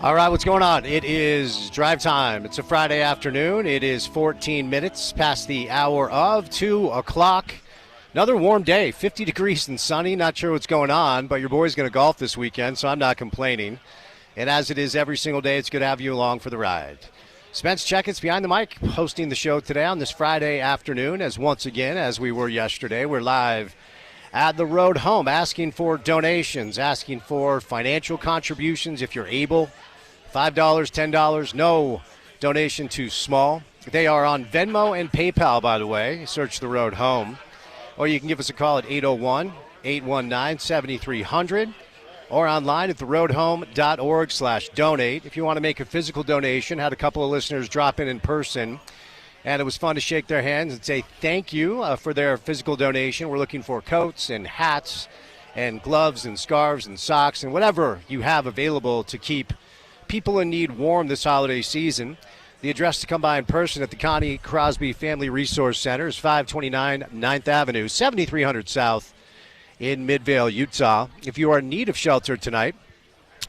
All right, what's going on? It is drive time. It's a Friday afternoon. It is 14 minutes past the hour of 2 o'clock. Another warm day, 50 degrees and sunny. Not sure what's going on, but your boy's going to golf this weekend, so I'm not complaining. And as it is every single day, it's good to have you along for the ride. Spence Checketts behind the mic, hosting the show today on this Friday afternoon, as once again, as we were yesterday, we're live at the road home, asking for donations, asking for financial contributions if you're able. $5, $10, no donation too small. They are on Venmo and PayPal, by the way. Search the road home. Or you can give us a call at 801-819-7300 or online at theroadhome.org/donate. If you want to make a physical donation, had a couple of listeners drop in person, and it was fun to shake their hands and say thank you for their physical donation. We're looking for coats and hats and gloves and scarves and socks and whatever you have available to keep people in need warm this holiday season. The address to come by in person at the Connie Crosby Family Resource Center is 529 9th Avenue, 7300 South in Midvale, Utah. If you are in need of shelter tonight,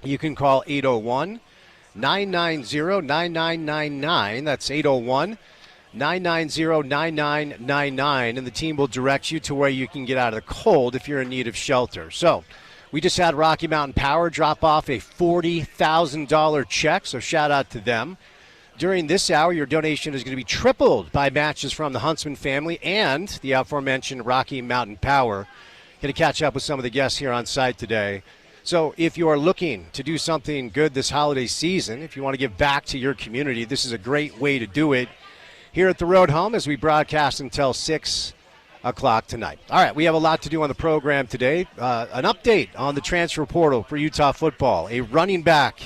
you can call 801-990-9999. That's 801-990-9999, and the team will direct you to where you can get out of the cold if you're in need of shelter. So, we just had Rocky Mountain Power drop off a $40,000 check, so shout out to them. During this hour, your donation is going to be tripled by matches from the Huntsman family and the aforementioned Rocky Mountain Power. Going to catch up with some of the guests here on site today. So if you are looking to do something good this holiday season, if you want to give back to your community, this is a great way to do it here at the Road Home as we broadcast until 6 o'clock tonight. All right, we have a lot to do on the program today. An update on the transfer portal for Utah football. A running back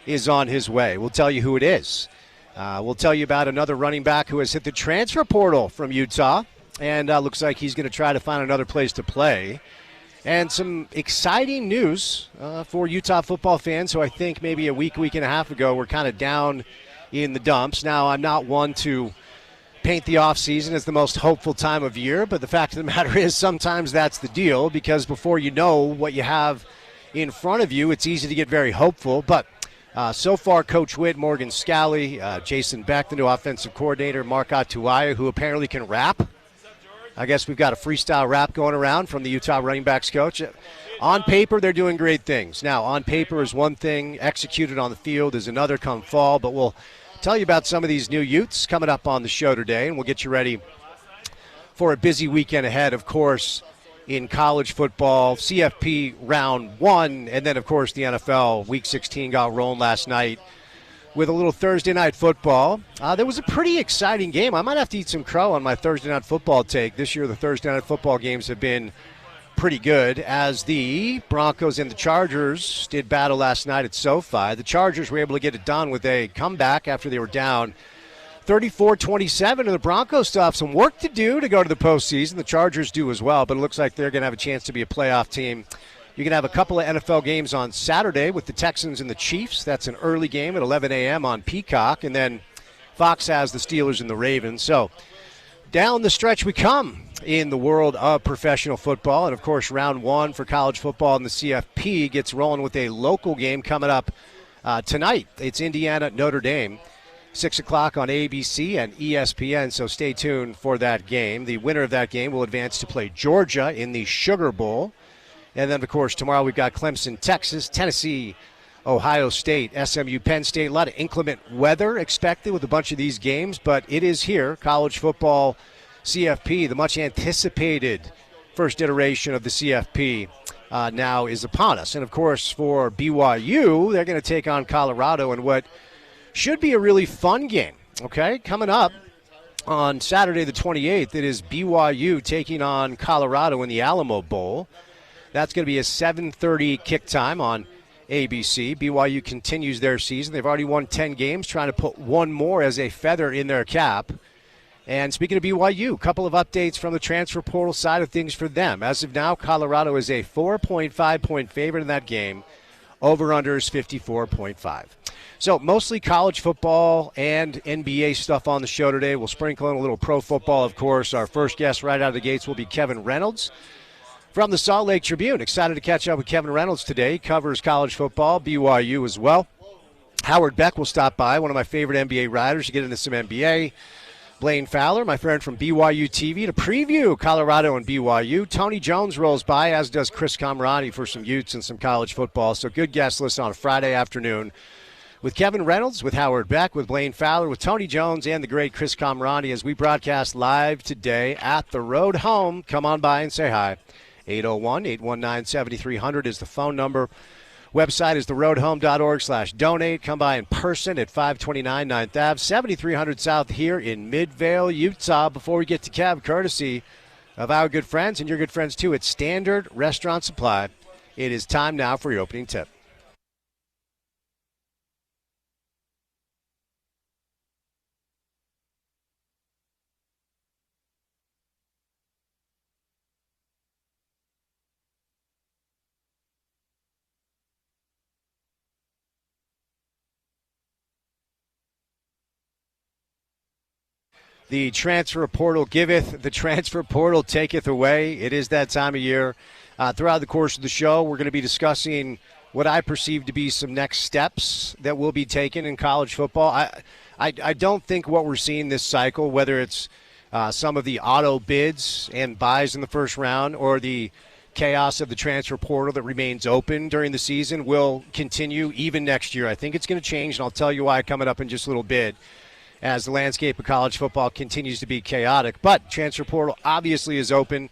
is on his way. We'll tell you who it is. We'll tell you about another running back who has hit the transfer portal from Utah, and looks like he's going to try to find another place to play. And some exciting news for Utah football fans who I think maybe a week and a half ago were kind of down in the dumps. Now, I'm not one to paint the offseason as the most hopeful time of year, but the fact of the matter is sometimes that's the deal, because before you know what you have in front of you, it's easy to get very hopeful. But so far, Coach Witt, Morgan Scally, Jason Beck, the new offensive coordinator, Mark Atuaya, who apparently can rap. I guess we've got a freestyle rap going around from the Utah running backs coach. On paper, they're doing great things. Now, on paper is one thing, executed on the field is another come fall, but we'll tell you about some of these new Utes coming up on the show today, and we'll get you ready for a busy weekend ahead, of course, in college football, CFP round 1, and then, of course, the NFL Week 16 got rolling last night with a little Thursday night football. There was a pretty exciting game. I might have to eat some crow on my Thursday night football take. This year, the Thursday night football games have been pretty good, as the Broncos and the Chargers did battle last night at SoFi. The Chargers were able to get it done with a comeback after they were down 34-27, and the Broncos still have some work to do to go to the postseason. The Chargers do as well, but it looks like they're going to have a chance to be a playoff team. You're going to have a couple of NFL games on Saturday with the Texans and the Chiefs. That's an early game at 11 a.m. on Peacock, and then Fox has the Steelers and the Ravens. So down the stretch we come in the world of professional football. And, of course, round 1 for college football in the CFP gets rolling with a local game coming up tonight. It's Indiana-Notre Dame, 6 o'clock on ABC and ESPN, so stay tuned for that game. The winner of that game will advance to play Georgia in the Sugar Bowl. And then, of course, tomorrow we've got Clemson, Texas, Tennessee, Ohio State, SMU, Penn State. A lot of inclement weather expected with a bunch of these games, but it is here. College football CFP, the much anticipated first iteration of the CFP, now is upon us. And, of course, for BYU, they're going to take on Colorado in what should be a really fun game, okay? Coming up on Saturday the 28th, it is BYU taking on Colorado in the Alamo Bowl. That's going to be a 7:30 kick time on ABC. BYU continues their season. They've already won 10 games, trying to put one more as a feather in their cap. And speaking of BYU, a couple of updates from the transfer portal side of things for them. As of now, Colorado is a 4.5-point favorite in that game. Over-under is 54.5. So mostly college football and NBA stuff on the show today. We'll sprinkle in a little pro football, of course. Our first guest right out of the gates will be Kevin Reynolds from the Salt Lake Tribune. Excited to catch up with Kevin Reynolds today. He covers college football, BYU as well. Howard Beck will stop by, one of my favorite NBA writers, to get into some NBA. Blaine Fowler, my friend from BYU TV, to preview Colorado and BYU. Tony Jones rolls by, as does Chris Camerati for some Utes and some college football. So good guest list on a Friday afternoon with Kevin Reynolds, with Howard Beck, with Blaine Fowler, with Tony Jones, and the great Chris Camerati as we broadcast live today at the Road Home. Come on by and say hi. 801-819-7300 is the phone number. Website is theroadhome.org/donate. Come by in person at 529 9th Ave, 7300 South here in Midvale, Utah. Before we get to Kev, courtesy of our good friends and your good friends too at Standard Restaurant Supply, it is time now for your opening tip. The transfer portal giveth, the transfer portal taketh away. It is that time of year. Throughout the course of the show, we're going to be discussing what I perceive to be some next steps that will be taken in college football. I don't think what we're seeing this cycle, whether it's some of the auto bids and buys in the first round or the chaos of the transfer portal that remains open during the season, will continue even next year. I think it's going to change, and I'll tell you why coming up in just a little bit, as the landscape of college football continues to be chaotic. But transfer portal obviously is open.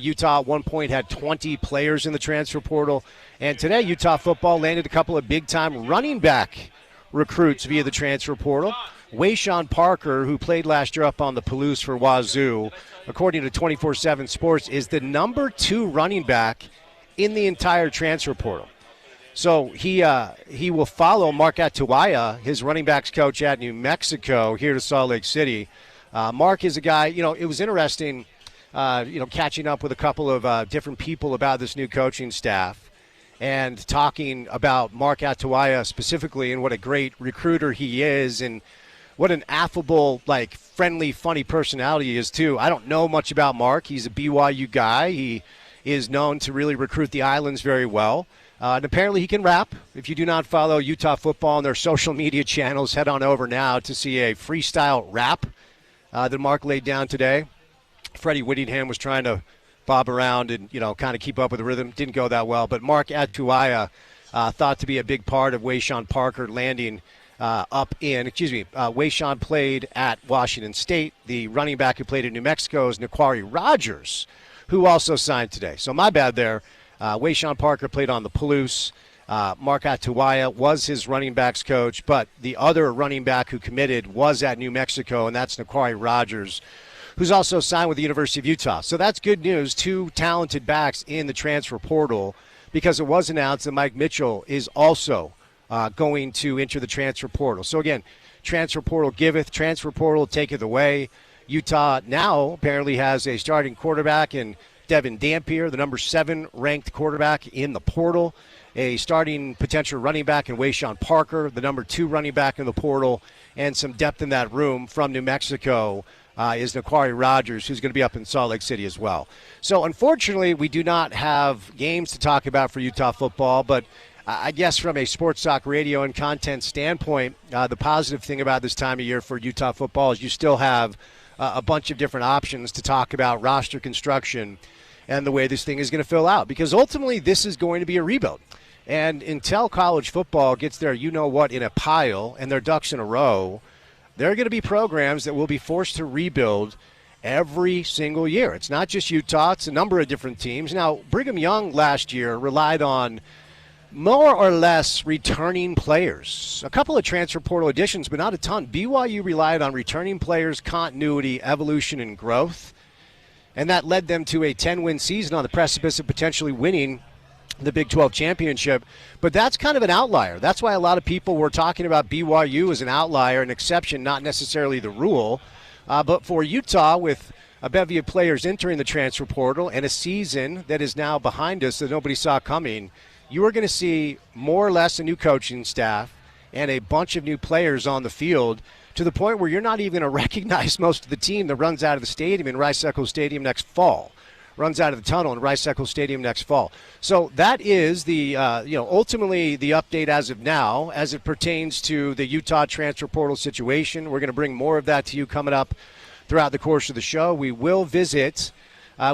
Utah at one point had 20 players in the transfer portal. And today, Utah football landed a couple of big-time running back recruits via the transfer portal. Wayshawn Parker, who played last year up on the Palouse for Wazoo, according to 24/7 Sports, is the number 2 running back in the entire transfer portal. So he will follow Mark Atuaya, his running backs coach at New Mexico, here to Salt Lake City. Mark is a guy, it was interesting, catching up with a couple of different people about this new coaching staff and talking about Mark Atuaya specifically and what a great recruiter he is and what an affable, friendly, funny personality he is, too. I don't know much about Mark. He's a BYU guy. He is known to really recruit the Islands very well. And apparently he can rap. If you do not follow Utah football on their social media channels, head on over now to see a freestyle rap that Mark laid down today. Freddie Whittingham was trying to bob around and, kind of keep up with the rhythm. Didn't go that well. But Mark Atuaya thought to be a big part of Wayshawn Parker landing Wayshawn played at Washington State. The running back who played in New Mexico is Naquari Rogers, who also signed today. So my bad there. Wayshawn Parker played on the Palouse. Mark Atuaya was his running backs coach, but the other running back who committed was at New Mexico, and that's Naquari Rogers, who's also signed with the University of Utah. So that's good news. 2 talented backs in the transfer portal, because it was announced that Mike Mitchell is also going to enter the transfer portal. So again, transfer portal giveth, transfer portal taketh away. Utah now apparently has a starting quarterback in Devin Dampier, the number 7 ranked quarterback in the portal, a starting potential running back in Wayshawn Parker, the number 2 running back in the portal, and some depth in that room from New Mexico is Naquari Rogers, who's going to be up in Salt Lake City as well. So unfortunately, we do not have games to talk about for Utah football, but I guess from a sports talk radio and content standpoint, the positive thing about this time of year for Utah football is you still have a bunch of different options to talk about roster construction and the way this thing is going to fill out, because ultimately this is going to be a rebuild. And until college football gets their you-know-what in a pile and their ducks in a row, there are going to be programs that will be forced to rebuild every single year. It's not just Utah. It's a number of different teams. Now, Brigham Young last year relied on more or less returning players. A couple of transfer portal additions, but not a ton. BYU relied on returning players, continuity, evolution, and growth. And that led them to a 10-win season on the precipice of potentially winning the Big 12 championship. But that's kind of an outlier. That's why a lot of people were talking about BYU as an outlier, an exception, not necessarily the rule. But for Utah, with a bevy of players entering the transfer portal and a season that is now behind us that nobody saw coming, you are going to see more or less a new coaching staff and a bunch of new players on the field, to the point where you're not even going to recognize most of the team that runs out of the stadium in Rice-Eccles Stadium next fall. runs out of the tunnel in Rice-Eccles Stadium next fall. So that is the, ultimately the update as of now as it pertains to the Utah transfer portal situation. We're going to bring more of that to you coming up throughout the course of the show. We will visit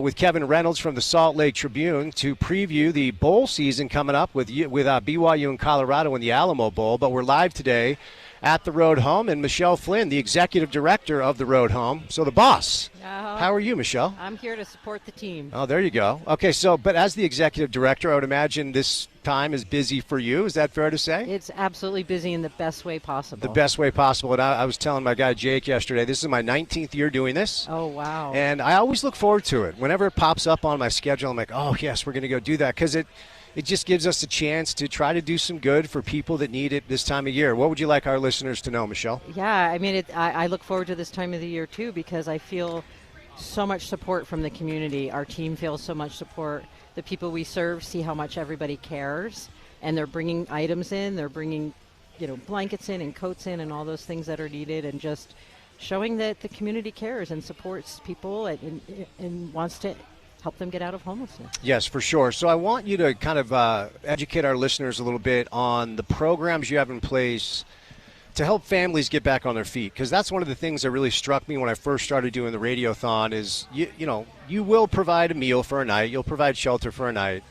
with Kevin Reynolds from the Salt Lake Tribune to preview the bowl season coming up with BYU and Colorado in the Alamo Bowl. But we're live today at the Road Home, and Michelle Flynn, the executive director of the Road Home. So the boss. How are you, Michelle? I'm here to support the team. Oh, there you go. Okay, but as the executive director, I would imagine this time is busy for you. Is that fair to say? It's absolutely busy in the best way possible. The best way possible. And I was telling my guy Jake yesterday, this is my 19th year doing this. Oh, wow. And I always look forward to it. Whenever it pops up on my schedule, I'm like, oh, yes, we're going to go do that, because it just gives us a chance to try to do some good for people that need it this time of year. What would you like our listeners to know, Michelle? Yeah, I mean, I look forward to this time of the year, too, because I feel so much support from the community. Our team feels so much support. The people we serve see how much everybody cares, and they're bringing items in. They're bringing, blankets in and coats in and all those things that are needed, and just showing that the community cares and supports people and wants to help them get out of homelessness. Yes, for sure. So I want you to kind of educate our listeners a little bit on the programs you have in place to help families get back on their feet, because that's one of the things that really struck me when I first started doing the Radiothon is, you will provide a meal for a night, you'll provide shelter for a night,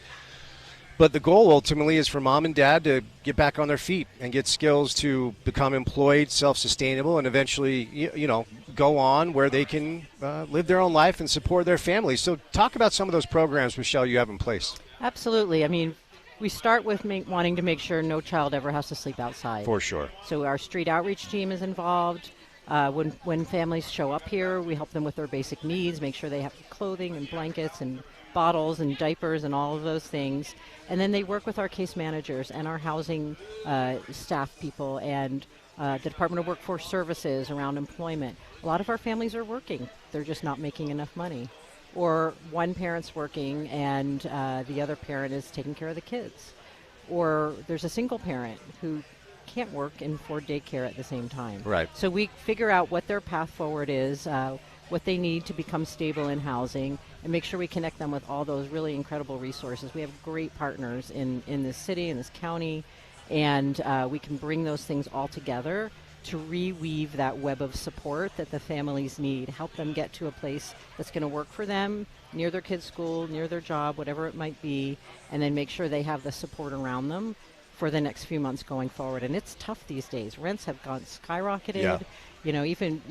but the goal ultimately is for mom and dad to get back on their feet and get skills to become employed, self-sustainable, and eventually, go on where they can live their own life and support their families. So talk about some of those programs, Michelle, you have in place. Absolutely. I mean, we start with wanting to make sure no child ever has to sleep outside. For sure. So our street outreach team is involved. When families show up here, we help them with their basic needs, make sure they have clothing and blankets and bottles and diapers and all of those things. And then they work with our case managers and our housing staff people and the Department of Workforce Services around employment. A lot of our families are working. They're just not making enough money. Or one parent's working and the other parent is taking care of the kids. Or there's a single parent who can't work and afford daycare at the same time. Right. So we figure out what their path forward is, what they need to become stable in housing, and make sure we connect them with all those really incredible resources. We have great partners in this city, in this county, and we can bring those things all together to reweave that web of support that the families need, help them get to a place that's going to work for them, near their kids' school, near their job, whatever it might be, and then make sure they have the support around them for the next few months going forward. And it's tough these days. Rents have gone skyrocketed. Yeah. Even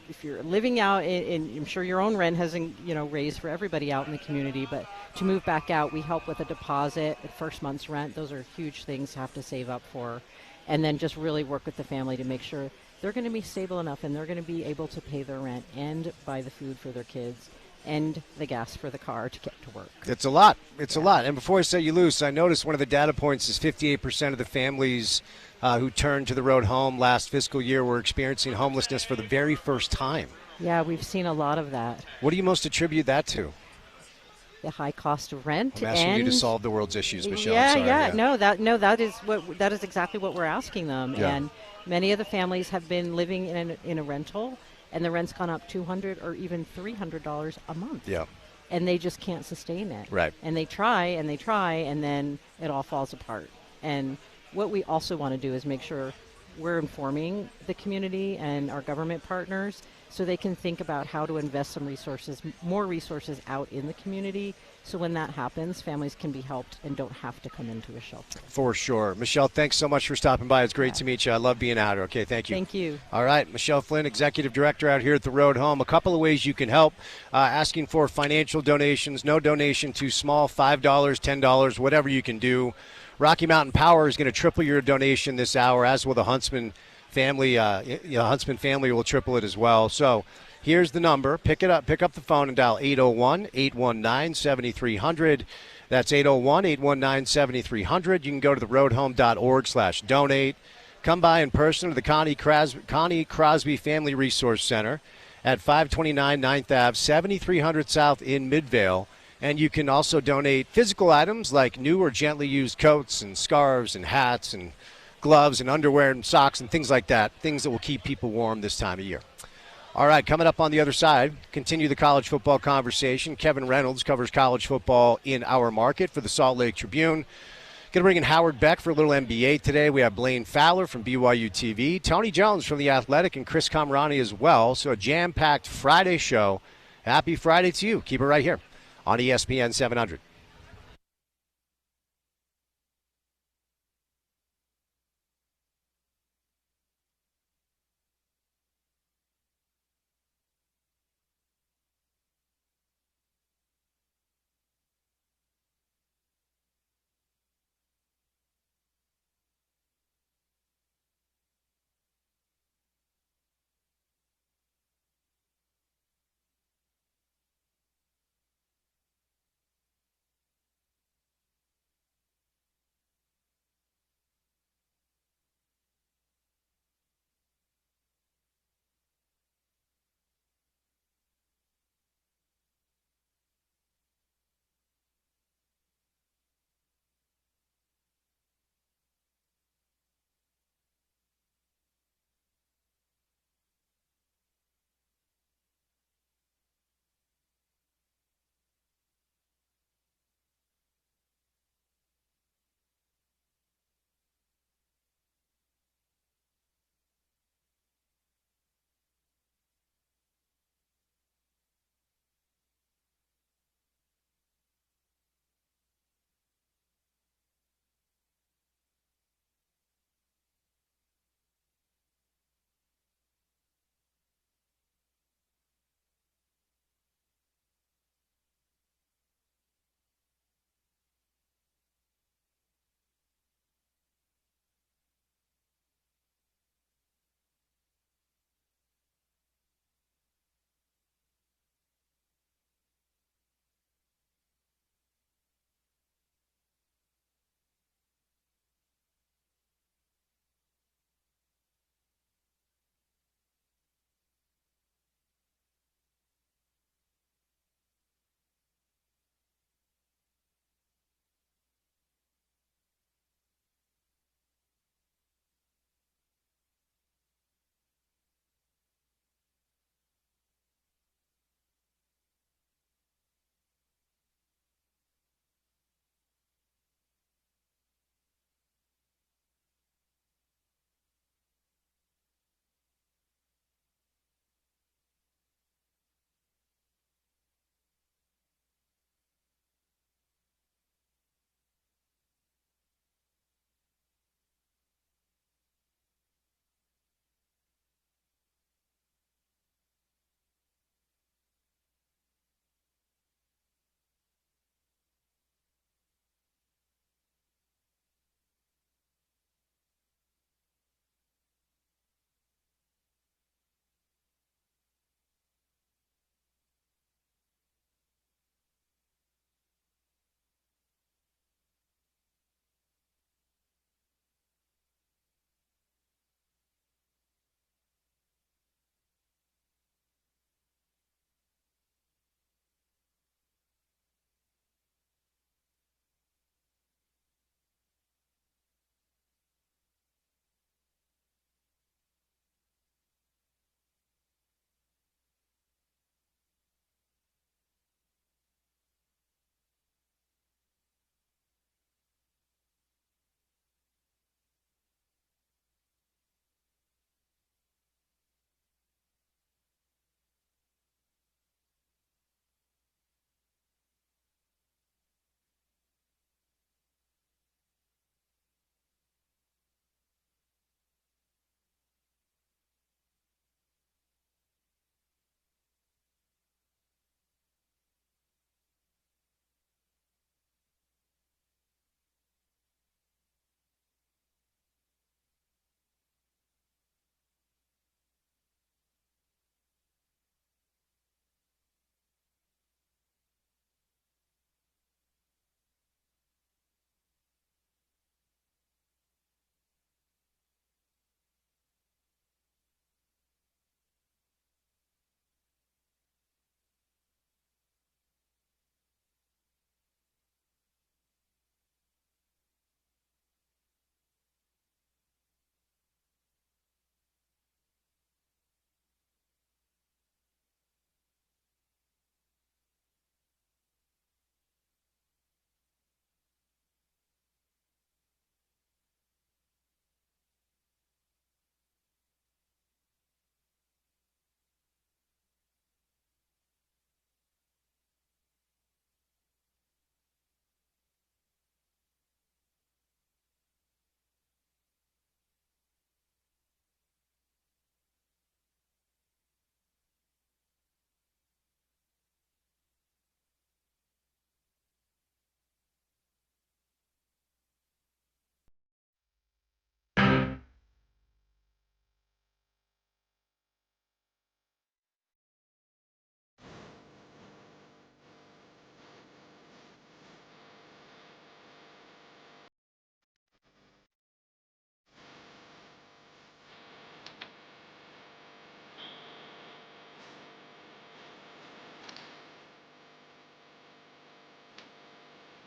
if you're living out in, I'm sure your own rent hasn't, raised for everybody out in the community, but to move back out, we help with a deposit, the first month's rent. Those are huge things to have to save up for. And then just really work with the family to make sure they're going to be stable enough and they're going to be able to pay their rent and buy the food for their kids and the gas for the car to get to work. It's a lot. It's a lot. And before I set you loose, I noticed one of the data points is 58% of the families who turned to the Road Home last fiscal year were experiencing homelessness for the very first time. Yeah, we've seen a lot of that. What do you most attribute that to? The high cost of rent. I'm asking you to solve the world's issues, Michelle. Yeah. No, that is exactly what we're asking them. Yeah. And many of the families have been living in a rental, and the rent's gone up $200 or even $300 a month. Yeah. And they just can't sustain it. Right. And they try, and then it all falls apart. And what we also want to do is make sure we're informing the community and our government partners so they can think about how to invest some resources, more resources out in the community, so when that happens, families can be helped and don't have to come into a shelter. For sure. Michelle, thanks so much for stopping by. It's great to meet you. I love being out here. Okay, thank you. Thank you. All right, Michelle Flynn, Executive Director out here at the Road Home. A couple of ways you can help. Asking for financial donations. No donation too small, $5, $10, whatever you can do. Rocky Mountain Power is going to triple your donation this hour, as will the Huntsman family. Huntsman family will triple it as well. So here's the number. Pick it up. Pick up the phone and dial 801-819-7300. That's 801-819-7300. You can go to theroadhome.org/donate. Come by in person to the Connie Crosby Family Resource Center at 529 9th Ave, 7300 South in Midvale. And you can also donate physical items like new or gently used coats and scarves and hats and gloves and underwear and socks and things like that, things that will keep people warm this time of year. All right, coming up on the other side, continue the college football conversation. Kevin Reynolds covers college football in our market for the Salt Lake Tribune. Going to bring in Howard Beck for a little NBA today. We have Blaine Fowler from BYU TV, Tony Jones from The Athletic, and Chris Kamrani as well. So a jam-packed Friday show. Happy Friday to you. Keep it right here on ESPN 700.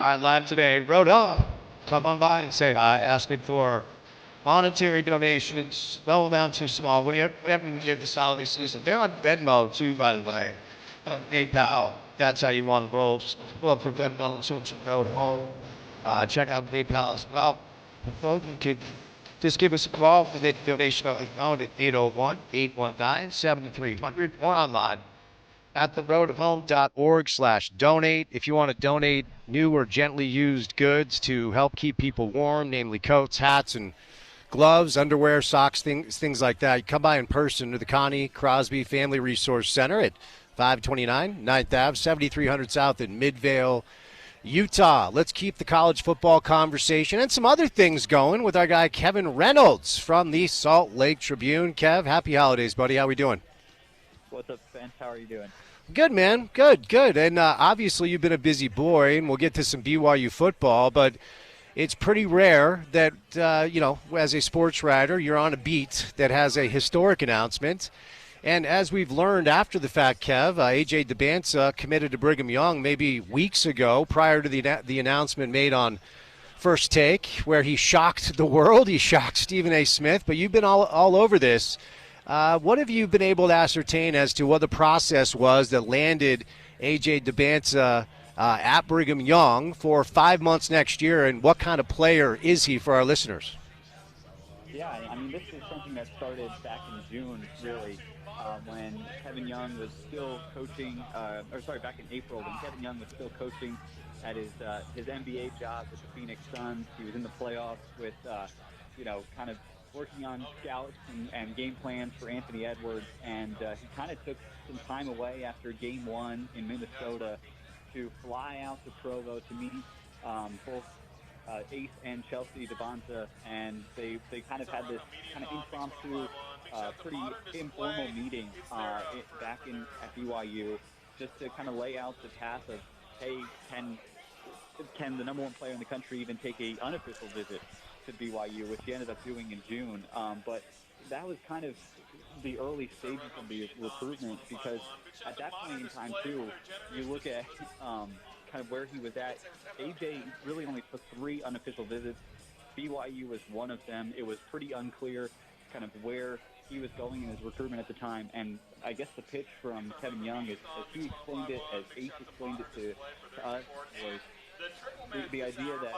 Live today. Wrote up. Come on by and say hi. Asking for monetary donations. No amount too small. We haven't given this holiday season. They're on Venmo too, by the way. PayPal. That's how you want to roll. Well, for Venmo, so to go home. Check out PayPal as well. You can just give us a call for the donation account at 801-819-7300 or online at theroadofhome.org/donate. If you want to donate new or gently used goods to help keep people warm, namely coats, hats, and gloves, underwear, socks, things like that, you come by in person to the Connie Crosby Family Resource Center at 529 9th Ave, 7300 South in Midvale, Utah. Let's keep the college football conversation and some other things going with our guy Kevin Reynolds from the Salt Lake Tribune. Kev, happy holidays, buddy. How we doing? What's up, Spence? How are you doing? Good, man. Good. And obviously you've been a busy boy, and we'll get to some BYU football, but it's pretty rare that, as a sports writer, you're on a beat that has a historic announcement. And as we've learned after the fact, Kev, A.J. DeBanza committed to Brigham Young maybe weeks ago prior to the announcement made on First Take, where he shocked the world. He shocked Stephen A. Smith. But you've been all over this. What have you been able to ascertain as to what the process was that landed A.J. DeBanza at Brigham Young for 5 months next year, and what kind of player is he for our listeners? Yeah, I mean, this is something that started back in June, really, when Kevin Young was still coaching, back in April, when Kevin Young was still coaching at his NBA job with the Phoenix Suns. He was in the playoffs with, kind of working on scouts and game plans for Anthony Edwards, and he kind of took some time away after Game 1 in Minnesota to fly out to Provo to meet both Ace and Chelsea DeBanza, and they kind of had this kind of impromptu, pretty informal meeting back at BYU, just to kind of lay out the path of, hey, can the number one player in the country even take a unofficial visit to BYU, which he ended up doing in June. But that was kind of the early stages of the recruitment, because at that point in time, too, you look at kind of where he was at. AJ really only took 3 unofficial visits. BYU was one of them. It was pretty unclear kind of where he was going in his recruitment at the time. And I guess the pitch from Kevin Young, as he explained it, as Ace explained it to us, was the idea that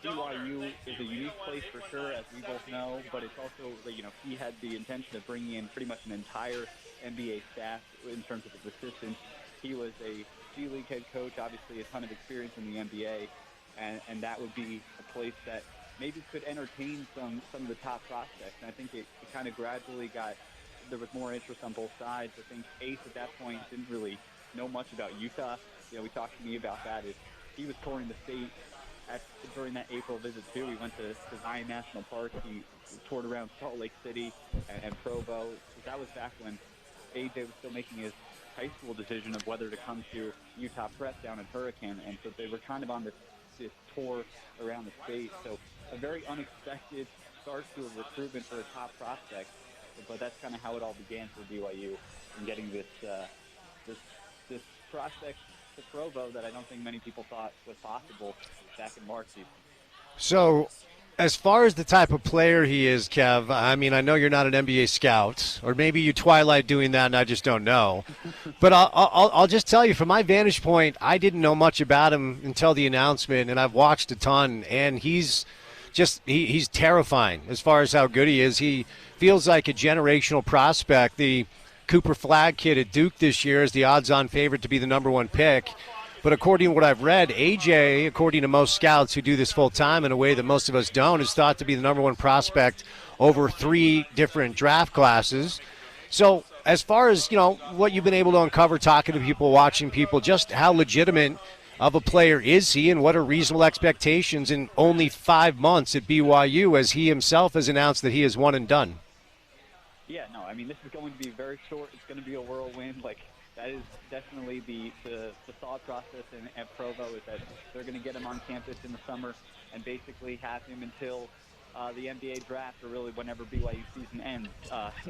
BYU is a unique place for sure, as we both know, but it's also, he had the intention of bringing in pretty much an entire NBA staff in terms of his assistants. He was a G League head coach, obviously a ton of experience in the NBA, and that would be a place that maybe could entertain some of the top prospects. And I think it kind of gradually there was more interest on both sides. I think Ace at that point didn't really know much about Utah. We talked to me about that. He was touring the state during that April visit too. He went to Zion National Park. He toured around Salt Lake City and Provo. That was back when AJ was still making his high school decision of whether to come to Utah Prep down in Hurricane, and so they were kind of on this tour around the state. So a very unexpected start to a recruitment for a top prospect, but that's kind of how it all began for BYU in getting this prospect to Provo that I don't think many people thought was possible back in March. So, as far as the type of player he is, Kev, I mean, I know you're not an NBA scout, or maybe you twilight doing that and I just don't know. But I'll just tell you, from my vantage point, I didn't know much about him until the announcement, and I've watched a ton, and he's terrifying as far as how good he is. He feels like a generational prospect. The Cooper Flagg kid at Duke this year is the odds-on favorite to be the number 1 pick. But according to what I've read, AJ, according to most scouts who do this full-time in a way that most of us don't, is thought to be the number 1 prospect over 3 different draft classes. So as far as, what you've been able to uncover, talking to people, watching people, just how legitimate of a player is he, and what are reasonable expectations in only 5 months at BYU, as he himself has announced that he is one and done? Yeah, no, I mean, this is going to be very short. It's going to be a whirlwind. That is definitely the thought process at Provo, is that they're going to get him on campus in the summer and basically have him until the NBA draft, or really whenever BYU season ends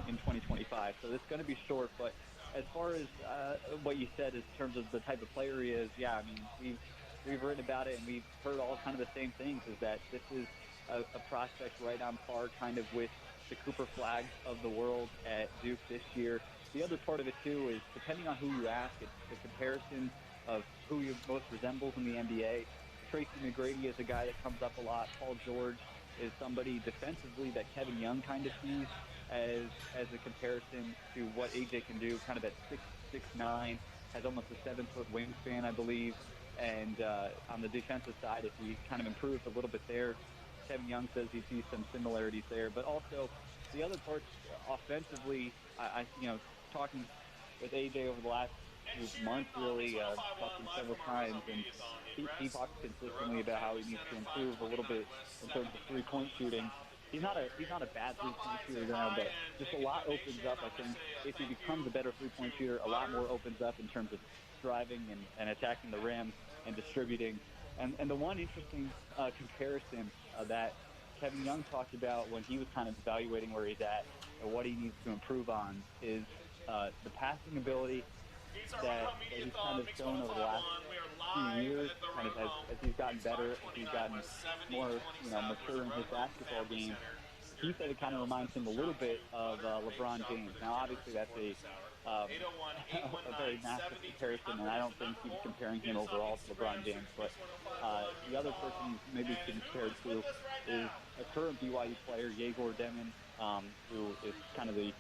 in 2025. So it's going to be short. But as far as what you said in terms of the type of player he is, yeah, I mean, we've written about it, and we've heard all kind of the same things, is that this is a prospect right on par kind of with the Cooper Flags of the world at Duke this year. The other part of it, too, is depending on who you ask, it's the comparison of who you most resembles in the NBA. Tracy McGrady is a guy that comes up a lot. Paul George is somebody defensively that Kevin Young kind of sees as a comparison to what AJ can do, kind of at 6'9", has almost a 7-foot wingspan, I believe. And on the defensive side, if he kind of improves a little bit there, Kevin Young says he sees some similarities there. But also the other parts offensively, I talking with AJ over the last few months, really talking several times, and he talks consistently about how he needs to improve a little bit in terms of three-point shooting. He's not a bad three-point shooter now, but just a lot opens up. I think if he becomes a better three-point shooter, a lot more opens up in terms of driving and attacking the rim and distributing. And the one interesting comparison that Kevin Young talked about when he was kind of evaluating where he's at and what he needs to improve on is the passing ability that he's kind of shown over the last few years, kind of as he's gotten better, as he's gotten more, mature in his basketball game. He said it kind of reminds him a little bit of LeBron James. Now, obviously, that's a very massive comparison, and I don't think he's comparing him overall to LeBron James. But the other person maybe compared to is a current BYU player, Yegor Demon, who is kind of the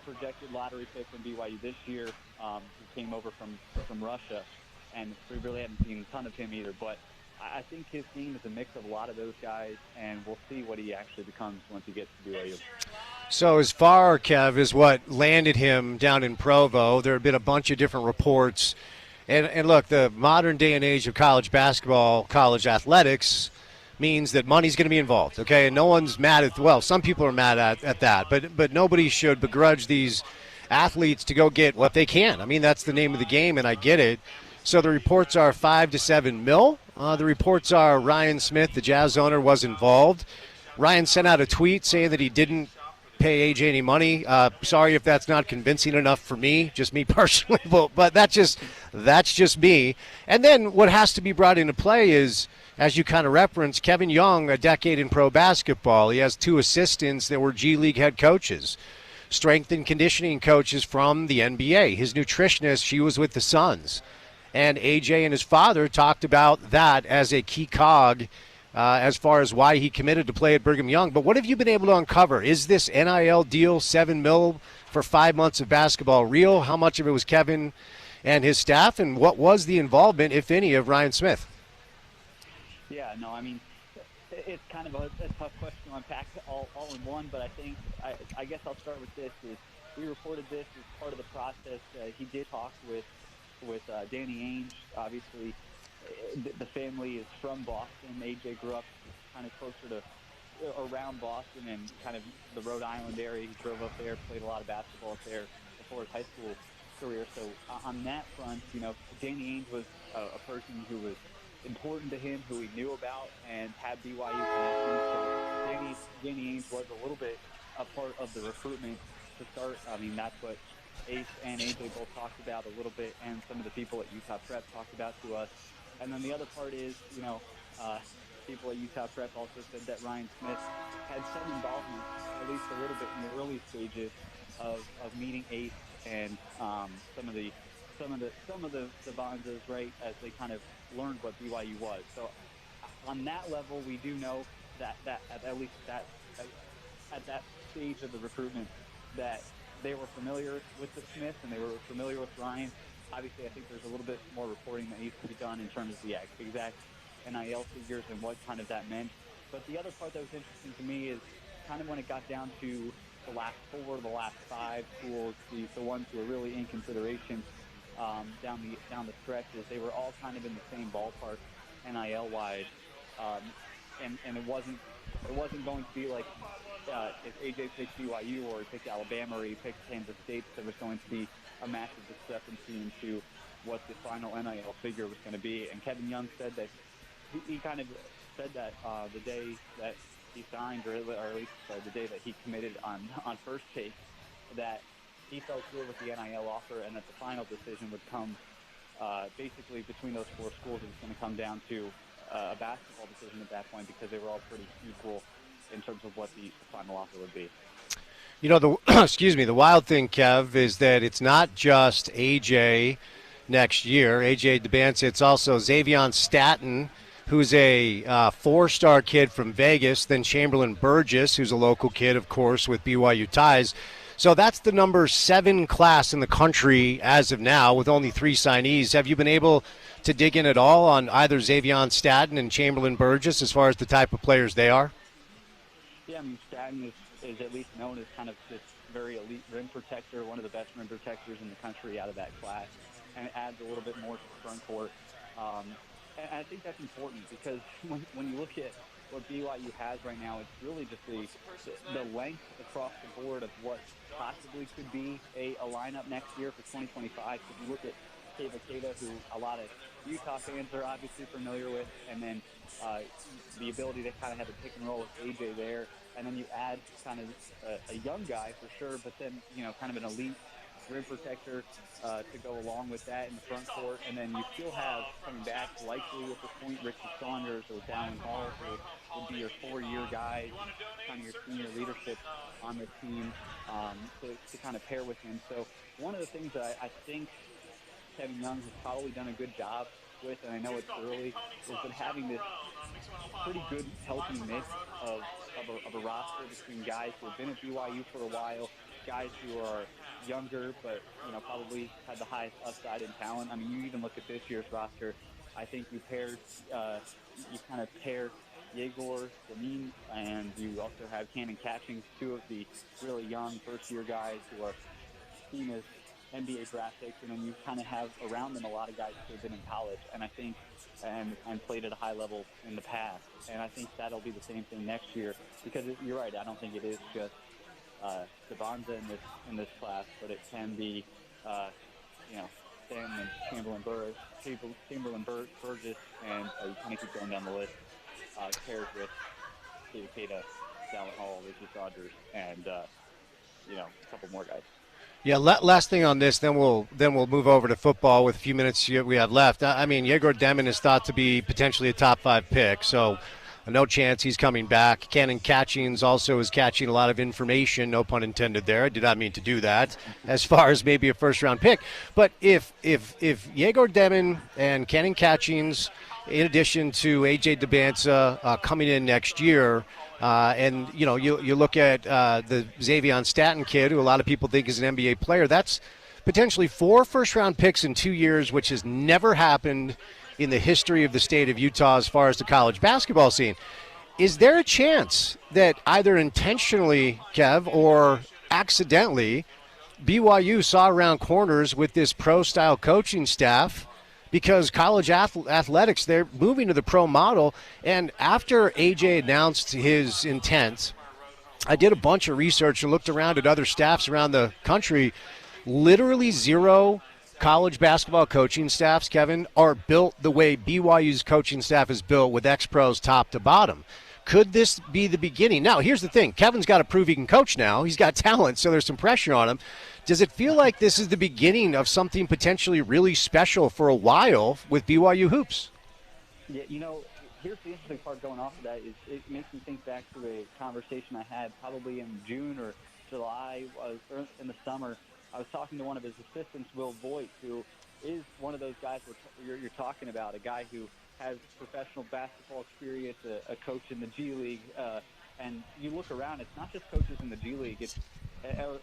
projected lottery pick from BYU this year, who came over from Russia, and we really haven't seen a ton of him either. But I think his team is a mix of a lot of those guys, and we'll see what he actually becomes once he gets to BYU. So as far, Kev, as what landed him down in Provo, there have been a bunch of different reports. And look, the modern day and age of college basketball, college athletics, means that money's going to be involved, okay? And no one's mad at, well, some people are mad at that, but nobody should begrudge these athletes to go get what they can. I mean, that's the name of the game, and I get it. So the reports are $5 to $7 million. The reports are Ryan Smith, the Jazz owner, was involved. Ryan sent out a tweet saying that he didn't pay AJ any money. Sorry if that's not convincing enough for me, just me personally, but that's just me. And then what has to be brought into play is, as you kind of referenced, Kevin Young, a decade in pro basketball. He has 2 assistants that were G League head coaches, strength and conditioning coaches from the NBA. His nutritionist, she was with the Suns. And AJ and his father talked about that as a key cog as far as why he committed to play at Brigham Young. But what have you been able to uncover? Is this NIL deal, $7 million for 5 months of basketball, real? How much of it was Kevin and his staff? And what was the involvement, if any, of Ryan Smith? Yeah, no, I mean, it's kind of a tough question to unpack all in one, but I guess I'll start with this. Is we reported this as part of the process. He did talk with Danny Ainge. Obviously, the family is from Boston. AJ grew up kind of closer to around Boston and kind of the Rhode Island area. He drove up there, played a lot of basketball up there before his high school career. So on that front, Danny Ainge was a person who was important to him, who he knew about, and had BYU connections. So Danny Ainge was a little bit a part of the recruitment to start. I mean, that's what Ace and AJ both talked about a little bit, and some of the people at Utah Prep talked about to us. And then the other part is, people at Utah Prep also said that Ryan Smith had some involvement, at least a little bit in the early stages of meeting Ace and some of the Bonzos, right, as they kind of learned what BYU was. So on that level, we do know that at least at that stage of the recruitment, that they were familiar with the Smiths and they were familiar with Ryan. Obviously, I think there's a little bit more reporting that needs to be done in terms of the exact NIL figures and what kind of that meant. But the other part that was interesting to me is kind of when it got down to the last 5 schools, the ones who were really in consideration down the stretches, they were all kind of in the same ballpark NIL-wise, and it wasn't going to be like if AJ picked BYU or he picked Alabama or he picked Kansas State, there was going to be a massive discrepancy into what the final NIL figure was going to be. And Kevin Young said that he kind of said that the day that he signed, or at least the day that he committed on First Take, that he felt clear with the NIL offer and that the final decision would come basically between those four schools, it's going to come down to a basketball decision at that point because they were all pretty equal in terms of what the final offer would be. You know, the excuse me, the wild thing, Kev, is that it's not just AJ next year, AJ DeBance. It's also Xavion Staten, who's a four-star kid from Vegas, then Chamberlain Burgess, who's a local kid, of course, with BYU ties. So that's the number 7 class in the country as of now, with only 3 signees. Have you been able to dig in at all on either Xavion Staten and Chamberlain Burgess as far as the type of players they are? Yeah, I mean, Staten is at least known as kind of this very elite rim protector, one of the best rim protectors in the country out of that class, and it adds a little bit more to the front court. And I think that's important because when you look at what BYU has right now, it's really just the length across the board of what possibly could be a lineup next year for 2025. If you look at Checketts, who a lot of Utah fans are obviously familiar with, and then the ability to kind of have a pick and roll with AJ there, and then you add kind of a young guy for sure, but then, you know, kind of an elite rim protector to go along with that in the front court, and then you still have coming back likely at this point Richie Saunders or Dallin Hall, who would be your 4-year guys, kind of your senior leadership on the team to kind of pair with him. So one of the things that I think Kevin Young has probably done a good job with, and I know it's early, is been having this pretty good, healthy mix of a roster between guys who have been at BYU for a while, guys who are younger but, you know, probably had the highest upside in talent. I mean, you even look at this year's roster. I think you kind of pair Yegor, Demin, and you also have Cannon Catchings, 2 of the really young first-year guys who are seen as NBA draft picks, and then you kind of have around them a lot of guys who have been in college, and I think and played at a high level in the past, and I think that'll be the same thing next year because you're right. I don't think it is just Sabonza in this class, but it can be you know, Sam and Chamberlain Burgess, and you kind of keep going down the list. Paired with Checketts, Dallin Hall, Richie Saunders, and you know, a couple more guys. Yeah, last thing on this, then we'll move over to football with a few minutes we have left. I mean, Yegor Demin is thought to be potentially a top 5 pick, so no chance he's coming back. Cannon Catchings also is catching a lot of information, no pun intended there. I did not mean to do that, as far as maybe a first-round pick. But if Yegor Demin and Cannon Catchings, in addition to A.J. DeBanza coming in next year, and, you know, you look at the Xavion Staten kid, who a lot of people think is an NBA player, that's potentially 4 first-round picks in 2 years, which has never happened in the history of the state of Utah as far as the college basketball scene. Is there a chance that either intentionally, Kev, or accidentally, BYU saw around corners with this pro-style coaching staff? Because college athletics, they're moving to the pro model. And after AJ announced his intent, I did a bunch of research and looked around at other staffs around the country. Literally 0 college basketball coaching staffs, Kevin, are built the way BYU's coaching staff is built, with ex-pros top to bottom. Could this be the beginning? Now, here's the thing. Kevin's got to prove he can coach now. He's got talent, so there's some pressure on him. Does it feel like this is the beginning of something potentially really special for a while with BYU hoops? Yeah, you know, here's the interesting part going off of that is it makes me think back to a conversation I had probably in June or July, or in the summer. I was talking to one of his assistants, Will Voigt, who is one of those guys you're talking about, a guy who has professional basketball experience, a coach in the G League, and you look around, it's not just coaches in the G League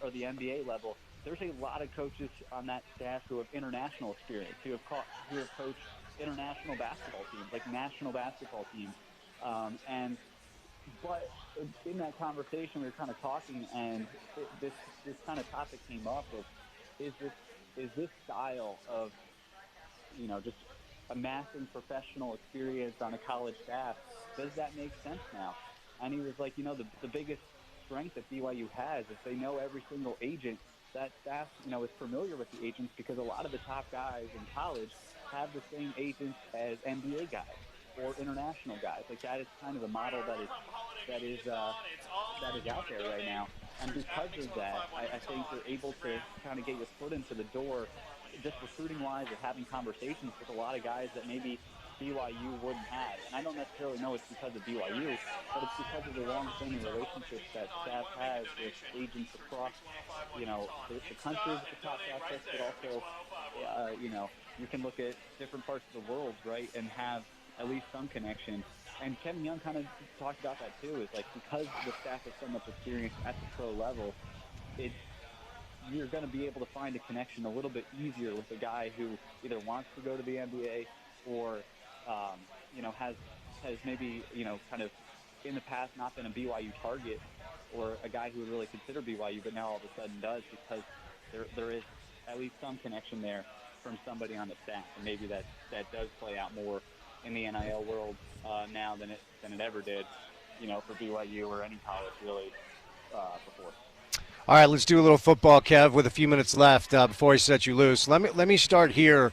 or the NBA level. There's a lot of coaches on that staff who have international experience, who have coached international basketball teams, like national basketball teams. But in that conversation, we were kind of talking, and this kind of topic came up of, is this style of, you know, just amassing professional experience on a college staff, does that make sense now? And he was like, you know, the biggest strength that BYU has is they know every single agent. That staff, you know, is familiar with the agents because a lot of the top guys in college have the same agents as NBA guys or international guys. Like, that is kind of the model that is out there right now. And because of that, I think you're able to kind of get your foot into the door just recruiting-wise or having conversations with a lot of guys that maybe BYU wouldn't have. And I don't necessarily know it's because of BYU, but it's because of the long-standing relationships that staff has with agents across, the country with the top prospects, but also, you can look at different parts of the world, right, and have at least some connection. And Kevin Young kind of talked about that too, is like because the staff has so much experience at the pro level, you're going to be able to find a connection a little bit easier with a guy who either wants to go to the NBA or, has maybe, kind of in the past not been a BYU target, or a guy who would really consider BYU, but now all of a sudden does, because there is at least some connection there from somebody on the staff. And maybe that does play out more in the NIL world now than it ever did, for BYU or any college really before. All right, let's do a little football, Kev, with a few minutes left before I set you loose. Let me start here.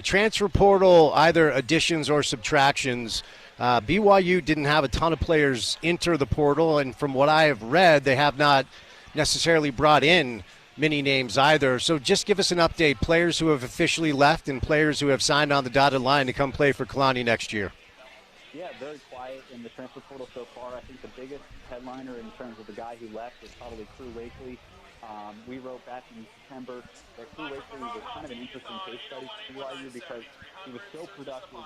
Transfer portal, either additions or subtractions. BYU didn't have a ton of players enter the portal, and from what I have read, they have not necessarily brought in many names either. So just give us an update, players who have officially left and players who have signed on the dotted line to come play for Kalani next year. Yeah, very quiet in the transfer portal so far. I think the biggest headliner in terms of the guy who left is probably Crew Wakely. We wrote back in September that Crew Wakely was kind of an interesting case study for BYU because he was so productive,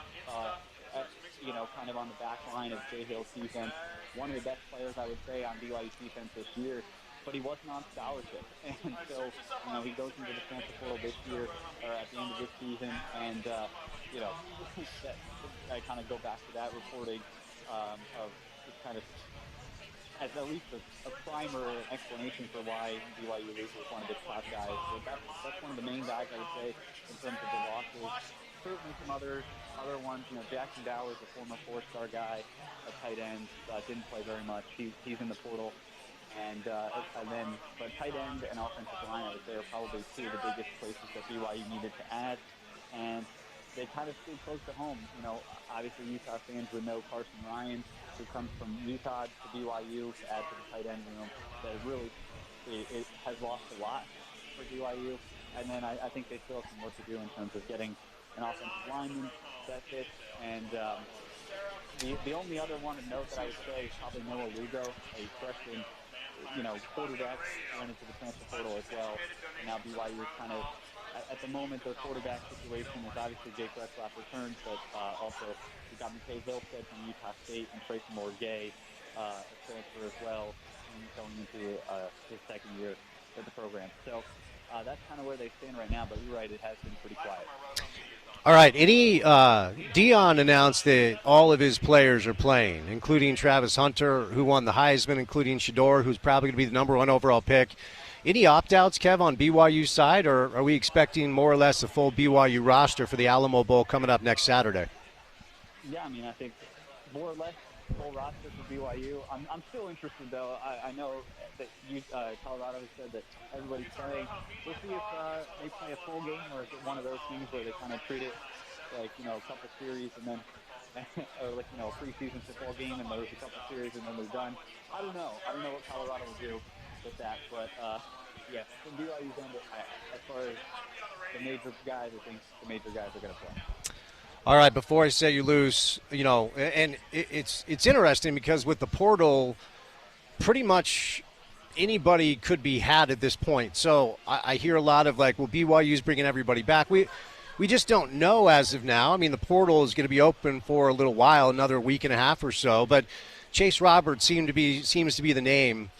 kind of on the back line of Jay Hill's defense. One of the best players, I would say, on BYU's defense this year, but he wasn't on scholarship. And so, he goes into the transfer portal this year, or at the end of this season, and, I kind of go back to that reporting of just kind of as at least a primer explanation for why BYU loses one of its top guys. So that's one of the main guys, I would say, in terms of the losses. Certainly some other ones. Jackson Dowers, a former four-star guy, a tight end, didn't play very much. He's in the portal. But tight end and offensive line, I would say, are probably two of the biggest places that BYU needed to add. And they kind of stayed close to home. Obviously Utah fans would know Carson Ryan, who comes from Utah to BYU to add to the tight end room. That really it has lost a lot for BYU. And then I think they still have some work to do in terms of getting an offensive lineman that fits. And the only other one to note that I would say is probably Noah Lugo, a freshman, quarterback went into the transfer portal as well. And now BYU is kind of, at the moment, their quarterback situation is obviously Jake Retzlaff returns, but also we got McKay Hillstead from Utah State and Tracy Moore-Gay, a transfer as well, going into his second year with the program. So that's kind of where they stand right now, but you're right, it has been pretty quiet. All right, Deion announced that all of his players are playing, including Travis Hunter, who won the Heisman, including Shador, who's probably going to be the number one overall pick. Any opt-outs, Kev, on BYU's side, or are we expecting more or less a full BYU roster for the Alamo Bowl coming up next Saturday? Yeah, I think more or less full roster for BYU. I'm still interested, though. I know that Colorado has said that everybody's playing. We'll see if they play a full game, or is it one of those things where they kind of treat it like, a couple series and then, or like, preseason football game and there's a couple series and then they're done. I don't know. I don't know what Colorado will do with that, but from BYU's end, as far as the major guys, I think the major guys are going to play. All right, before I set you loose, and it's interesting because with the portal, pretty much anybody could be had at this point. So I hear a lot of like, well, BYU's bringing everybody back. We just don't know as of now. The portal is going to be open for a little while, another week and a half or so. But Chase Roberts seems to be the name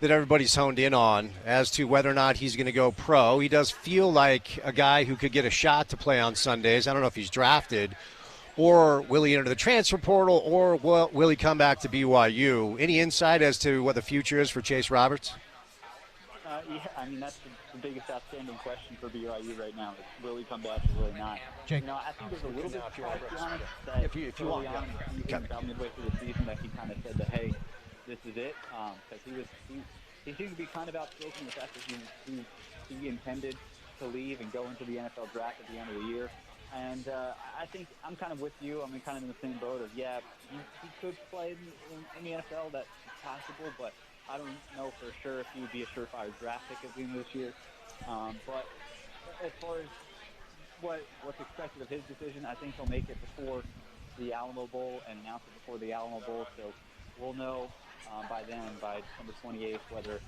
that everybody's honed in on as to whether or not he's going to go pro. He does feel like a guy who could get a shot to play on Sundays. I don't know if he's drafted, or will he enter the transfer portal, or will he come back to BYU? Any insight as to what the future is for Chase Roberts? That's the biggest outstanding question for BYU right now. Is will he come back or will he not? Jake, I think there's a little bit of talk, to be honest, that if you want, about midway through the season that he kind of said that, hey, this is it, because he seemed to be kind of outspoken with the fact that he intended to leave and go into the NFL draft at the end of the year. And I think I'm kind of with you. I'm kind of in the same boat of, he could play in the NFL. That's possible, but I don't know for sure if he would be a surefire draft pick at the end of this year. But as far as what's expected of his decision. I think he'll make it before the Alamo Bowl and announce it before the Alamo Bowl. So we'll know by then, by December 28th, whether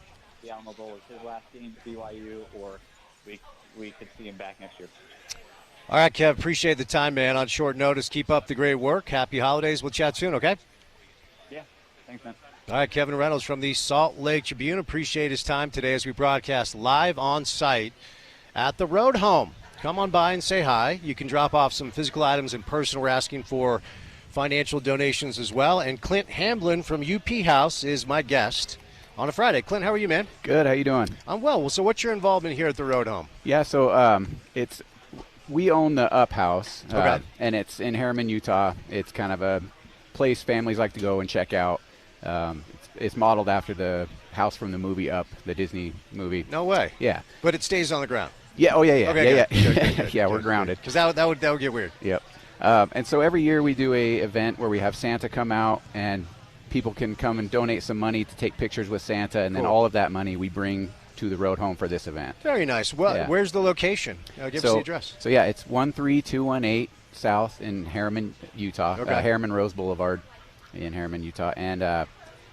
the Alamo Bowl is his last game at BYU or we could see him back next year. All right, Kev, appreciate the time, man. On short notice, keep up the great work. Happy holidays. We'll chat soon, okay? Yeah, thanks, man. All right, Kevin Reynolds from the Salt Lake Tribune. Appreciate his time today as we broadcast live on site at the Road Home. Come on by and say hi. You can drop off some physical items in person. We're asking for financial donations as well. And Clint Hamblin from UP House is my guest on a Friday. Clint, how are you, man? Good. How you doing? I'm well. So what's your involvement here at the Road Home? Yeah, so we own the Up House, Okay. and it's in Harriman, Utah. It's kind of a place families like to go and check out. It's modeled after the house from the movie Up, the Disney movie. No way. Yeah. But it stays on the ground. Yeah. Oh, yeah. Okay, Yeah. good, Yeah. We're grounded. Because that would get weird. Yep. And so every year we do a event where we have Santa come out and people can come and donate some money to take pictures with Santa, and then Cool. all of that money we bring to the Road Home for this event. Very nice. Well, Yeah. Where's the location? Give us the address. So yeah, it's 13218 South in Harriman, Utah. Okay. Harriman Rose Boulevard in Harriman, Utah. And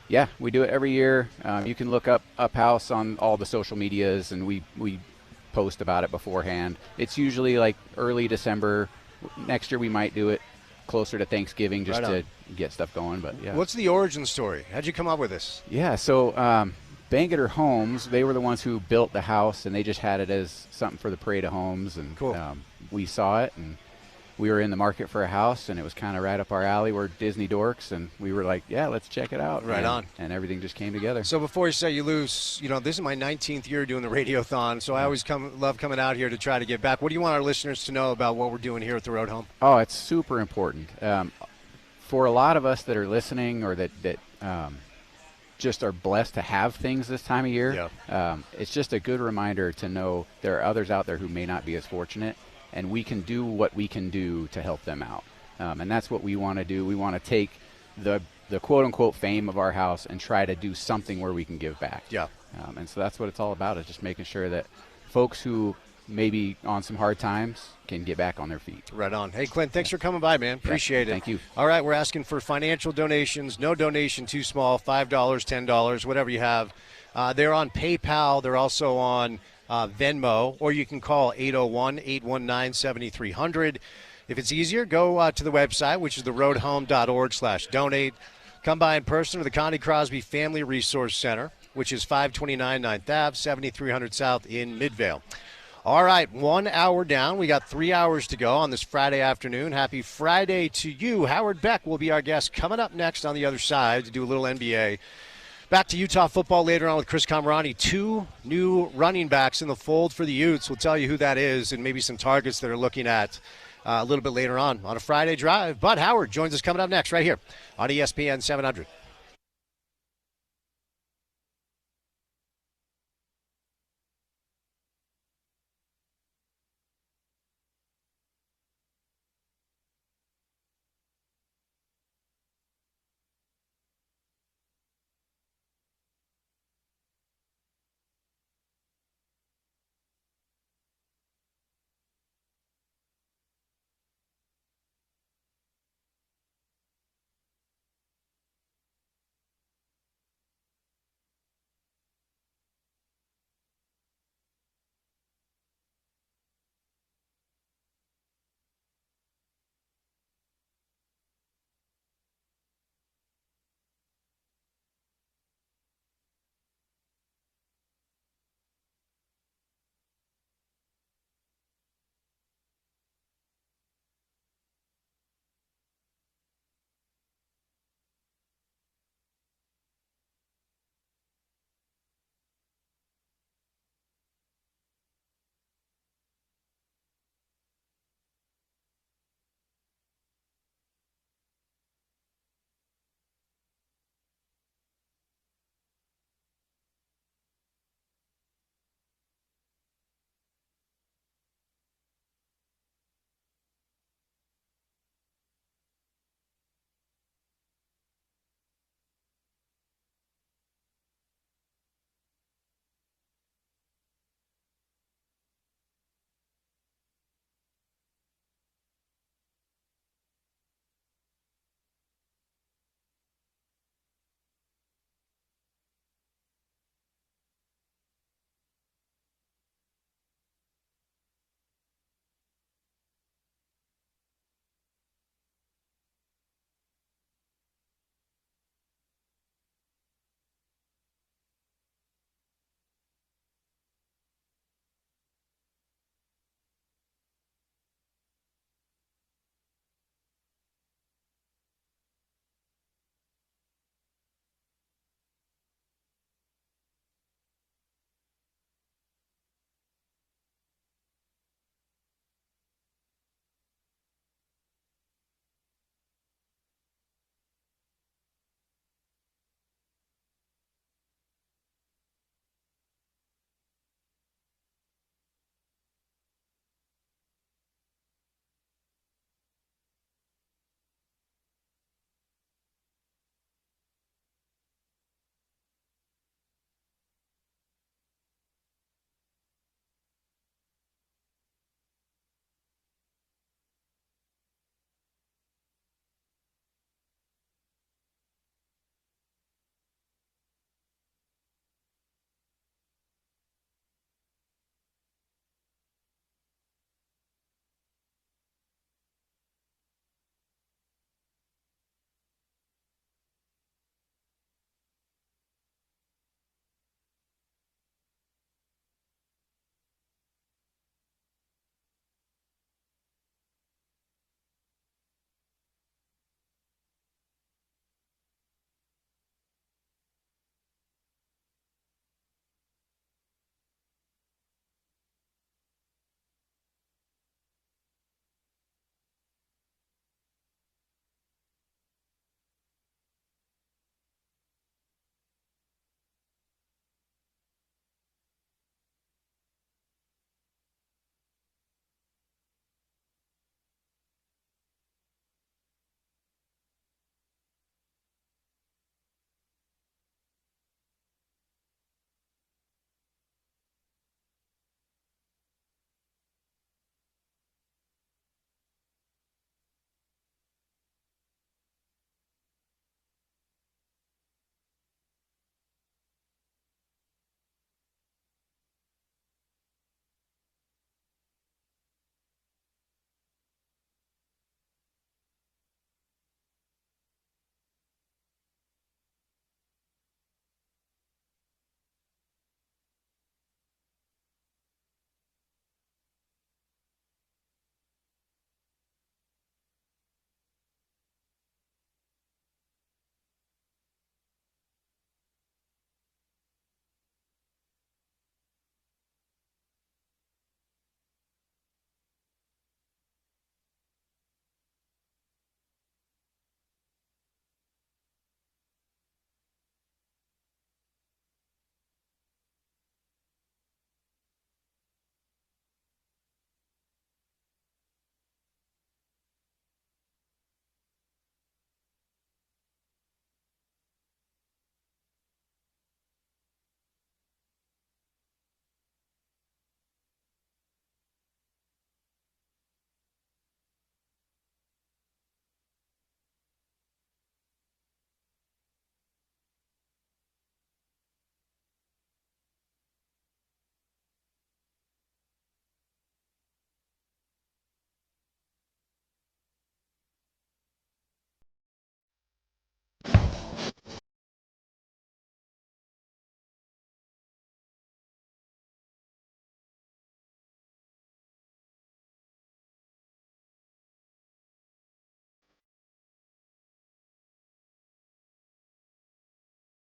yeah, we do it every year. You can look up House on all the social medias, and we post about it beforehand. It's usually like early December. Next year we might do it closer to Thanksgiving just Right to get stuff going. But yeah. What's the origin story? How'd you come up with this? Yeah, so Bangerter Homes, they were the ones who built the house, and they just had it as something for the parade of homes. And Cool. We saw it, and we were in the market for a house, and it was kind of right up our alley. We're Disney dorks, and we were like, yeah, let's check it out. Right on. And everything just came together. So before you say you lose, this is my 19th year doing the Radiothon, so I always love coming out here to try to give back. What do you want our listeners to know about what we're doing here at the Road Home? Oh, it's super important. For a lot of us that are listening or that just are blessed to have things this time of year, it's just a good reminder to know there are others out there who may not be as fortunate, and we can do what we can do to help them out. And that's what we want to do. We want to take the quote-unquote fame of our house and try to do something where we can give back. Yeah. And so that's what it's all about, is just making sure that folks who maybe on some hard times can get back on their feet. Right on. Hey, Clint, thanks for coming by, man. Appreciate it. Thank you. All right, we're asking for financial donations. No donation too small, $5, $10, whatever you have. They're on PayPal. They're also on Venmo, or you can call 801-819-7300. If it's easier, go to the website, which is theroadhome.org/donate. Come by in person to the Connie Crosby Family Resource Center, which is 529 9th Ave, 7300 South in Midvale. All right, 1 hour down. We got 3 hours to go on this Friday afternoon. Happy Friday to you. Howard Beck will be our guest coming up next on the other side to do a little NBA. Back to Utah football later on with Chris Camerani. 2 new running backs in the fold for the Utes. We'll tell you who that is and maybe some targets that are looking at a little bit later on a Friday drive. But Howard joins us coming up next right here on ESPN 700.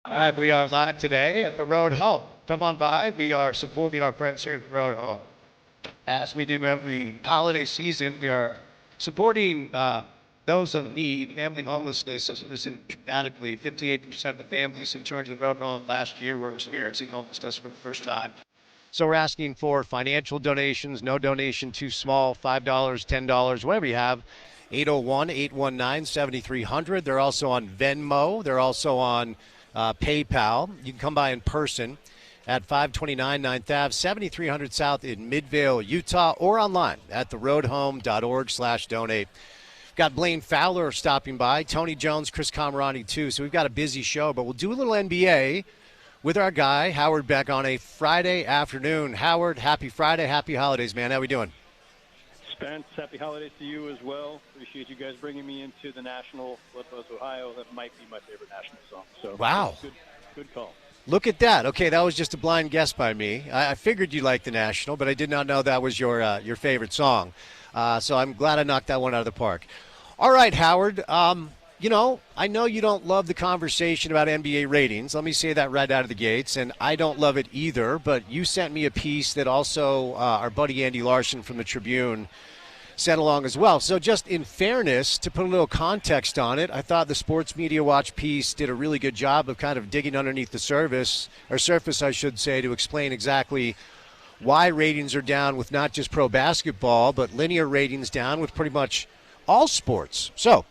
We are live today at the Road Home. Come on by. We are supporting our friends here at the Road Home. As we do every holiday season, we are supporting those in need. Family homelessness has risen dramatically. 58% of the families in charge of the Road Home last year were experiencing homelessness for the first time. So we're asking for financial donations, no donation too small, $5, $10, whatever you have. 801-819-7300. They're also on Venmo. They're also on PayPal. You can come by in person at 529 9th Ave, 7300 South in Midvale, Utah, or online at theroadhome.org/donate. Got Blaine Fowler stopping by, Tony Jones, Chris Camerani too. So we've got a busy show, but we'll do a little NBA with our guy, Howard Beck, on a Friday afternoon. Howard, happy Friday, happy holidays, man. How we doing? Spence, happy holidays to you as well. Appreciate you guys bringing me into the National, Blood Buzz, Ohio. That might be my favorite national song. So wow. Good call. Look at that. Okay, that was just a blind guess by me. I figured you liked the National, but I did not know that was your favorite song. So I'm glad I knocked that one out of the park. All right, Howard. You know, I know you don't love the conversation about NBA ratings. Let me say that right out of the gates, and I don't love it either, but you sent me a piece that also our buddy Andy Larson from the Tribune sent along as well. So just in fairness, to put a little context on it, I thought the Sports Media Watch piece did a really good job of kind of digging underneath the surface, I should say, to explain exactly why ratings are down with not just pro basketball, but linear ratings down with pretty much all sports. So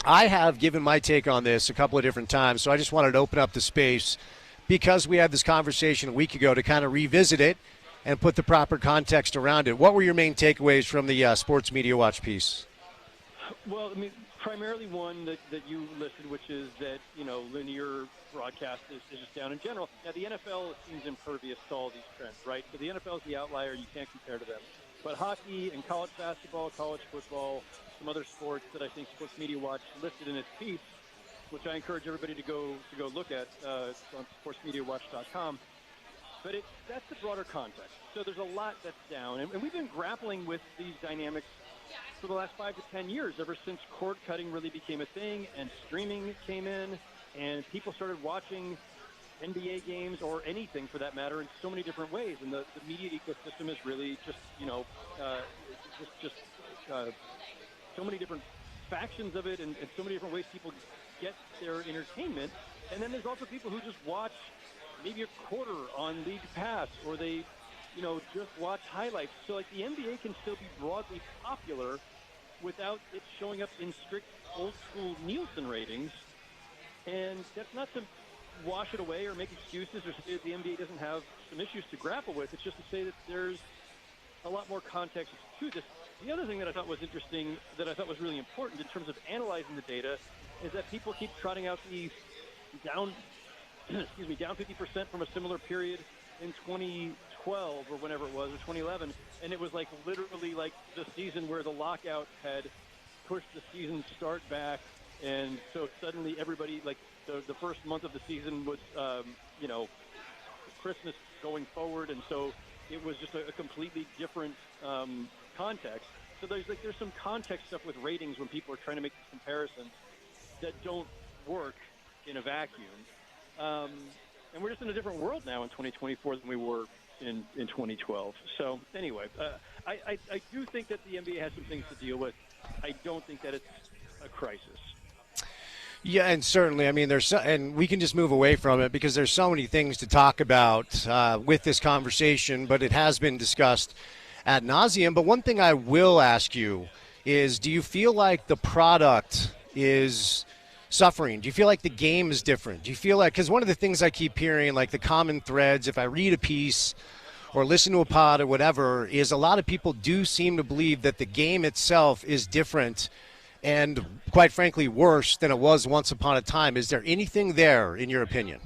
I have given my take on this a couple of different times, so I just wanted to open up the space because we had this conversation a week ago to kind of revisit it and put the proper context around it. What were your main takeaways from the Sports Media Watch piece? Well, I mean, primarily one that you listed, which is that, you know, linear broadcast is just down in general. Now, the NFL seems impervious to all these trends, right? So the NFL is the outlier. You can't compare to them. But hockey and college basketball, college football, some other sports that I think Sports Media Watch listed in its piece, which I encourage everybody to go look at on sportsmediawatch.com. But that's the broader context. So there's a lot that's down. And we've been grappling with these dynamics for the last 5 to 10 years, ever since cord cutting really became a thing and streaming came in and people started watching NBA games or anything for that matter in so many different ways. And the media ecosystem is really just, you know, so many different factions of it and so many different ways people get their entertainment. And then there's also people who just watch maybe a quarter on League Pass, or they, you know, just watch highlights. So, like, the NBA can still be broadly popular without it showing up in strict old-school Nielsen ratings. And that's not to wash it away or make excuses or say that the NBA doesn't have some issues to grapple with. It's just to say that there's a lot more context to this. The other thing that I thought was interesting, that I thought was really important in terms of analyzing the data, is that people keep trotting out the down 50% from a similar period in 2012 or whenever it was, or 2011, and it was like literally like the season where the lockout had pushed the season start back, and so suddenly everybody, like the first month of the season was, you know, Christmas going forward, and so it was just a completely different context. So there's some context stuff with ratings when people are trying to make these comparisons that don't work in a vacuum. And we're just in a different world now in 2024 than we were in 2012. So anyway, I do think that the NBA has some things to deal with. I don't think that it's a crisis. Yeah, and certainly, I mean, and we can just move away from it because there's so many things to talk about with this conversation, but it has been discussed ad nauseum. But one thing I will ask you is, do you feel like the product is suffering? Do you feel like the game is different? Do you feel like, because one of the things I keep hearing, like the common threads, if I read a piece or listen to a pod or whatever, is a lot of people do seem to believe that the game itself is different and, quite frankly, worse than it was once upon a time. Is there anything there, in your opinion?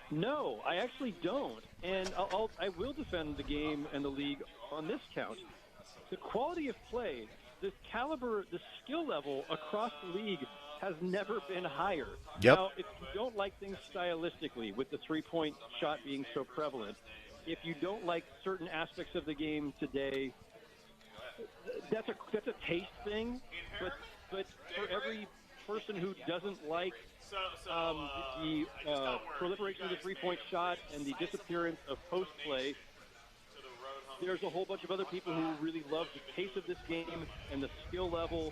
No, I actually don't. And I will defend the game and the league on this count. The quality of play, the caliber, the skill level across the league has never been higher. Yep. Now, if you don't like things stylistically, with the three-point shot being so prevalent, if you don't like certain aspects of the game today, that's a taste thing. But for every person who doesn't like the proliferation of the three-point shot and the disappearance of post play, there's a whole bunch of other people who really love the pace of this game and the skill level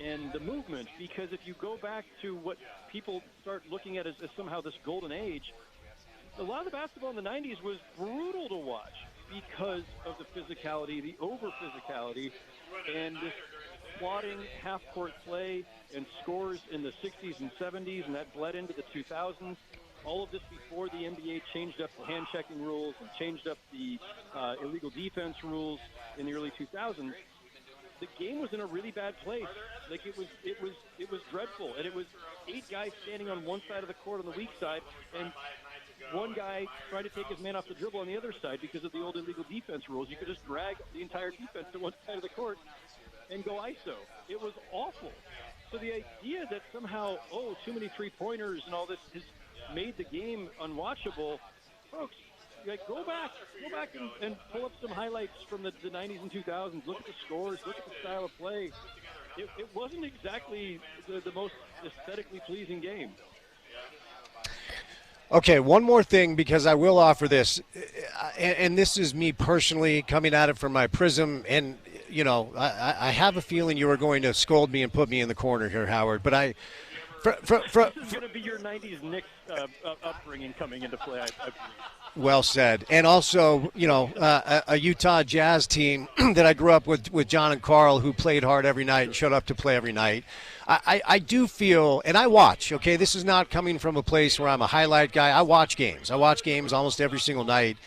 and the movement. Because if you go back to what people start looking at as somehow this golden age, a lot of the basketball in the 90s was brutal to watch because of the physicality, the over-physicality, and this plodding half-court play and scores in the 60s and 70s, and that bled into the 2000s. All of this before the NBA changed up the hand-checking rules and changed up the illegal defense rules in the early 2000s. The game was in a really bad place. Like it was dreadful, and it was 8 guys standing on one side of the court on the weak side, and one guy trying to take his man off the dribble on the other side because of the old illegal defense rules. You could just drag the entire defense to one side of the court and go ISO. It was awful. So the idea that somehow, too many three-pointers and all this has made the game unwatchable, folks, like, go back and pull up some highlights from the 90s and 2000s. Look at the scores. Look at the style of play. It wasn't exactly the most aesthetically pleasing game. Okay, one more thing, because I will offer this, and this is me personally coming at it from my prism, and, you know, I have a feeling you are going to scold me and put me in the corner here, Howard, but this is going to be your 90s Knicks upbringing coming into play, I believe. Well said. And also, you know, a Utah Jazz team that I grew up with John and Carl, who played hard every night and showed up to play every night. I do feel, and I watch, okay, this is not coming from a place where I'm a highlight guy. I watch games. I watch games almost every single night.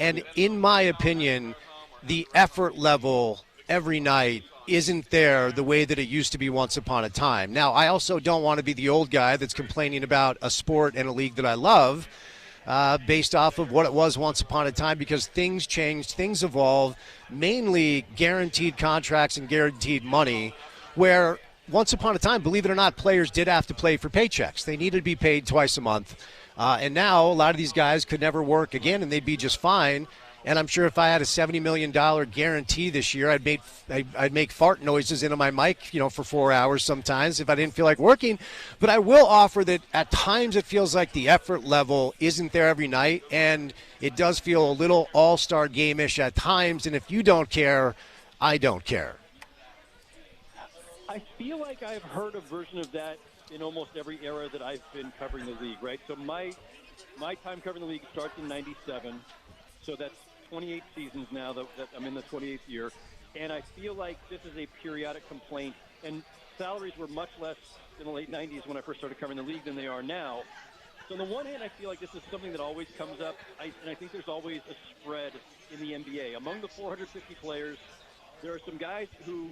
And in my opinion, the effort level every night isn't there the way that it used to be once upon a time. Now, I also don't want to be the old guy that's complaining about a sport and a league that I love, based off of what it was once upon a time, because things change, things evolve, mainly guaranteed contracts and guaranteed money, where once upon a time, believe it or not, players did have to play for paychecks. They needed to be paid twice a month. And now a lot of these guys could never work again, and they'd be just fine. And I'm sure if I had a $70 million guarantee this year, I'd make fart noises into my mic, you know, for 4 hours sometimes if I didn't feel like working. But I will offer that at times it feels like the effort level isn't there every night, and it does feel a little all-star game-ish at times. And if you don't care, I don't care. I feel like I've heard a version of that in almost every era that I've been covering the league, right? So my time covering the league starts in '97, so that's 28 seasons now that I'm in the 28th year, and I feel like this is a periodic complaint, and salaries were much less in the late 90s when I first started covering the league than they are now. So on the one hand, I feel like this is something that always comes up, and I think there's always a spread in the NBA. Among the 450 players, there are some guys who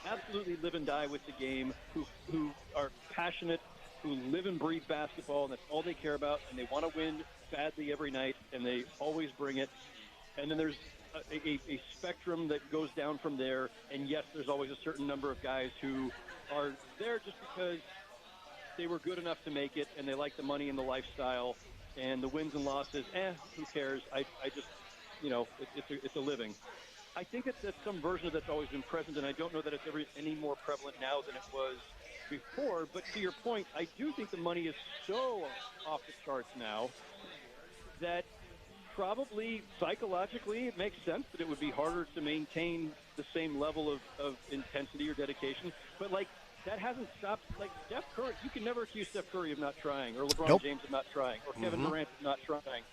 absolutely live and die with the game, who are passionate, who live and breathe basketball, and that's all they care about, and they want to win badly every night, and they always bring it. And then there's a spectrum that goes down from there, and yes, there's always a certain number of guys who are there just because they were good enough to make it, and they like the money and the lifestyle, and the wins and losses, who cares? I just, you know, it's a living. I think that's some version of that's always been present, and I don't know that it's any more prevalent now than it was before. But to your point, I do think the money is so off the charts now that probably psychologically it makes sense that it would be harder to maintain the same level of intensity or dedication. But, like, that hasn't stopped. Like, Steph Curry, you can never accuse Steph Curry of not trying, or LeBron James of not trying, or Kevin Durant of not trying.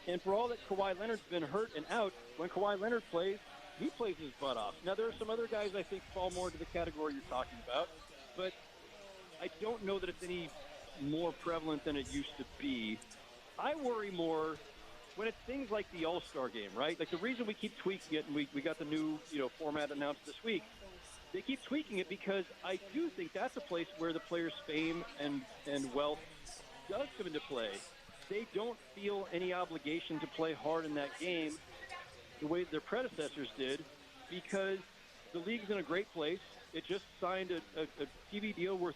And for all that Kawhi Leonard's been hurt and out, when Kawhi Leonard plays, he plays his butt off. Now, there are some other guys I think fall more into the category you're talking about, but I don't know that it's any more prevalent than it used to be. I worry more when it's things like the All-Star game, right? Like, the reason we keep tweaking it, and we got the new, you know, format announced this week, they keep tweaking it because I do think that's a place where the players' fame and wealth does come into play. They don't feel any obligation to play hard in that game the way their predecessors did, because the league's in a great place. It just signed a TV deal worth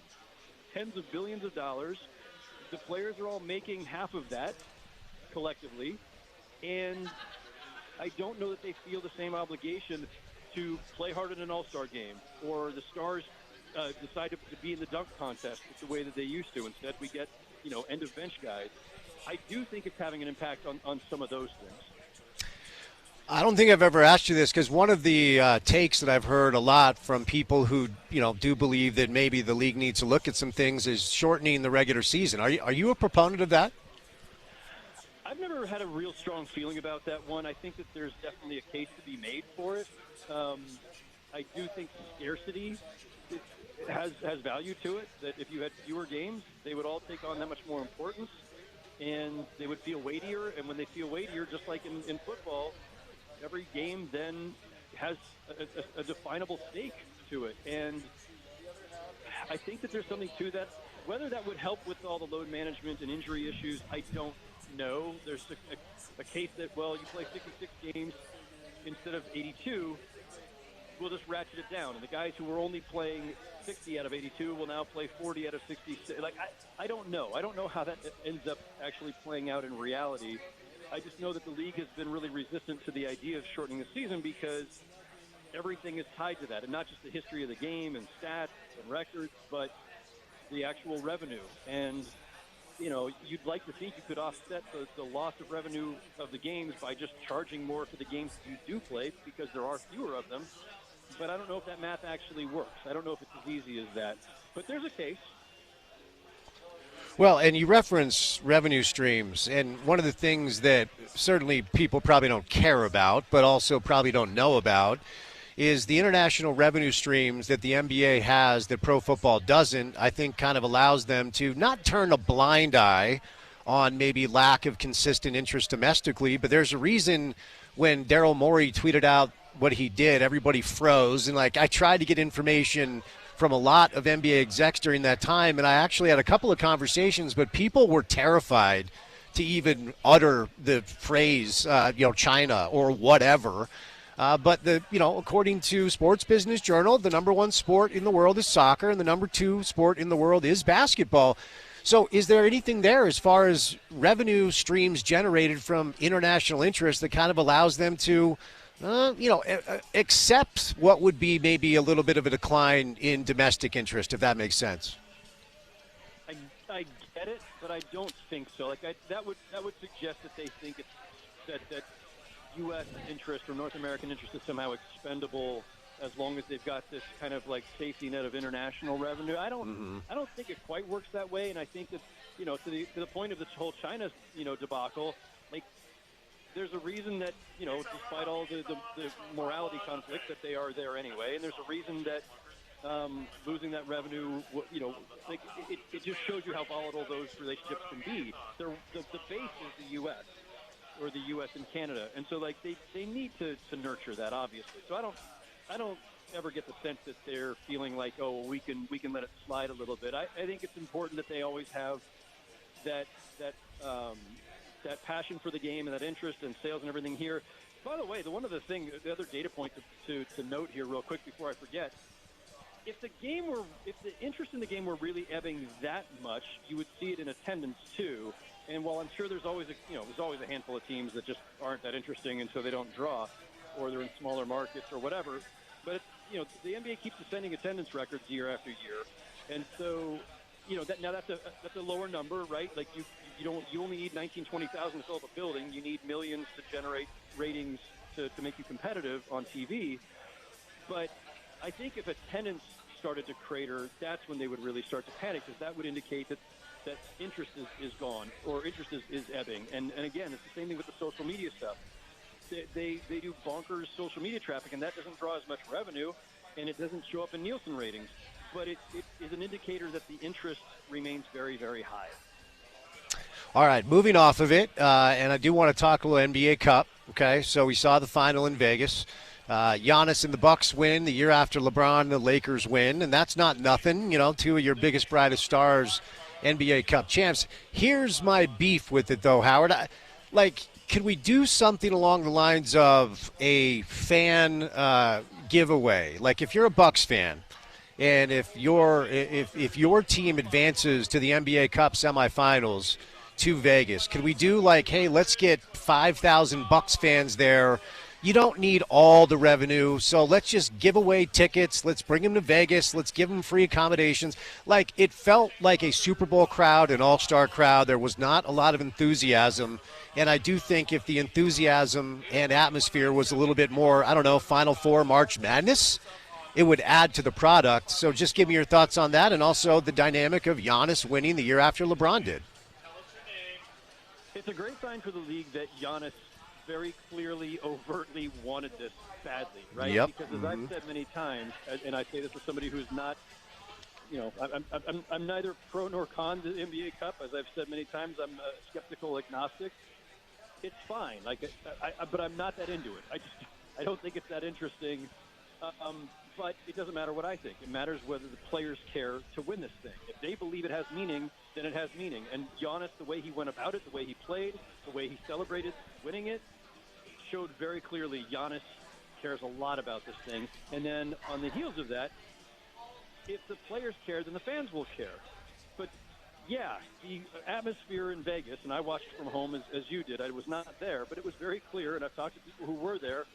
tens of billions of dollars. The players are all making half of that collectively, and I don't know that they feel the same obligation to play hard in an all-star game, or the stars decide to be in the dunk contest the way that they used to. Instead, we get, end of bench guys. I do think it's having an impact on some of those things. I don't think I've ever asked you this, because one of the takes that I've heard a lot from people who, do believe that maybe the league needs to look at some things is shortening the regular season. Are you a proponent of that? I've never had a real strong feeling about that one. I think that there's definitely a case to be made for it. I do think scarcity has value to it, that if you had fewer games, they would all take on that much more importance, and they would feel weightier. And when they feel weightier, just like in football, every game then has a definable stake to it. And I think that there's something to that. Whether that would help with all the load management and injury issues, I don't know. There's a case that, you play 66 games instead of 82, we'll just ratchet it down. And the guys who were only playing 60 out of 82 will now play 40 out of 66. I don't know. I don't know how that ends up actually playing out in reality. I just know that the league has been really resistant to the idea of shortening the season because everything is tied to that, and not just the history of the game and stats and records, but the actual revenue. And, you'd like to think you could offset the loss of revenue of the games by just charging more for the games you do play because there are fewer of them. But I don't know if that math actually works. I don't know if it's as easy as that. But there's a case. Well, and you reference revenue streams, and one of the things that certainly people probably don't care about, but also probably don't know about, is the international revenue streams that the NBA has that pro football doesn't. I think kind of allows them to not turn a blind eye on maybe lack of consistent interest domestically, but there's a reason when Daryl Morey tweeted out what he did, everybody froze. And I tried to get information from a lot of NBA execs during that time, and I actually had a couple of conversations, but people were terrified to even utter the phrase, China or whatever. But according to Sports Business Journal, the number one sport in the world is soccer, and the number two sport in the world is basketball. So is there anything there as far as revenue streams generated from international interest that kind of allows them to, accept what would be maybe a little bit of a decline in domestic interest, if that makes sense? I get it, but I don't think so. That would suggest that they think that U.S. interest or North American interest is somehow expendable as long as they've got this kind of safety net of international revenue. I don't think it quite works that way, and I think that to the point of this whole China debacle, there's a reason that despite all the morality conflict that they are there anyway, and there's a reason that losing that revenue, it just shows you how volatile those relationships can be. The base is the U.S. or the U.S. and Canada, and so they need to nurture that, obviously. So I don't ever get the sense that they're feeling like, we can let it slide a little bit. I think it's important that they always have that passion for the game and that interest and sales and everything here. By the way, the other data point to note here real quick before I forget, if the interest in the game were really ebbing that much, you would see it in attendance too. And while I'm sure there's always a handful of teams that just aren't that interesting and so they don't draw, or they're in smaller markets or whatever, but the NBA keeps ascending attendance records year after year, and so that's a lower number, right? You only need 20,000 to fill up a building. You need millions to generate ratings to make you competitive on TV. But I think if attendance started to crater, that's when they would really start to panic, because that would indicate that interest is gone, or interest is ebbing. And again, it's the same thing with the social media stuff. They do bonkers social media traffic, and that doesn't draw as much revenue, and it doesn't show up in Nielsen ratings. But it is an indicator that the interest remains very, very high. All right, moving off of it, and I do want to talk a little NBA Cup. Okay, so we saw the final in Vegas. Giannis and the Bucks win the year after LeBron and the Lakers win, and that's not nothing. Two of your biggest, brightest stars, NBA Cup champs. Here's my beef with it, though, Howard. Could we do something along the lines of a fan giveaway? If you're a Bucks fan, and if your team advances to the NBA Cup semifinals to Vegas, could we do hey, let's get 5,000 Bucks fans there you don't need all the revenue, so let's just give away tickets. Let's bring them to Vegas. Let's give them free accommodations. Like, it felt like a Super Bowl crowd, an all-star crowd. There was not a lot of enthusiasm, and I do think if the enthusiasm and atmosphere was a little bit more, I don't know, Final Four, March Madness, it would add to the product. So just give me your thoughts on that, and also the dynamic of Giannis winning the year after LeBron did. It's a great sign for the league that Giannis very clearly, overtly wanted this badly, right? Yep. Because as I've said many times, and I say this as somebody who's not, I'm neither pro nor con to the NBA Cup. As I've said many times, I'm a skeptical agnostic. It's fine, but I'm not that into it. I don't think it's that interesting. But it doesn't matter what I think. It matters whether the players care to win this thing. If they believe it has meaning, then it has meaning. And Giannis, the way he went about it, the way he played, the way he celebrated winning it, showed very clearly Giannis cares a lot about this thing. And then on the heels of that, if the players care, then the fans will care. But, yeah, the atmosphere in Vegas, and I watched it from home as you did. I was not there, but it was very clear, and I've talked to people who were there.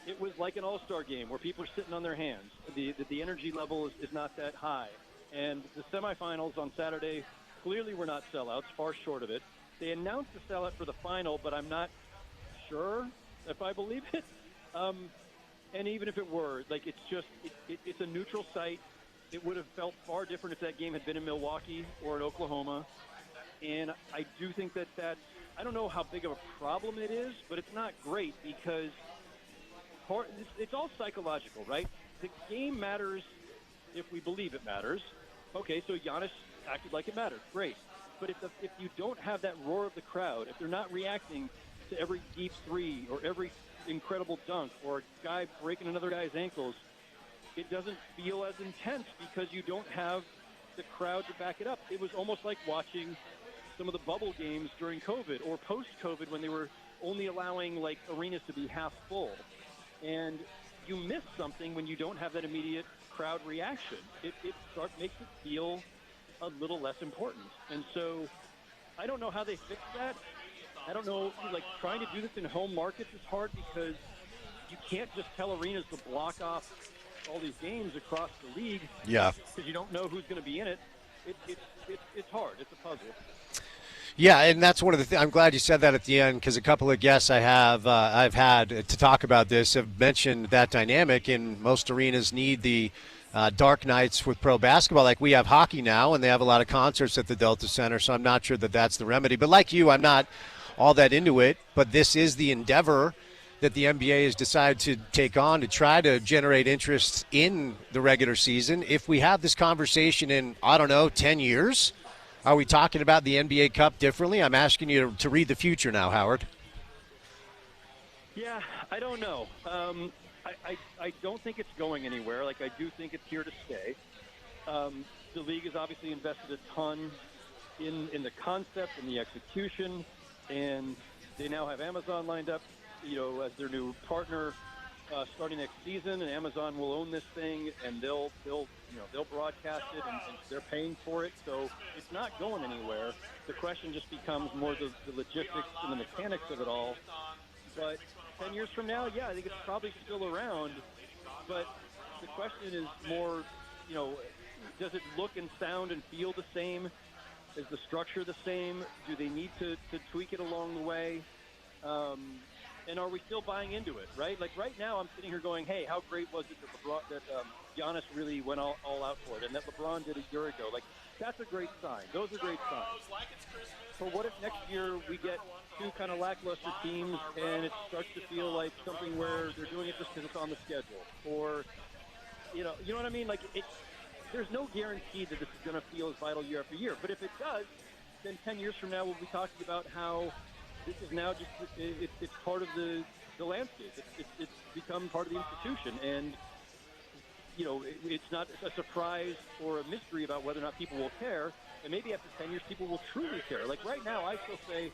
It was like an all-star game where people are sitting on their hands. The energy level is not that high. And the semifinals on Saturday clearly were not sellouts, far short of it. They announced the sellout for the final, but I'm not sure if I believe it. And even if it were, like, it's a neutral site. It would have felt far different if that game had been in Milwaukee or in Oklahoma. And I do think that's, I don't know how big of a problem it is, but it's not great because it's all psychological, right? The game matters if we believe it matters. Okay, so Giannis acted like it mattered. Great. But if you don't have that roar of the crowd, if they're not reacting to every deep three or every incredible dunk or a guy breaking another guy's ankles, it doesn't feel as intense because you don't have the crowd to back it up. It was almost like watching some of the bubble games during COVID or post-COVID when they were only allowing, like, arenas to be half full. And you miss something when you don't have that immediate crowd reaction. It makes it feel a little less important. And so I don't know how they fix that. I don't know, like, trying to do this in home markets is hard because you can't just tell arenas to block off all these games across the league. Yeah. Because you don't know who's going to be in it. It's hard. It's a puzzle. Yeah, and that's one of the things. I'm glad you said that at the end because a couple of guests I've had to talk about this have mentioned that dynamic, and most arenas need the dark nights with pro basketball. Like we have hockey now, and they have a lot of concerts at the Delta Center, so I'm not sure that that's the remedy. But like you, I'm not all that into it, but this is the endeavor that the NBA has decided to take on to try to generate interest in the regular season. If we have this conversation in, 10 years, are we talking about the NBA Cup differently? I'm asking you to read the future now, Howard. Yeah, I don't know. I don't think it's going anywhere. Like, I do think it's here to stay. The league has obviously invested a ton in the concept and the execution, and they now have Amazon lined up, as their new partner starting next season, and Amazon will own this thing, and they'll broadcast it, and they're paying for it. So it's not going anywhere. The question just becomes more the logistics and the mechanics of it all. But 10 years from now, yeah, I think it's probably still around. But the question is more, does it look and sound and feel the same? Is the structure the same? Do they need to tweak it along the way? And are we still buying into it, right? Like right now I'm sitting here going, hey, how great was it that Giannis really went all out for it and that LeBron did a year ago? Like, that's a great sign. Those are great signs. But what if next year we get two kind of lackluster teams and it starts to feel like something where they're doing it just because it's on the schedule? Or, you know what I mean? Like, there's no guarantee that this is going to feel as vital year after year. But if it does, then 10 years from now we'll be talking about how this is now just it's part of the landscape. It's become part of the institution, and it's not a surprise or a mystery about whether or not people will care. And maybe after 10 years, people will truly care. Like right now, I still say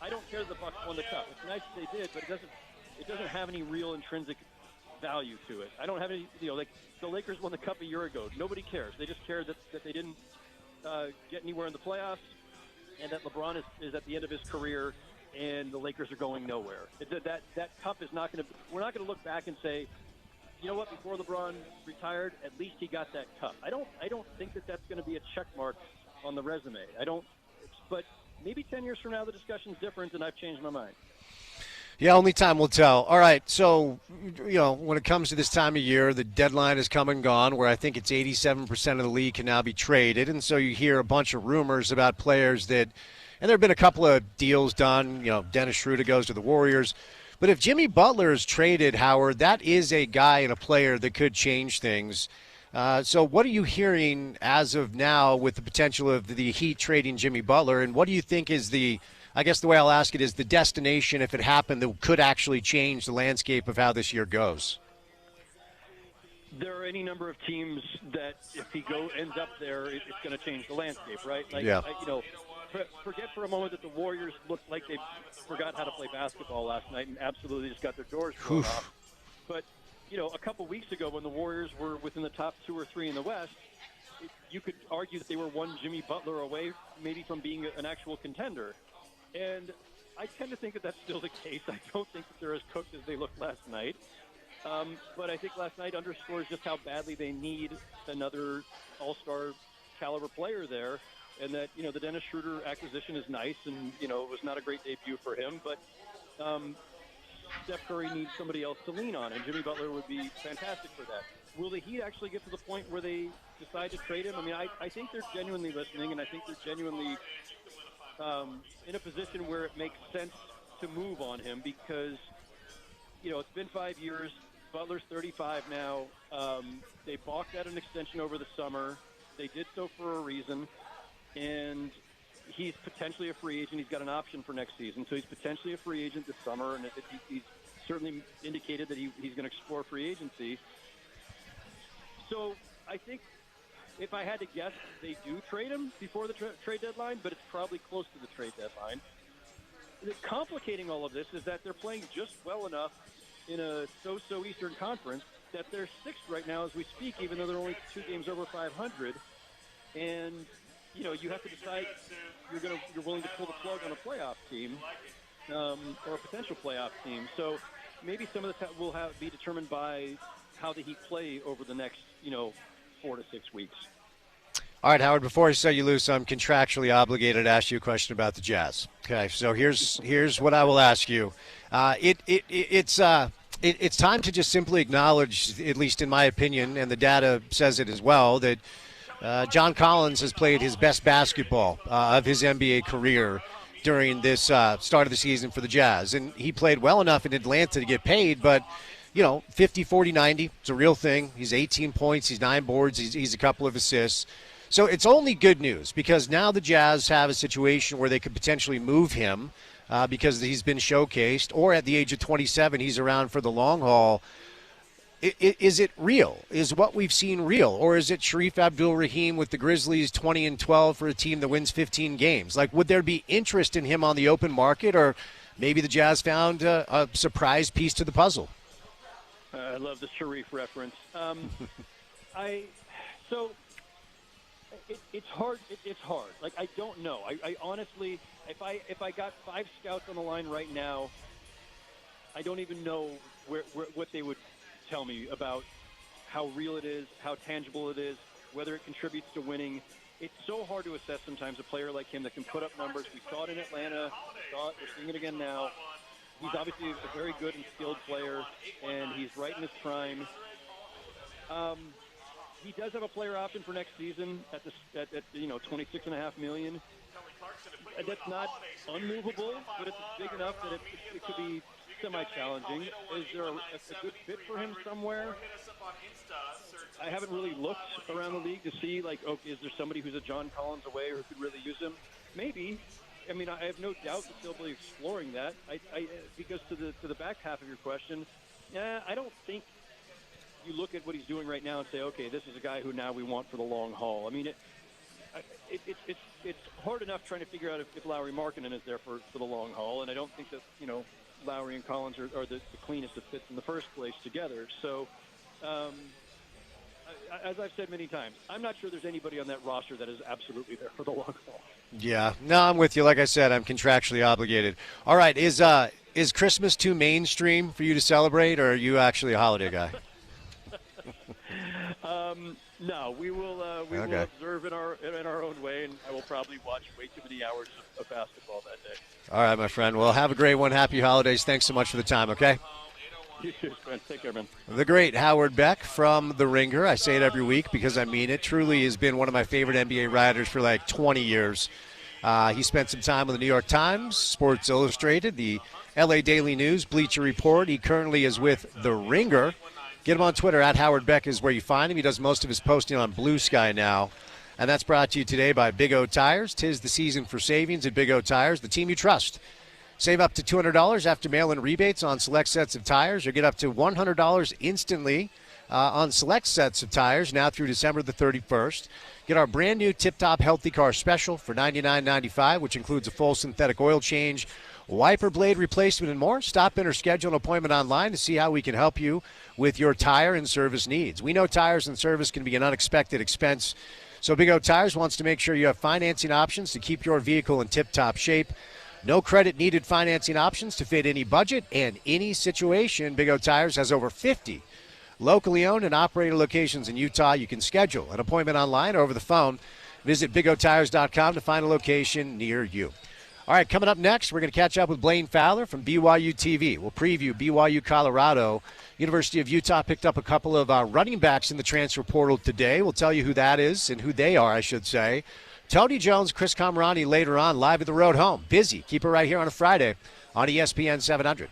I don't care that the Bucks won the cup. It's nice that they did, but it doesn't have any real intrinsic value to it. I don't have any. Like the Lakers won the cup a year ago. Nobody cares. They just care that they didn't get anywhere in the playoffs, and that LeBron is at the end of his career. and the Lakers are going nowhere. That cup is not going to – we're not going to look back and say, you know what, before LeBron retired, at least he got that cup. I don't think that that's going to be a check mark on the resume. But maybe 10 years from now the discussion's different, and I've changed my mind. Yeah, only time will tell. All right, so, when it comes to this time of year, the deadline has come and gone, where I think it's 87% of the league can now be traded, and so you hear a bunch of rumors about players that – and there have been a couple of deals done. Dennis Schroeder goes to the Warriors. But if Jimmy Butler is traded, Howard, that is a guy and a player that could change things. So what are you hearing as of now with the potential of the Heat trading Jimmy Butler, and what do you think is I guess the way I'll ask it is the destination, if it happened, that could actually change the landscape of how this year goes? There are any number of teams that if he ends up there, it's going to change the landscape, right? Yeah. Forget for a moment that the Warriors looked like they forgot how to play basketball last night and absolutely just got their doors blown off. But, a couple weeks ago when the Warriors were within the top 2 or 3 in the West, you could argue that they were one Jimmy Butler away maybe from being an actual contender. And I tend to think that that's still the case. I don't think that they're as cooked as they looked last night. But I think last night underscores just how badly they need another all-star caliber player there. And that, the Dennis Schroeder acquisition is nice, and, it was not a great debut for him. But Steph Curry needs somebody else to lean on, and Jimmy Butler would be fantastic for that. Will the Heat actually get to the point where they decide to trade him? I mean, I think they're genuinely listening, and I think they're genuinely in a position where it makes sense to move on him because, it's been 5 years. Butler's 35 now. They balked at an extension over the summer. They did so for a reason. And he's potentially a free agent. He's got an option for next season. So he's potentially a free agent this summer, and he's certainly indicated that he's going to explore free agency. So I think if I had to guess, they do trade him before the trade deadline, but it's probably close to the trade deadline. Complicating all of this is that they're playing just well enough in a so-so Eastern Conference that they're 6th right now as we speak, even though they're only 2 games over 500. And you have to decide you're willing to pull the plug on a playoff team or a potential playoff team. So maybe some of this will be determined by how the Heat play over the next 4 to 6 weeks. All right, Howard, before I set you loose, I'm contractually obligated to ask you a question about the Jazz. Okay, so here's what I will ask you. It's time to just simply acknowledge, at least in my opinion, and the data says it as well, that John Collins has played his best basketball of his NBA career during this start of the season for the Jazz. And he played well enough in Atlanta to get paid, but, 50, 40, 90, it's a real thing. He's 18 points, he's 9 boards, he's a couple of assists. So it's only good news because now the Jazz have a situation where they could potentially move him because he's been showcased, or at the age of 27, he's around for the long haul. Is it real? Is what we've seen real? Or is it Sharif Abdul-Rahim with the Grizzlies 20-12 for a team that wins 15 games? Like, would there be interest in him on the open market, or maybe the Jazz found a surprise piece to the puzzle? I love the Sharif reference. It's hard. It's hard. Like, I don't know. I honestly, if I got 5 scouts on the line right now, I don't even know what they would tell me about how real it is, how tangible it is, whether it contributes to winning. It's so hard to assess sometimes a player like him that can put up numbers. We saw it in Atlanta. We're seeing it again now. He's obviously a very good and skilled player, and he's right in his prime. He does have a player option for next season at $26.5 million. That's not unmovable, but it's big enough that it could be semi-challenging. Is there a good fit for him somewhere? I haven't really looked around the league to see, is there somebody who's a John Collins away who could really use him? Maybe. I mean, I have no doubt that they'll be exploring that. Because to the back half of your question, I don't think you look at what he's doing right now and say, okay, this is a guy who now we want for the long haul. I mean, it's hard enough trying to figure out if Lauri Markkanen is there for the long haul, and I don't think that Lowry and Collins are the cleanest of fits in the first place together. So as I've said many times, I'm not sure there's anybody on that roster that is absolutely there for the long haul. Yeah, no, I'm with you. Like I said, I'm contractually obligated. All right, is Christmas too mainstream for you to celebrate, or are you actually a holiday guy? No, we will observe in our own way, and I will probably watch way too many hours of basketball that day. All right, my friend. Well, have a great one. Happy holidays. Thanks so much for the time, okay? You too, Spence. Take care, man. The great Howard Beck from The Ringer. I say it every week because I mean it. Truly has been one of my favorite NBA writers for like 20 years. He spent some time with the New York Times, Sports Illustrated, the LA Daily News, Bleacher Report. He currently is with The Ringer. Get him on Twitter. At Howard Beck is where you find him. He does most of his posting on Blue Sky now. And that's brought to you today by Big O Tires. 'Tis the season for savings at Big O Tires, the team you trust. Save up to $200 after mail-in rebates on select sets of tires, or get up to $100 instantly on select sets of tires now through December the 31st. Get our brand new Tip Top Healthy Car Special for $99.95, which includes a full synthetic oil change, wiper blade replacement, and more. Stop in or schedule an appointment online to see how we can help you with your tire and service needs. We know tires and service can be an unexpected expense, so Big O Tires wants to make sure you have financing options to keep your vehicle in tip-top shape. No credit needed financing options to fit any budget and any situation. Big O Tires has over 50 locally owned and operated locations in Utah. You can schedule an appointment online or over the phone. Visit bigotires.com to find a location near you. All right, coming up next, we're going to catch up with Blaine Fowler from BYU TV. We'll preview BYU Colorado. University of Utah picked up a couple of running backs in the transfer portal today. We'll tell you who that is and who they are, I should say. Tony Jones, Chris Camerani later on, live at the road home. Busy. Keep it right here on a Friday on ESPN 700.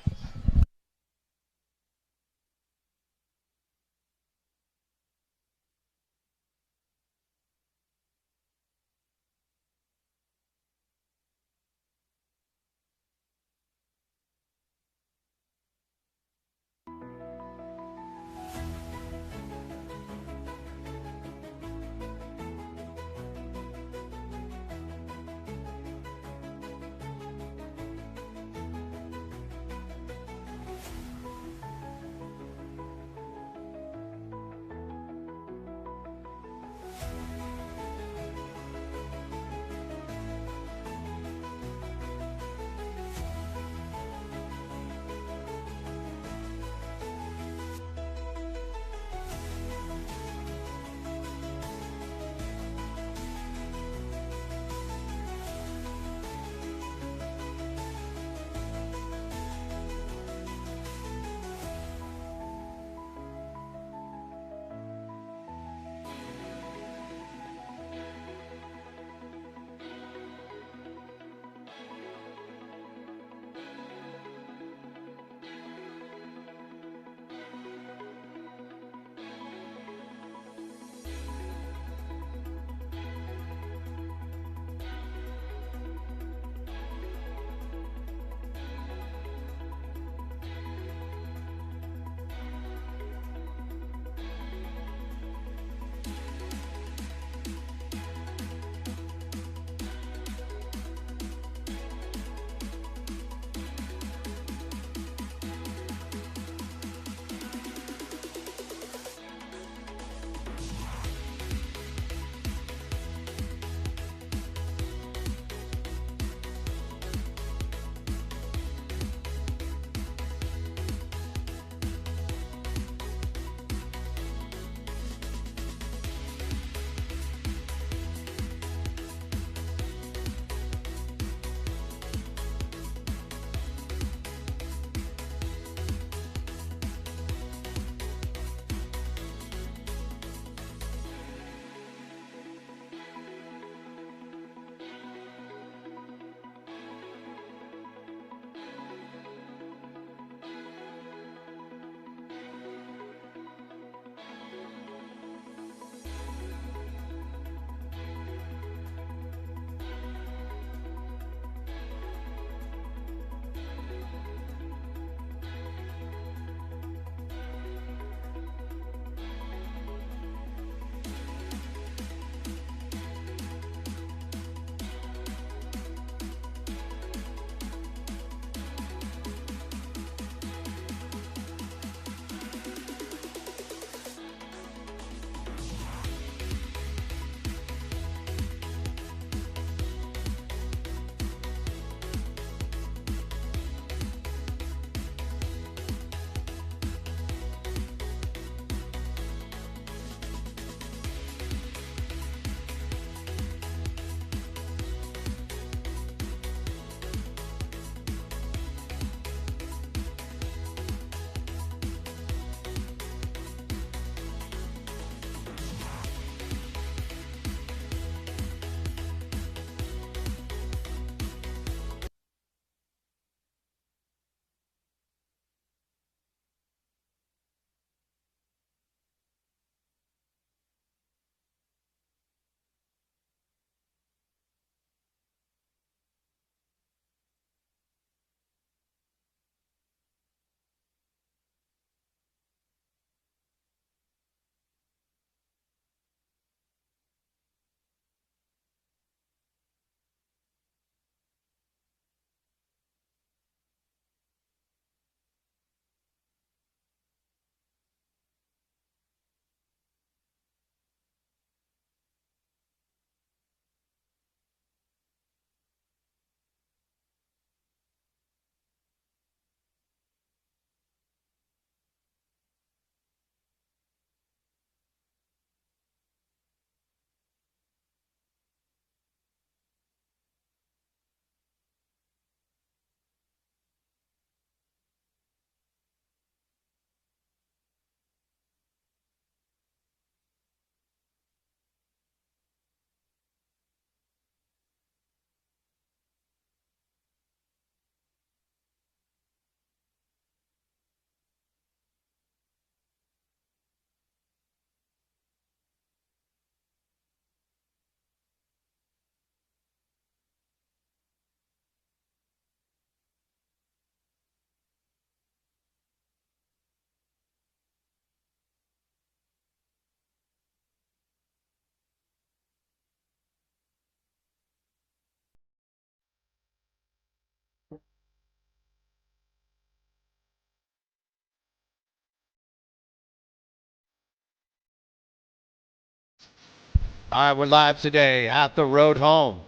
All right, we're live today at the road home.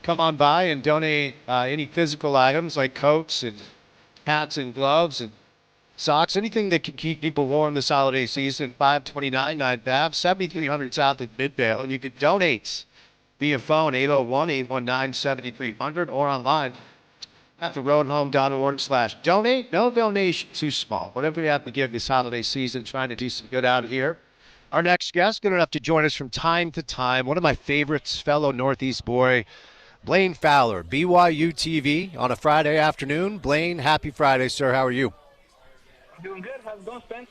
Come on by and donate any physical items like coats and hats and gloves and socks, anything that can keep people warm this holiday season. 529 9th Ave, 7300 South at Midvale. And you can donate via phone 801-819-7300 or online at theroadhome.org/donate. No donation too small. Whatever you have to give this holiday season, trying to do some good out here. Our next guest, good enough to join us from time to time, one of my favorites, fellow Northeast boy, Blaine Fowler, BYU TV on a Friday afternoon. Blaine, happy Friday, sir. How are you? I'm doing good. How's it going, Spence?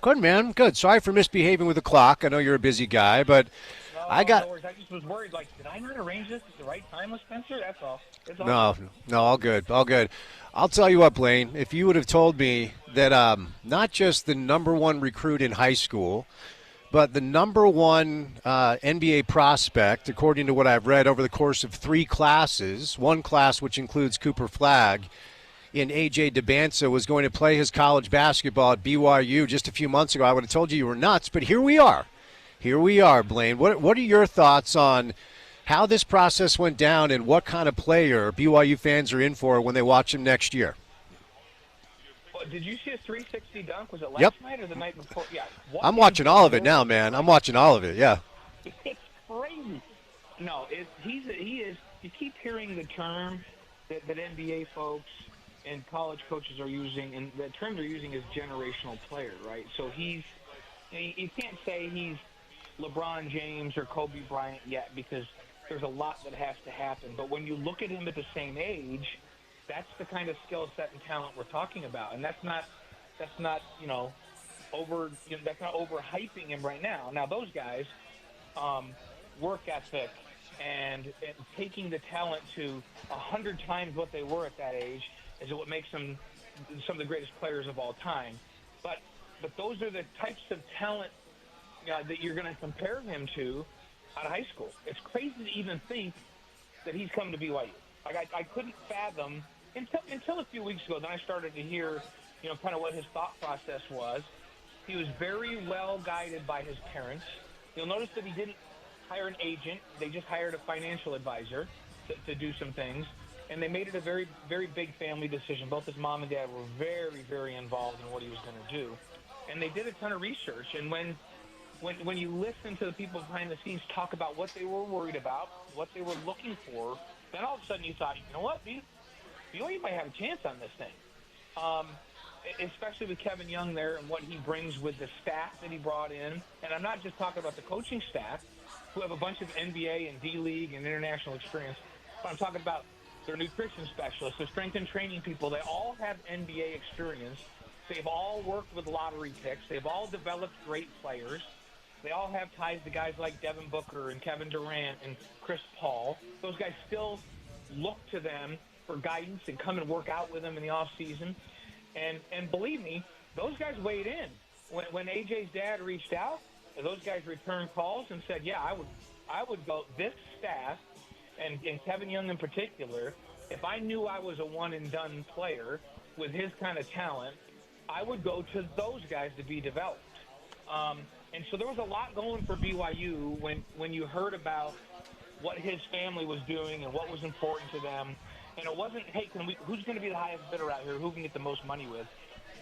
Good, man. Good. Sorry for misbehaving with the clock. I know you're a busy guy, but No, I got... no worries. I just was worried, like, did I not arrange this at the right time with Spencer? That's all. It's all No, good. no, all good, all good. I'll tell you what, Blaine, if you would have told me that not just the number one recruit in high school, but the number one NBA prospect, according to what I've read over the course of 3 classes, one class which includes Cooper Flagg, in A.J. DeBanza, was going to play his college basketball at BYU just a few months ago, I would have told you were nuts, but here we are. Here we are, Blaine. What are your thoughts on how this process went down and what kind of player BYU fans are in for when they watch him next year? Well, did you see a 360 dunk? Was it last night or the night before? Yeah. I'm watching all of it now, man. I'm watching all of it, yeah. It's crazy. No, he is. You keep hearing the term that NBA folks and college coaches are using, and the term they're using is generational player, right? So you can't say he's LeBron James or Kobe Bryant yet because there's a lot that has to happen. But when you look at him at the same age, that's the kind of skill set and talent we're talking about, and that's not that's not overhyping him right now. Now those guys, work ethic and taking the talent to 100 times what they were at that age is what makes them some of the greatest players of all time. But those are the types of talent that you're going to compare him to out of high school. It's crazy to even think that he's coming to BYU. Like I couldn't fathom until a few weeks ago. Then I started to hear, kind of what his thought process was. He was very well guided by his parents. You'll notice that he didn't hire an agent. They just hired a financial advisor to do some things. And they made it a very, very big family decision. Both his mom and dad were very, very involved in what he was going to do. And they did a ton of research. And when you listen to the people behind the scenes talk about what they were worried about, what they were looking for, then all of a sudden you thought, you know what, BYU might have a chance on this thing. Especially with Kevin Young there and what he brings with the staff that he brought in. And I'm not just talking about the coaching staff, who have a bunch of NBA and D-League and international experience, but I'm talking about their nutrition specialists, their strength and training people. They all have NBA experience. They've all worked with lottery picks. They've all developed great players. They all have ties to guys like Devin Booker and Kevin Durant and Chris Paul. Those guys still look to them for guidance and come and work out with them in the offseason. And believe me, those guys weighed in. When AJ's dad reached out, those guys returned calls and said, yeah, I would go this staff, and Kevin Young in particular, if I knew I was a one-and-done player with his kind of talent, I would go to those guys to be developed. And so there was a lot going for BYU when you heard about what his family was doing and what was important to them. And it wasn't, hey, who's going to be the highest bidder out here? Who can get the most money with?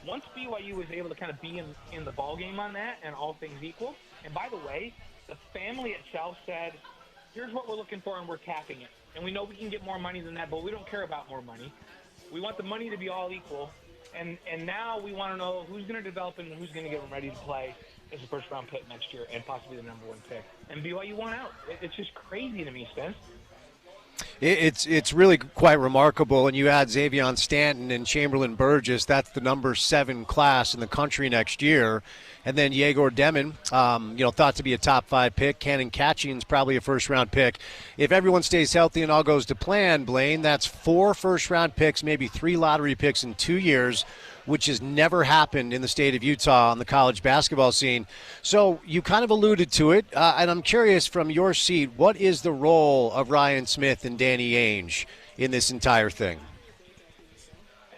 Once BYU was able to kind of be in the ballgame on that and all things equal, and by the way, the family itself said, here's what we're looking for, and we're capping it. And we know we can get more money than that, but we don't care about more money. We want the money to be all equal. And now we want to know who's going to develop him and who's going to get him ready to play as a first-round pick next year and possibly the number 1 pick. And BYU won out. It's just crazy to me, Spence. It's really quite remarkable, and you add Xavier Stanton and Chamberlain Burgess. That's the number 7 class in the country next year, and then Yegor Demon, thought to be a top 5 pick. Cannon Katchian's probably a first-round pick. If everyone stays healthy and all goes to plan, Blaine, that's 4 first-round picks, maybe 3 lottery picks in 2 years, which has never happened in the state of Utah on the college basketball scene. So you kind of alluded to it, and I'm curious from your seat, what is the role of Ryan Smith and Danny Ainge in this entire thing?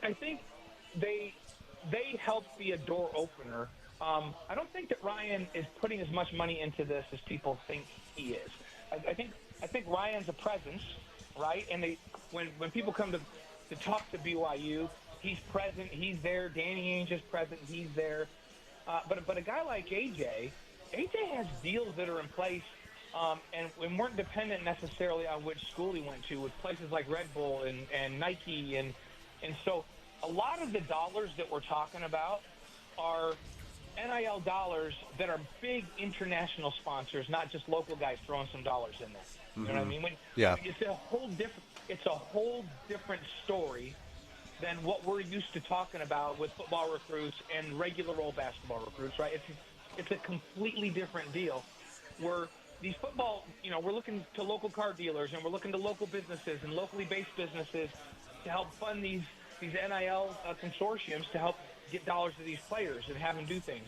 I think they help be a door opener. I don't think that Ryan is putting as much money into this as people think he is. I think Ryan's a presence, right? And when people come to talk to BYU, he's present, he's there. Danny Ainge is present, he's there. But a guy like AJ has deals that are in place, and weren't dependent necessarily on which school he went to, with places like Red Bull and Nike, and so a lot of the dollars that we're talking about are NIL dollars that are big international sponsors, not just local guys throwing some dollars in there. You know what I mean? It's a whole different story than what we're used to talking about with football recruits and regular old basketball recruits, right? It's a completely different deal. Where these football, we're looking to local car dealers, and we're looking to local businesses and locally based businesses to help fund these NIL consortiums to help get dollars to these players and have them do things.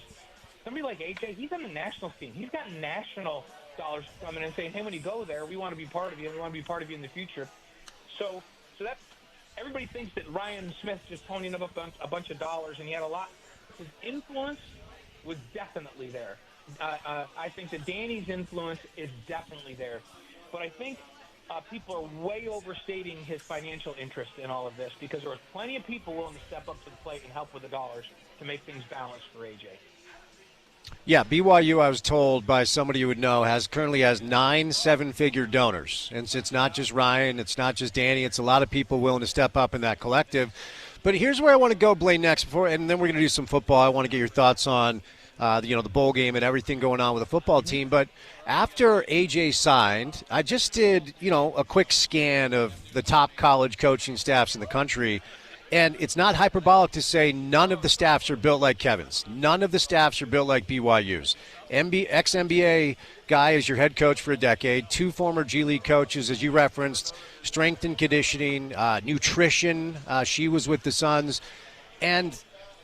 Somebody like AJ, he's on the national team. He's got national dollars coming and saying, hey, when you go there, we want to be part of you, and we want to be part of you in the future. So that's, everybody thinks that Ryan Smith just ponying up a bunch of dollars, and he had a lot. His influence was definitely there. I think that Danny's influence is definitely there. But I think people are way overstating his financial interest in all of this, because there were plenty of people willing to step up to the plate and help with the dollars to make things balanced for AJ. Yeah, BYU, I was told by somebody who would know, currently has 9 7-figure donors. And it's not just Ryan, it's not just Danny, it's a lot of people willing to step up in that collective. But here's where I want to go, Blaine, next, and then we're going to do some football. I want to get your thoughts on the bowl game and everything going on with the football team. But after AJ signed, I just did, a quick scan of the top college coaching staffs in the country. And it's not hyperbolic to say none of the staffs are built like Kevin's. None of the staffs are built like BYU's. Ex-NBA guy is your head coach for a decade. 2 former G League coaches, as you referenced, strength and conditioning, nutrition. She was with the Suns. And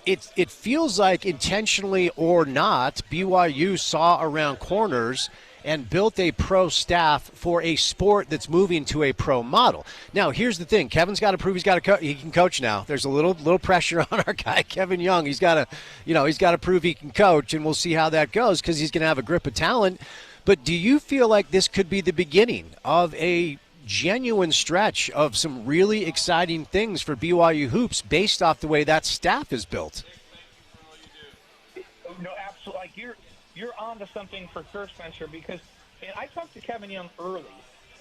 it feels like, intentionally or not, BYU saw around corners and built a pro staff for a sport that's moving to a pro model. Now, here's the thing: Kevin's got to prove he can coach now. There's a little pressure on our guy Kevin Young. He's got to prove he can coach, and we'll see how that goes, because he's going to have a grip of talent. But do you feel like this could be the beginning of a genuine stretch of some really exciting things for BYU hoops based off the way that staff is built? No, absolutely. Like you're on to something for sure, Spencer, because I talked to Kevin Young early.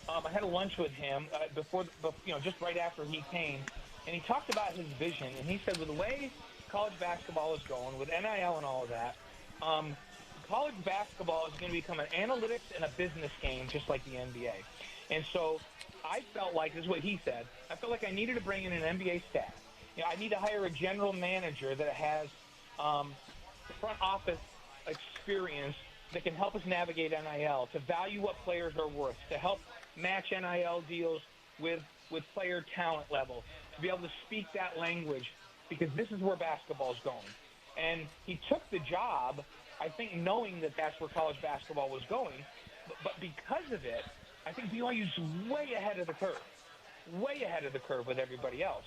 I had a lunch with him just right after he came, and he talked about his vision. And he said, with the way college basketball is going, with NIL and all of that, college basketball is going to become an analytics and a business game, just like the NBA. And so I felt like, this is what he said, I felt like I needed to bring in an NBA staff. I need to hire a general manager that has front office experience that can help us navigate NIL, to value what players are worth, to help match NIL deals with player talent level, to be able to speak that language, because this is where basketball is going. And he took the job, I think, knowing that that's where college basketball was going. But because of it, I think BYU's way ahead of the curve with everybody else.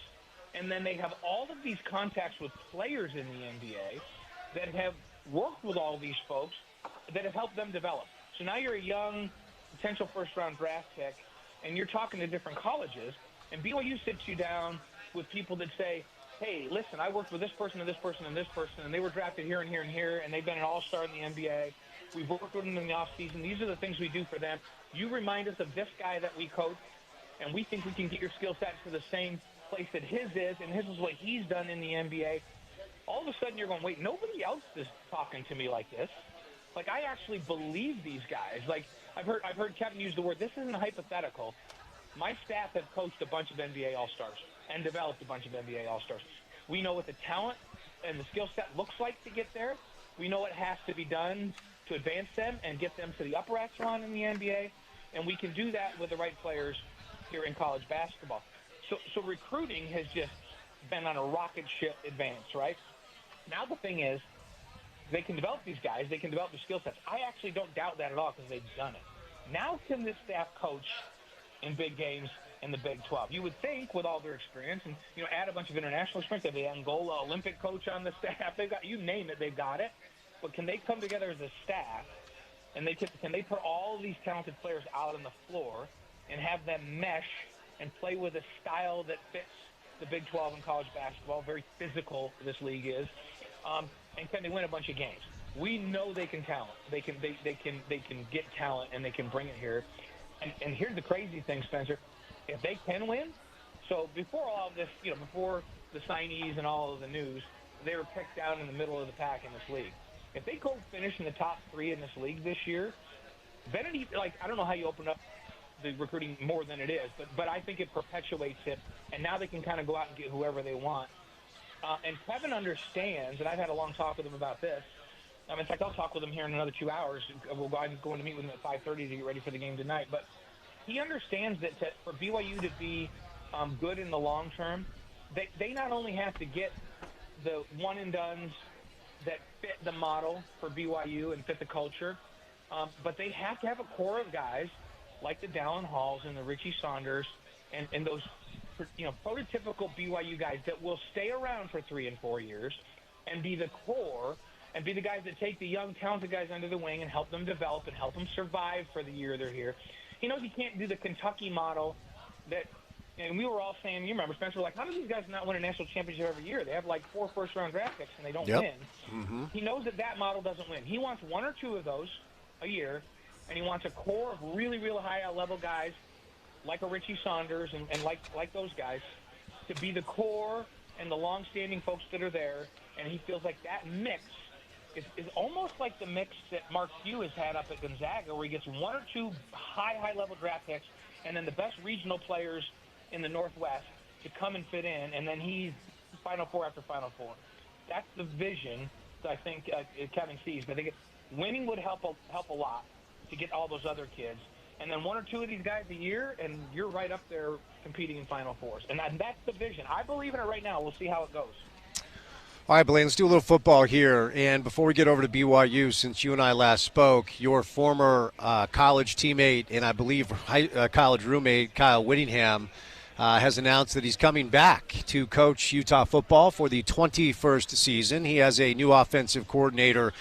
And then they have all of these contacts with players in the NBA that have worked with all these folks that have helped them develop. So now you're a young, potential first-round draft pick, and you're talking to different colleges, and BYU sits you down with people that say, hey, listen, I worked with this person and this person and this person, and they were drafted here and here and here, and they've been an all-star in the NBA. We've worked with them in the offseason. These are the things we do for them. You remind us of this guy that we coach, and we think we can get your skill set to the same place that his is, and his is what he's done in the NBA. All of a sudden you're going, wait, nobody else is talking to me like this. Like, I actually believe these guys. Like, I've heard Kevin use the word, this isn't hypothetical. My staff have coached a bunch of NBA All-Stars and developed a bunch of NBA All-Stars. We know what the talent and the skill set looks like to get there. We know what has to be done to advance them and get them to the upper echelon in the NBA, and we can do that with the right players here in college basketball. So recruiting has just been on a rocket ship advance, right? Now the thing is, they can develop these guys, they can develop the skill sets. I actually don't doubt that at all, because they've done it. Now can this staff coach in big games in the Big 12? You would think, with all their experience, and add a bunch of international experience, they have the Angola Olympic coach on the staff, they've got, you name it, they've got it. But can they come together as a staff and can they put all of these talented players out on the floor and have them mesh and play with a style that fits the Big 12 in college basketball? Very physical this league is, and can they win a bunch of games? We know they can talent. They can get talent, and they can bring it here. And here's the crazy thing, Spencer: if they can win, so before all of this, before the signees and all of the news, they were picked down in the middle of the pack in this league. If they go finish in the top 3 in this league this year, then I don't know how you open up the recruiting more than it is, but I think it perpetuates it, and now they can kind of go out and get whoever they want. And Kevin understands, and I've had a long talk with him about this. In fact, I'll talk with him here in another 2 hours. I'm going to meet with him at 5:30 to get ready for the game tonight. But he understands that for BYU to be good in the long term, they not only have to get the one-and-dones that fit the model for BYU and fit the culture, but they have to have a core of guys like the Dallin Halls and the Richie Saunders and those prototypical BYU guys that will stay around for 3 and 4 years and be the core and be the guys that take the young, talented guys under the wing and help them develop and help them survive for the year they're here. He knows he can't do the Kentucky model that, and we were all saying, you remember, Spencer, like, how do these guys not win a national championship every year? They have like 4 first-round draft picks and they don't win. Mm-hmm. He knows that model doesn't win. He wants 1 or 2 of those a year, and he wants a core of really, really high-level guys like a Richie Saunders and like those guys to be the core and the long-standing folks that are there. And he feels like that mix is almost like the mix that Mark Few has had up at Gonzaga, where he gets 1 or 2 high-level draft picks and then the best regional players in the Northwest to come and fit in, and then he's Final Four after Final Four. That's the vision that I think Kevin sees. But I think winning would help a lot to get all those other kids. And then 1 or 2 of these guys a year, and you're right up there competing in Final Fours. And that's the vision. I believe in it right now. We'll see how it goes. All right, Blaine, let's do a little football here. And before we get over to BYU, since you and I last spoke, your former college teammate and I believe college roommate, Kyle Whittingham, has announced that he's coming back to coach Utah football for the 21st season. He has a new offensive coordinator,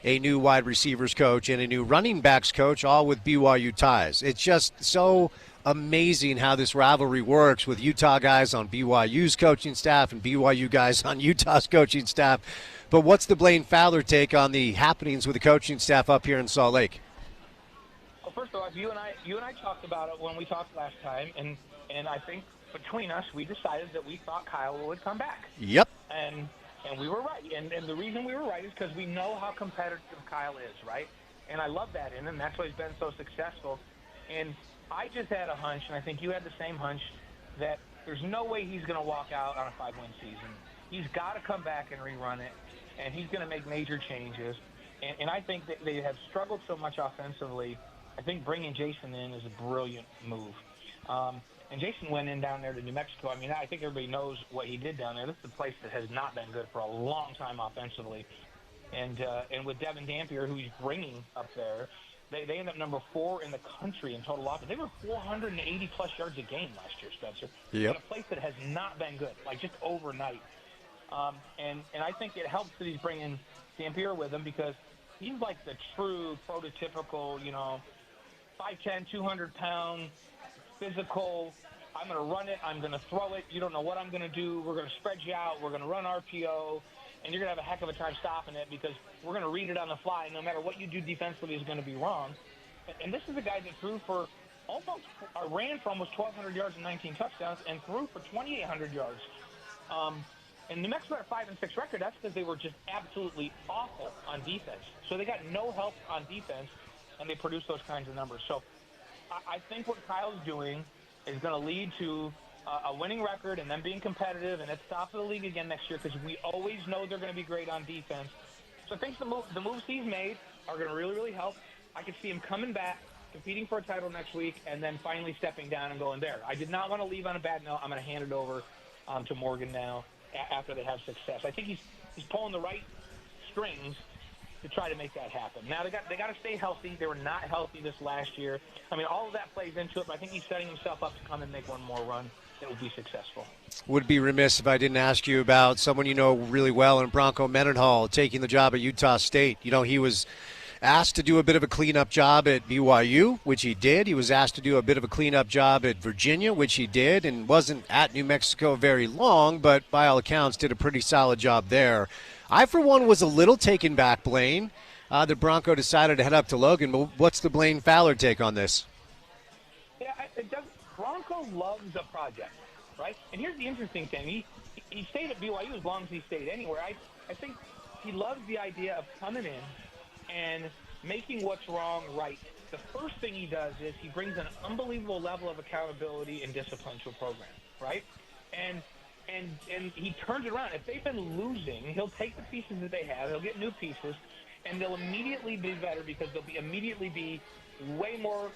a new wide receivers coach, and a new running backs coach, all with BYU ties. It's just so amazing how this rivalry works with Utah guys on BYU's coaching staff and BYU guys on Utah's coaching staff. But what's the Blaine Fowler take on the happenings with the coaching staff up here in Salt Lake? Well, first of all, you and I talked about it when we talked last time, and I think between us, we decided that we thought Kyle would come back. Yep. And we were right. And the reason we were right is because we know how competitive Kyle is, right? And I love that in him. That's why he's been so successful. And I just had a hunch, and I think you had the same hunch, that there's no way he's going to walk out on a 5-win season. He's got to come back and rerun it, and he's going to make major changes. And I think that they have struggled so much offensively. I think bringing Jason in is a brilliant move. And Jason went in down there to New Mexico. I mean, I think everybody knows what he did down there. This is a place that has not been good for a long time offensively. And with Devin Dampier, who he's bringing up there, they end up number 4 in the country in total offense. They were 480-plus yards a game last year, Spencer. Yep. In a place that has not been good, like just overnight. And I think it helps that he's bringing Dampier with him because he's like the true prototypical, 5'10", 200-pound, physical, I'm going to run it, I'm going to throw it, you don't know what I'm going to do, we're going to spread you out, we're going to run RPO, and you're going to have a heck of a time stopping it because we're going to read it on the fly. No matter what you do defensively is going to be wrong. And this is a guy that ran for almost 1,200 yards and 19 touchdowns and threw for 2,800 yards. And New Mexico had a 5-6 record. That's because they were just absolutely awful on defense. So they got no help on defense, and they produced those kinds of numbers. So I think what Kyle's doing is going to lead to a winning record and them being competitive and at the top of the league again next year because we always know they're going to be great on defense. So I think the moves he's made are going to really, really help. I could see him coming back, competing for a title next week, and then finally stepping down and going there. I did not want to leave on a bad note. I'm going to hand it over to Morgan now after they have success. I think he's pulling the right strings to try to make that happen. Now they got to stay healthy. They were not healthy this last year. I mean, all of that plays into it, but I think he's setting himself up to come and make one more run that will be successful. Would be remiss if I didn't ask you about someone you know really well in Bronco Mendenhall taking the job at Utah State. He was asked to do a bit of a cleanup job at BYU, which he did. He was asked to do a bit of a cleanup job at Virginia, which he did, and wasn't at New Mexico very long, but by all accounts did a pretty solid job there. I, for one, was a little taken back, Blaine, that Bronco decided to head up to Logan. But what's the Blaine Fowler take on this? Yeah, Bronco loves a project, right? And here's the interesting thing. He stayed at BYU as long as he stayed anywhere. I think he loves the idea of coming in and making what's wrong right. The first thing he does is he brings an unbelievable level of accountability and discipline to a program, right? And he turns it around. If they've been losing, he'll take the pieces that they have, he'll get new pieces, and they'll immediately be better because they'll immediately be way more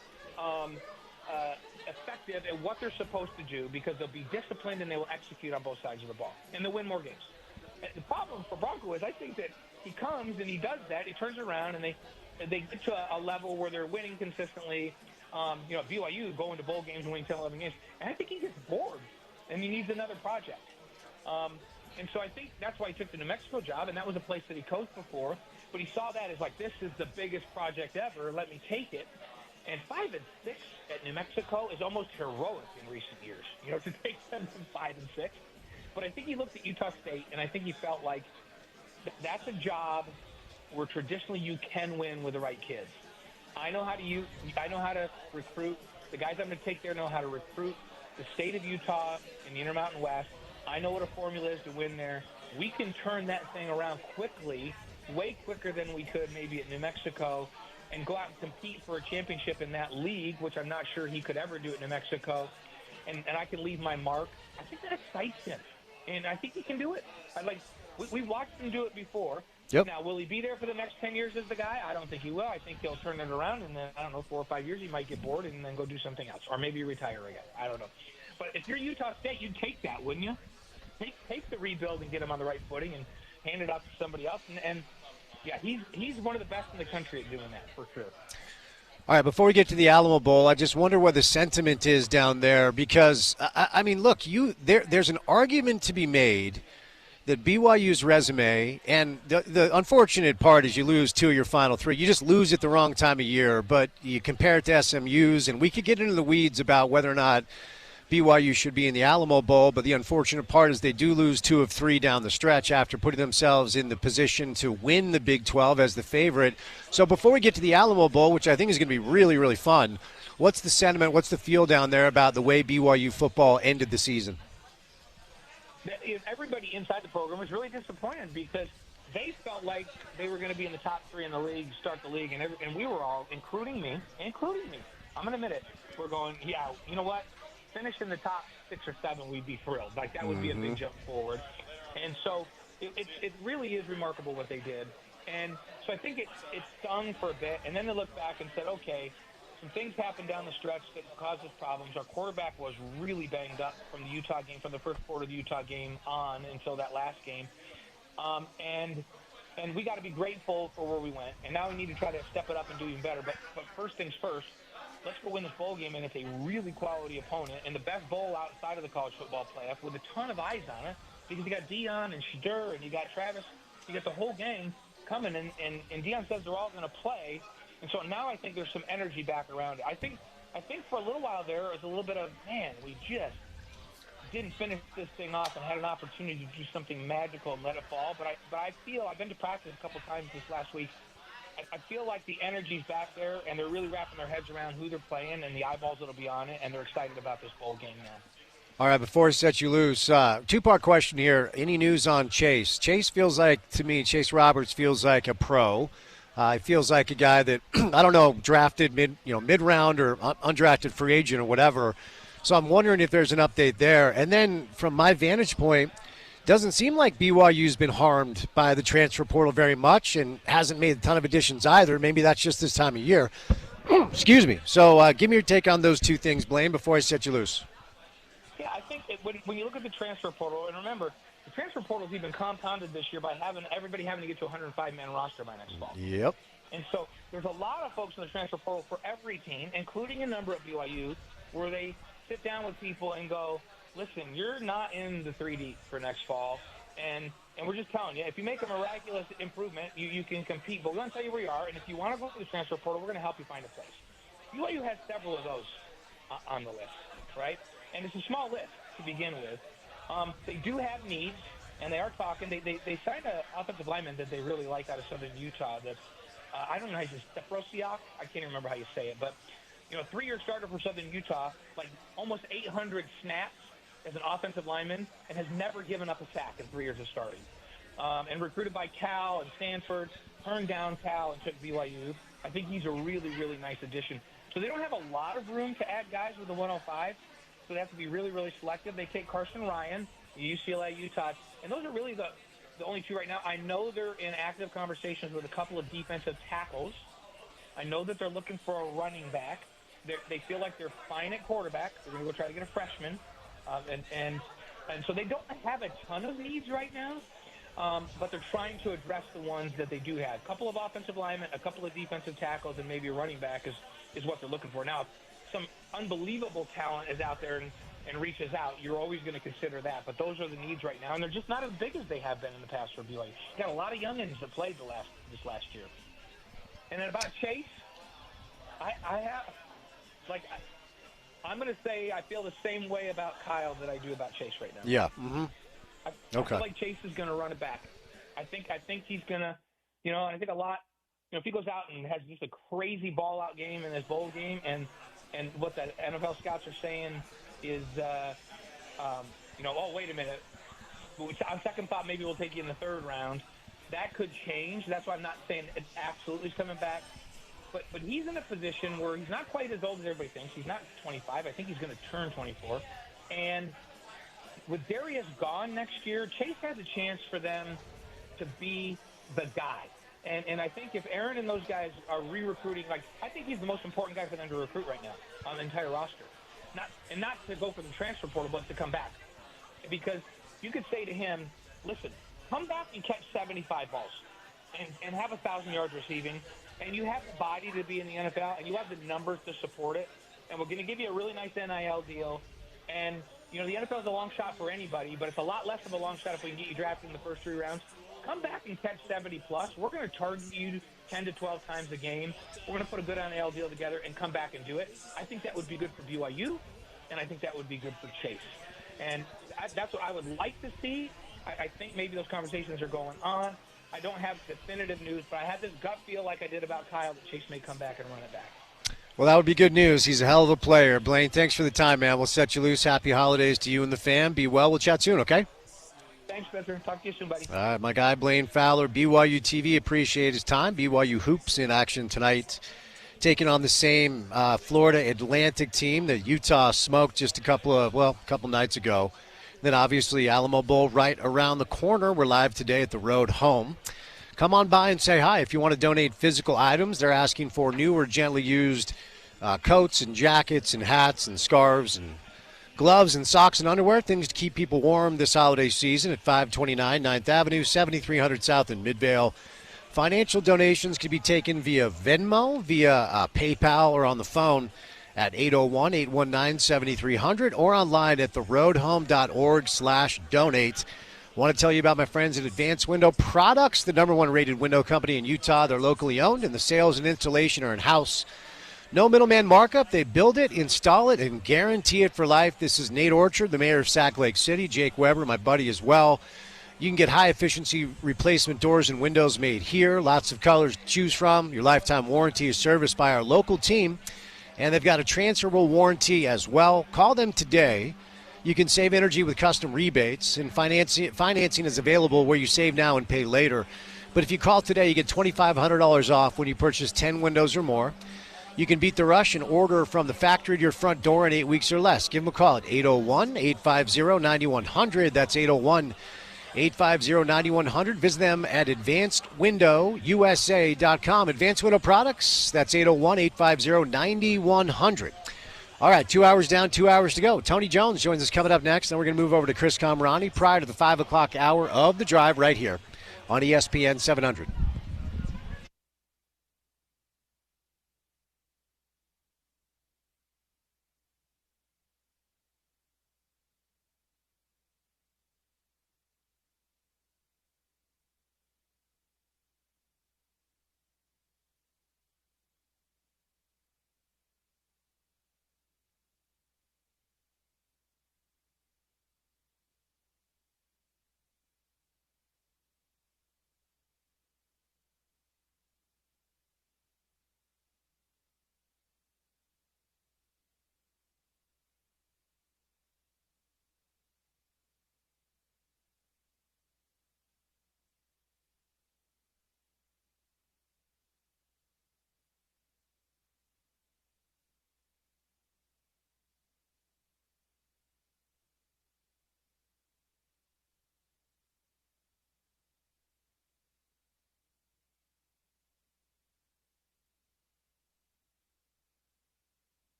effective at what they're supposed to do because they'll be disciplined and they will execute on both sides of the ball, and they'll win more games. And the problem for Bronco is I think that he comes and he does that, he turns around, and they get to a level where they're winning consistently. BYU going to bowl games and winning 10, 11 games, and I think he gets bored and he needs another project. And so I think that's why he took the New Mexico job, and that was a place that he coached before. But he saw that as like, this is the biggest project ever. Let me take it. And 5-6 at New Mexico is almost heroic in recent years. To take them from 5-6. But I think he looked at Utah State, and I think he felt like that's a job where traditionally you can win with the right kids. I know how to recruit. The guys I'm going to take there know how to recruit the state of Utah in the Intermountain West. I know what a formula is to win there. We can turn that thing around quickly, way quicker than we could maybe at New Mexico, and go out and compete for a championship in that league, which I'm not sure he could ever do at New Mexico. And I can leave my mark. I think that excites him, and I think he can do it. We watched him do it before. Yep. Now, will he be there for the next 10 years as the guy? I don't think he will. I think he'll turn it around, and then, 4 or 5 years, he might get bored and then go do something else, or maybe retire again. I don't know. But if you're Utah State, you'd take that, wouldn't you? Take the rebuild and get him on the right footing and hand it off to somebody else. And yeah, he's one of the best in the country at doing that, for sure. All right, before we get to the Alamo Bowl, I just wonder what the sentiment is down there because, I mean, look, there's an argument to be made that BYU's resume, and the unfortunate part is you lose 2 of your final 3. You just lose at the wrong time of year, but you compare it to SMU's, and we could get into the weeds about whether or not BYU should be in the Alamo Bowl, but the unfortunate part is they do lose 2 of 3 down the stretch after putting themselves in the position to win the Big 12 as the favorite. So before we get to the Alamo Bowl, which I think is going to be really, really fun, what's the sentiment, what's the feel down there about the way BYU football ended the season? Everybody inside the program was really disappointed because they felt like they were going to be in the top 3 in the league, start the league, and we were all, including me. I'm going to admit it. We're going, yeah, you know what? Finish in the top 6 or 7, we'd be thrilled. Like, that would be a big jump forward. And so it really is remarkable what they did. And so I think it stung for a bit, and then they looked back and said, okay, some things happened down the stretch that caused us problems. Our quarterback was really banged up from the Utah game, from the first quarter of the Utah game on until that last game. And we got to be grateful for where we went. And now we need to try to step it up and do even better. But first things first, let's go win this bowl game, and it's a really quality opponent and the best bowl outside of the college football playoff with a ton of eyes on it because you got Dion and Shadur and you got Travis. You got the whole gang coming, and Dion says they're all going to play. And so now I think there's some energy back around it. I think for a little while there was a little bit of, man, we just didn't finish this thing off and had an opportunity to do something magical and let it fall. But I feel, I've been to practice a couple times this last week, I feel like the energy's back there, and they're really wrapping their heads around who they're playing and the eyeballs that'll be on it, and they're excited about this bowl game now. All right, before I set you loose, two-part question here. Any news on Chase? Chase Roberts feels like a pro. He feels like a guy that, I don't know, drafted mid-round or undrafted free agent or whatever. So I'm wondering if there's an update there. And then from my vantage point, doesn't seem like BYU's been harmed by the transfer portal very much and hasn't made a ton of additions either. Maybe that's just this time of year. Excuse me. So give me your take on those two things, Blaine, before I set you loose. Yeah, I think when you look at the transfer portal, and remember, the transfer portal has even compounded this year by everybody having to get to a 105-man roster by next fall. Yep. And so there's a lot of folks in the transfer portal for every team, including a number of BYU, where they sit down with people and go, listen, you're not in the 3D for next fall, And we're just telling you, if you make a miraculous improvement, you can compete. But we're going to tell you where you are, and if you want to go to the transfer portal, we're going to help you find a place. BYU has several of those on the list, right? And it's a small list to begin with. They do have needs, and they are talking. They signed an offensive lineman that they really like out of Southern Utah. That I don't know how you say Steprosiak. I can't remember how you say it, but 3-year starter for Southern Utah, like almost 800 snaps as an offensive lineman, and has never given up a sack in 3 years of starting. And recruited by Cal and Stanford, turned down Cal and took BYU. I think he's a really, really nice addition. So they don't have a lot of room to add guys with the 105, so they have to be really, really selective. They take Carson Ryan, UCLA, Utah, and those are really the only two right now. I know they're in active conversations with a couple of defensive tackles. I know that they're looking for a running back. They feel like they're fine at quarterback. They're going to go try to get a freshman. And so they don't have a ton of needs right now, but they're trying to address the ones that they do have. A couple of offensive linemen, a couple of defensive tackles, and maybe a running back is what they're looking for. Now, if some unbelievable talent is out there and reaches out, you're always going to consider that. But those are the needs right now, and they're just not as big as they have been in the past for BYU. You got a lot of youngins that played this last year. And then about Chase, I'm going to say I feel the same way about Kyle that I do about Chase right now. Yeah. Mm-hmm. I feel like Chase is going to run it back. I think he's going to, and I think a lot, if he goes out and has just a crazy ball-out game in this bowl game, and what the NFL scouts are saying is, oh, wait a minute. On second thought, maybe we'll take you in the third round. That could change. That's why I'm not saying it absolutely is coming back. But he's in a position where he's not quite as old as everybody thinks. He's not 25. I think he's going to turn 24. And with Darius gone next year, Chase has a chance for them to be the guy. And I think if Aaron and those guys are re-recruiting, I think he's the most important guy for them to recruit right now on the entire roster. Not to go for the transfer portal, but to come back. Because you could say to him, listen, come back and catch 75 balls and have 1,000 yards receiving, and you have the body to be in the NFL, and you have the numbers to support it, and we're going to give you a really nice NIL deal. And, the NFL is a long shot for anybody, but it's a lot less of a long shot if we can get you drafted in the first 3 rounds. Come back and catch 70-plus. We're going to target you 10 to 12 times a game. We're going to put a good NIL deal together and come back and do it. I think that would be good for BYU, and I think that would be good for Chase. And that's what I would like to see. I think maybe those conversations are going on. I don't have definitive news, but I had this gut feel like I did about Kyle that Chase may come back and run it back. Well, that would be good news. He's a hell of a player. Blaine, thanks for the time, man. We'll set you loose. Happy holidays to you and the fam. Be well. We'll chat soon, okay? Thanks, Spencer. Talk to you soon, buddy. All right, my guy Blaine Fowler, BYU TV. Appreciate his time. BYU Hoops in action tonight, taking on the same Florida Atlantic team that Utah smoked just a couple nights ago. Then obviously Alamo Bowl right around the corner. We're live today at the Road Home. Come on by and say hi. If you want to donate physical items, they're asking for new or gently used coats and jackets and hats and scarves and gloves and socks and underwear, things to keep people warm this holiday season at 529 9th Avenue, 7300 South in Midvale. Financial donations can be taken via Venmo, via PayPal, or on the phone at 801-819-7300 or online at theroadhome.org/donate. I want to tell you about my friends at Advanced Window Products, the #1 rated window company in Utah. They're locally owned, and the sales and installation are in-house. No middleman markup. They build it, install it, and guarantee it for life. This is Nate Orchard, the mayor of Sac Lake City. Jake Weber, my buddy as well. You can get high-efficiency replacement doors and windows made here. Lots of colors to choose from. Your lifetime warranty is serviced by our local team, and they've got a transferable warranty as well. Call them today. You can save energy with custom rebates, and financing is available where you save now and pay later. But if you call today, you get $2,500 off when you purchase 10 windows or more. You can beat the rush and order from the factory to your front door in 8 weeks or less. Give them a call at 801-850-9100. That's 801-850-9100. Visit them at advancedwindowusa.com. Advanced Window Products, that's 801-850-9100. All right, 2 hours down, 2 hours to go. Tony Jones joins us coming up next. Then we're going to move over to Chris Camerani prior to the 5 o'clock hour of The Drive right here on ESPN 700.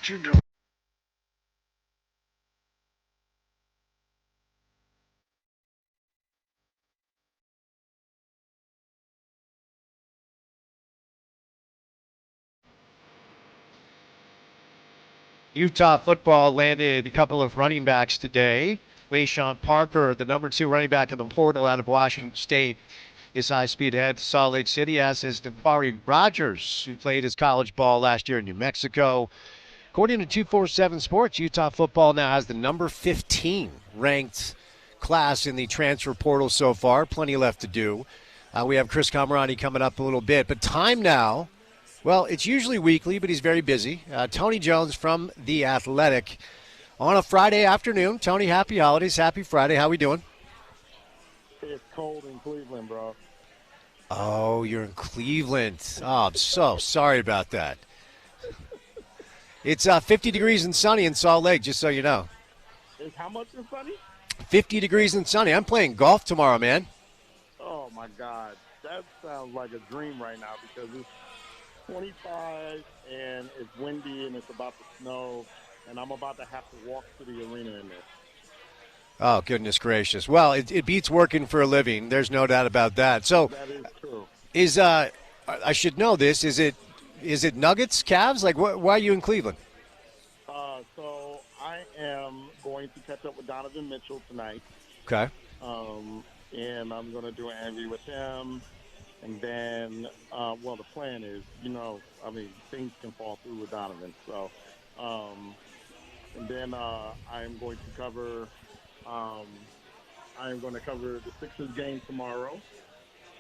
what you're doing. Utah football landed a couple of running backs today. Wayshawn Parker, the number 2 running back in the portal out of Washington State, is high speed ahead to Salt Lake City, as is Damari Rogers, who played his college ball last year in New Mexico. According to 247 Sports, Utah football now has the number 15 ranked class in the transfer portal so far. Plenty left to do. We have Chris Camerani coming up a little bit. But time now, well, it's usually weekly, but he's very busy. Tony Jones from The Athletic on a Friday afternoon. Tony, happy holidays. Happy Friday. How we doing? It's cold in Cleveland, bro. Oh, you're in Cleveland. Oh, I'm so sorry about that. It's 50 degrees and sunny in Salt Lake, just so you know. It's how much and sunny? 50 degrees and sunny. I'm playing golf tomorrow, man. Oh, my God. That sounds like a dream right now because it's 25 and it's windy and it's about to snow, and I'm about to have to walk to the arena in this. Oh, goodness gracious. Well, it beats working for a living. There's no doubt about that. So That is true. I should know this. Is it Nuggets, Cavs? Like, why are you in Cleveland? So I am going to catch up with Donovan Mitchell tonight. Okay. And I'm going to do an interview with him. And then, the plan is, things can fall through with Donovan. So, and then I am going to cover the Sixers game tomorrow.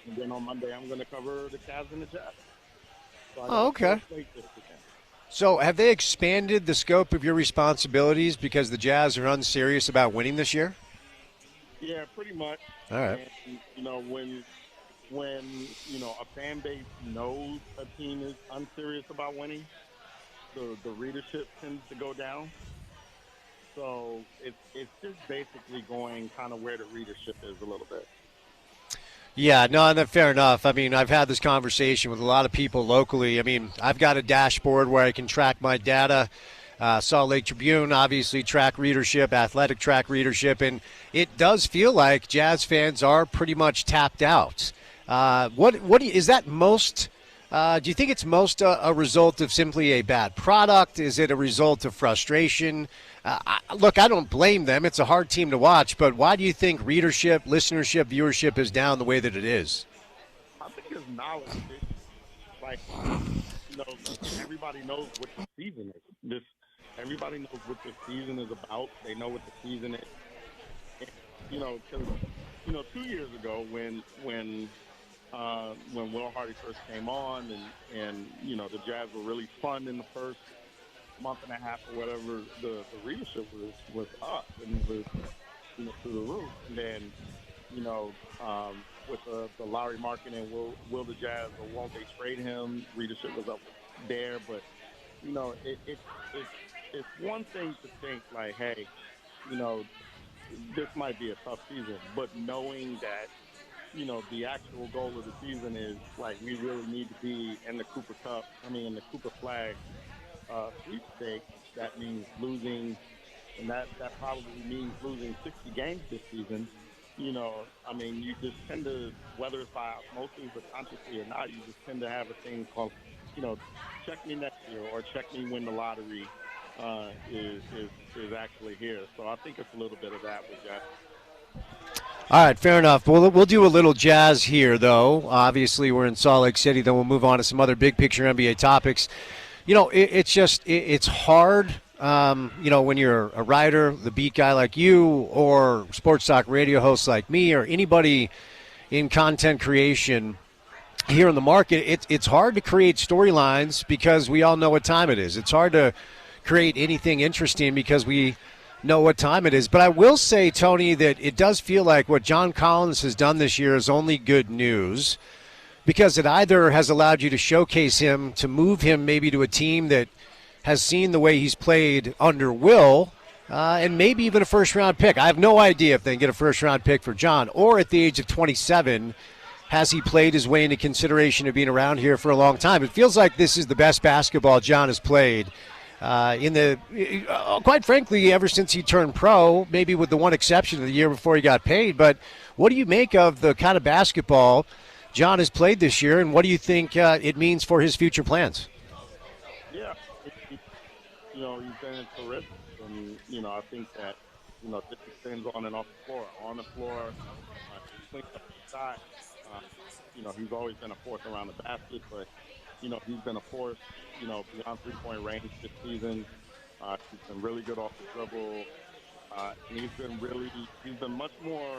And then on Monday, I'm going to cover the Cavs and the Jazz. So okay. So have they expanded the scope of your responsibilities because the Jazz are unserious about winning this year? Yeah, pretty much. All right. And, when a fan base knows a team is unserious about winning, the readership tends to go down. So it's just basically going kind of where the readership is a little bit. Yeah, no, fair enough. I mean, I've had this conversation with a lot of people locally. I mean, I've got a dashboard where I can track my data. Salt Lake Tribune, obviously, track readership, Athletic track readership, and it does feel like Jazz fans are pretty much tapped out. Is that most? Do you think it's most a result of simply a bad product? Is it a result of frustration? Look, I don't blame them. It's a hard team to watch, but why do you think readership, listenership, viewership is down the way that it is? I think it's knowledge. Like, everybody knows what the season is. Everybody knows what the season is about. They know what the season is. And, 2 years ago when Will Hardy first came on and the Jazz were really fun in the first month and a half or whatever, the readership was up and was through the roof. And then with the Lowry market and will the Jazz or won't they trade him, readership was up there. But it's one thing to think like, hey, this might be a tough season, but knowing that the actual goal of the season is like we really need to be in the Cooper Flag sweepstakes. That means losing, and that probably means losing 60 games this season. You just tend to, whether it's by osmosis or consciously or not, you just tend to have a thing called, check me next year or check me when the lottery is actually here. So I think it's a little bit of that with Jazz. All right, fair enough. We'll do a little Jazz here, though. Obviously, we're in Salt Lake City. Then we'll move on to some other big picture NBA topics. It's hard, when you're a writer, the beat guy like you, or sports talk radio hosts like me, or anybody in content creation here in the market. It's hard to create storylines because we all know what time it is. It's hard to create anything interesting because we know what time it is. But I will say, Tony, that it does feel like what John Collins has done this year is only good news, because it either has allowed you to showcase him, to move him maybe to a team that has seen the way he's played under Will, and maybe even a first-round pick. I have no idea if they can get a first-round pick for John, or at the age of 27, has he played his way into consideration of being around here for a long time. It feels like this is the best basketball John has played quite frankly, ever since he turned pro, maybe with the one exception of the year before he got paid. But what do you make of the kind of basketball John has played this year, and what do you think it means for his future plans? Yeah, he's been terrific, and I think that this extends on and off the floor. On the floor, clean up the shot. Uh, he's always been a force around the basket, but he's been a force, beyond 3-point range this season. He's been really good off the dribble, and he's been much more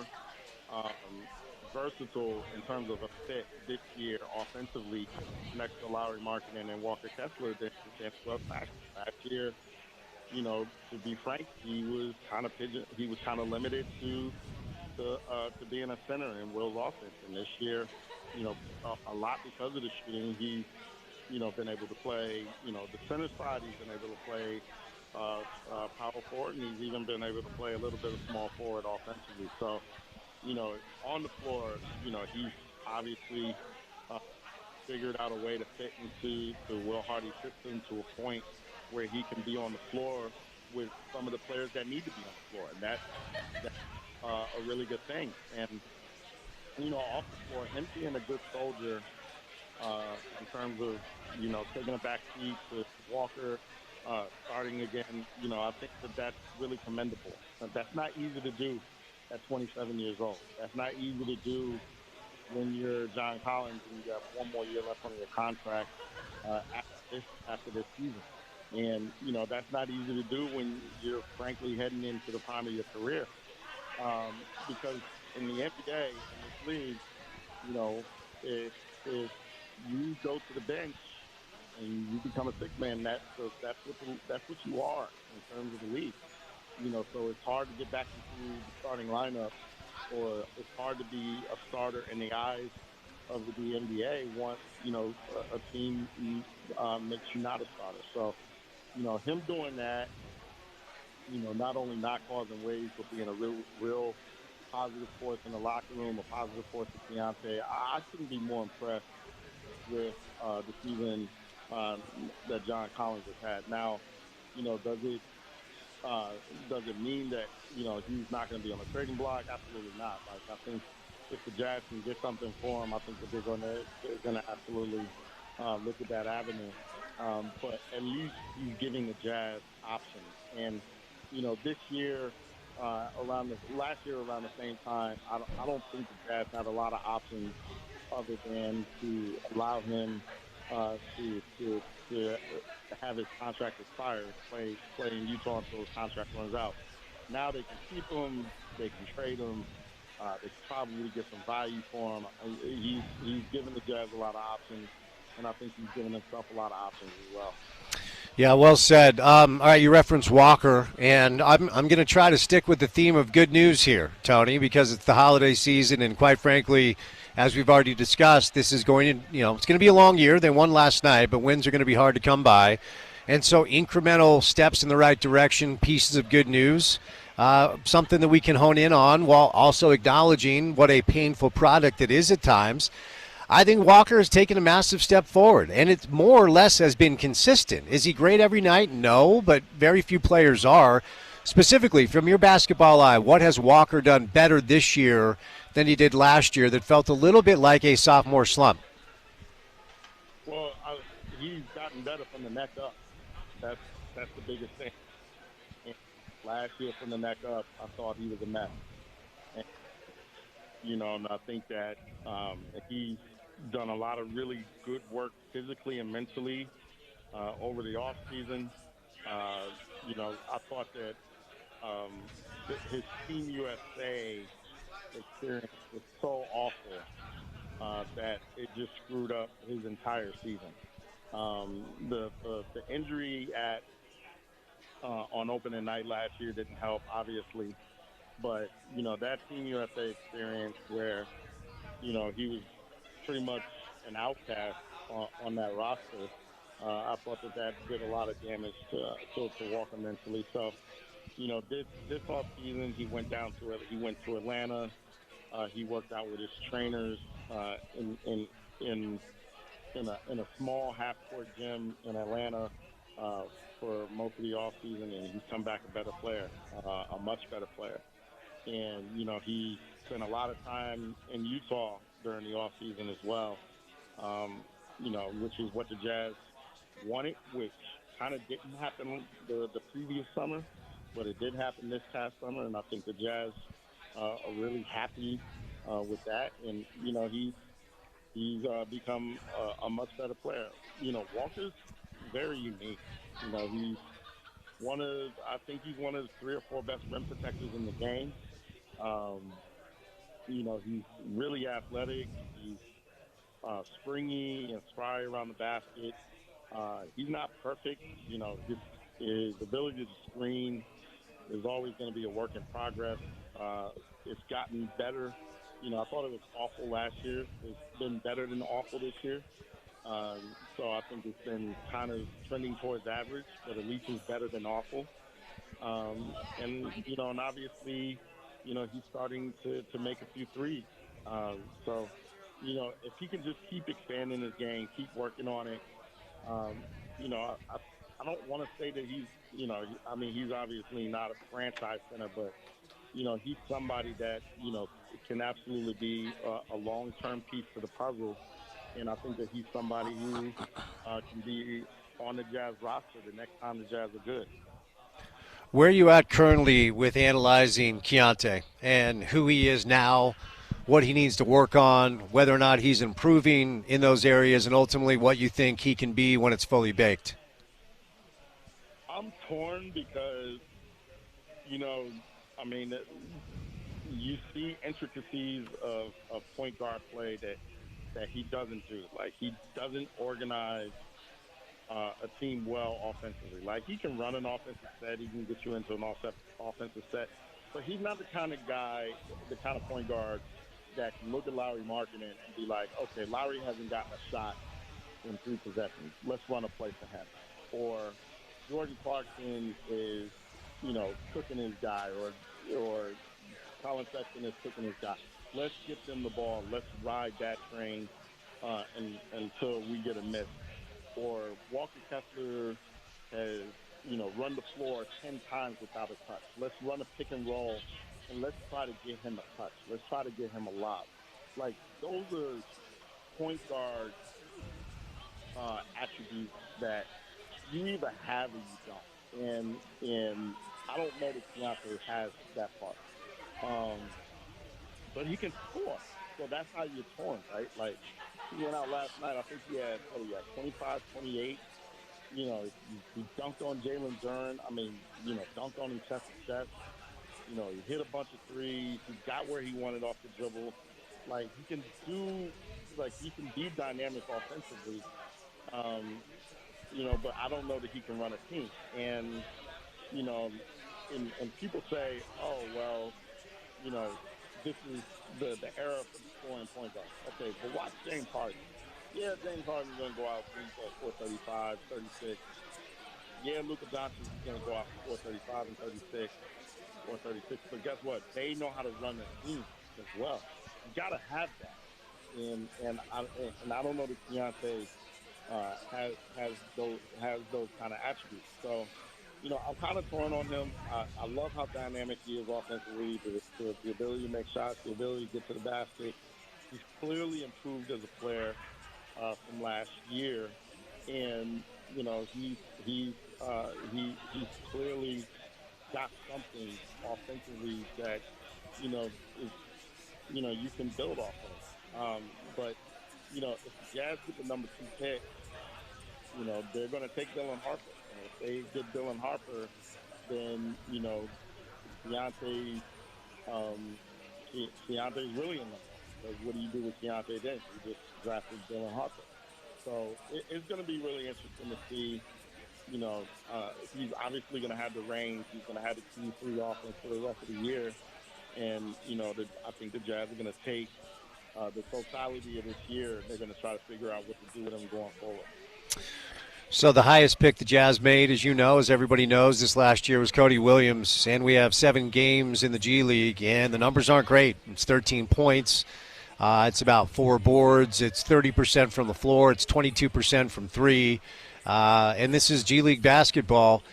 versatile in terms of a fit this year offensively next to Lowry Markkinen and Walker Kessler than was last year. To be frank, he was kind of limited to being a center in Will's offense. And this year, a lot because of the shooting, he's been able to play, the center side. He's been able to play power forward, and he's even been able to play a little bit of small forward offensively. So, on the floor, he's obviously figured out a way to fit into Will Hardy's system to a point where he can be on the floor with some of the players that need to be on the floor. And that's a really good thing. And, off the floor, him being a good soldier in terms of, taking a back seat to Walker, starting again, I think that's really commendable. That's not easy to do at 27 years old. That's not easy to do when you're John Collins and you have one more year left on your contract after this season. And, that's not easy to do when you're frankly heading into the prime of your career. Because in the NBA, in this league, if you go to the bench and you become a sixth man, that's what you are in terms of the league. So it's hard to get back into the starting lineup, or it's hard to be a starter in the eyes of the NBA once, a team makes you not a starter. So, him doing that, not only not causing waves, but being a real positive force in the locker room, a positive force to Keontae, I couldn't be more impressed with the season that John Collins has had. Now, does it mean that, he's not going to be on the trading block? Absolutely not. Like, I think if the Jazz can get something for him, I think that they're going to absolutely look at that avenue. But at least he's giving the Jazz options. And, this year, last year around the same time, I don't think the Jazz had a lot of options other than to allow him to have his contract expire, play in Utah until his contract runs out. Now they can keep him, they can trade him, they can probably get some value for him. He's given the Jazz a lot of options, and I think he's given himself a lot of options as well. Yeah, well said. All right, you referenced Walker, and I'm going to try to stick with the theme of good news here, Tony, because it's the holiday season, and quite frankly, as we've already discussed, this is going to, it's going to be a long year. They won last night, but wins are going to be hard to come by. And so incremental steps in the right direction, pieces of good news, something that we can hone in on while also acknowledging what a painful product it is at times. I think Walker has taken a massive step forward, and it more or less has been consistent. Is he great every night? No, but very few players are. Specifically, from your basketball eye, what has Walker done better this year than he did last year that felt a little bit like a sophomore slump? Well, he's gotten better from the neck up. That's the biggest thing. And last year from the neck up, I thought he was a mess. And, and I think that he's done a lot of really good work physically and mentally over the off season. I thought that his Team USA experience was so awful that it just screwed up his entire season. The injury on opening night last year didn't help, obviously, but that Team USA experience where he was pretty much an outcast on that roster. I thought that did a lot of damage to Walker mentally. So, this off season he went to Atlanta. He worked out with his trainers in a small half court gym in Atlanta. for most of the offseason, and he's come back a better player, a much better player. And, he spent a lot of time in Utah during the offseason as well, which is what the Jazz wanted, which kind of didn't happen the previous summer, but it did happen this past summer, and I think the Jazz are really happy with that. And, he's become a much better player. Walker's very unique. He's he's one of the 3 or 4 best rim protectors in the game. He's really athletic. He's springy and spry around the basket. He's not perfect. His ability to screen is always going to be a work in progress. It's gotten better. I thought it was awful last year. It's been better than awful this year. So I think it's been kind of trending towards average, but at least it's better than awful. And obviously, he's starting to make a few threes. So, if he can just keep expanding his game, keep working on it, I don't want to say that he's he's obviously not a franchise center, but, he's somebody that, can absolutely be a long-term piece to the puzzle. And I think that he's somebody who can be on the Jazz roster the next time the Jazz are good. Where are you at currently with analyzing Keontae and who he is now, what he needs to work on, whether or not he's improving in those areas, and ultimately what you think he can be when it's fully baked? I'm torn because, you see intricacies of point guard play that he doesn't do. Like, he doesn't organize a team well offensively. Like, he can run an offensive set. He can get you into an offensive set. But he's not the kind of guy, the kind of point guard that can look at Lauri Markkanen and be like, okay, Lauri hasn't gotten a shot in 3 possessions. Let's run a play for him. Or Jordan Clarkson is, cooking his guy, or Colin Sexton is cooking his guy. Let's get them the ball. Let's ride that train until we get a miss. Or Walker Kessler has, run the floor 10 times without a touch. Let's run a pick and roll, and let's try to get him a touch. Let's try to get him a lob. Like, those are point guard attributes that you either have or you don't. And I don't know that Keontae has that part. But he can score. So that's how you're torn, right? Like, he went out last night. I think he had 25, 28. He dunked on Jalen Duren. Dunked on him chest to chest. He hit a bunch of threes. He got where he wanted off the dribble. Like, he can be dynamic offensively. But I don't know that he can run a team. And, and people say, oh, well, this is the era for the scoring point guard. Okay, but watch James Harden. Yeah, James Harden's going to go out for 35, 36. Yeah, Luka Doncic is going to go out for 35 and 36 or 36. But guess what? They know how to run the team as well. You got to have that. And I don't know that Keontae has those kind of attributes. So, I'm kind of torn on him. I love how dynamic he is offensively, the ability to make shots, the ability to get to the basket. He's clearly improved as a player from last year, and he's clearly got something offensively that is you can build off of. But if the Jazz get the number 2 pick, they're going to take Dylan Harper. If they get Dylan Harper, then, Keontae's really in love. Because what do you do with Keontae then? You just drafted Dylan Harper. So it's going to be really interesting to see. He's obviously going to have the range. He's going to have the Q3 offense for the rest of the year. And, I think the Jazz are going to take the totality of this year. They're going to try to figure out what to do with him going forward. So the highest pick the Jazz made, as you know, as everybody knows, this last year was Cody Williams, and we have 7 games in the G League, and the numbers aren't great. It's 13 points. It's about 4 boards. It's 30% from the floor. It's 22% from 3. and this is G League basketball.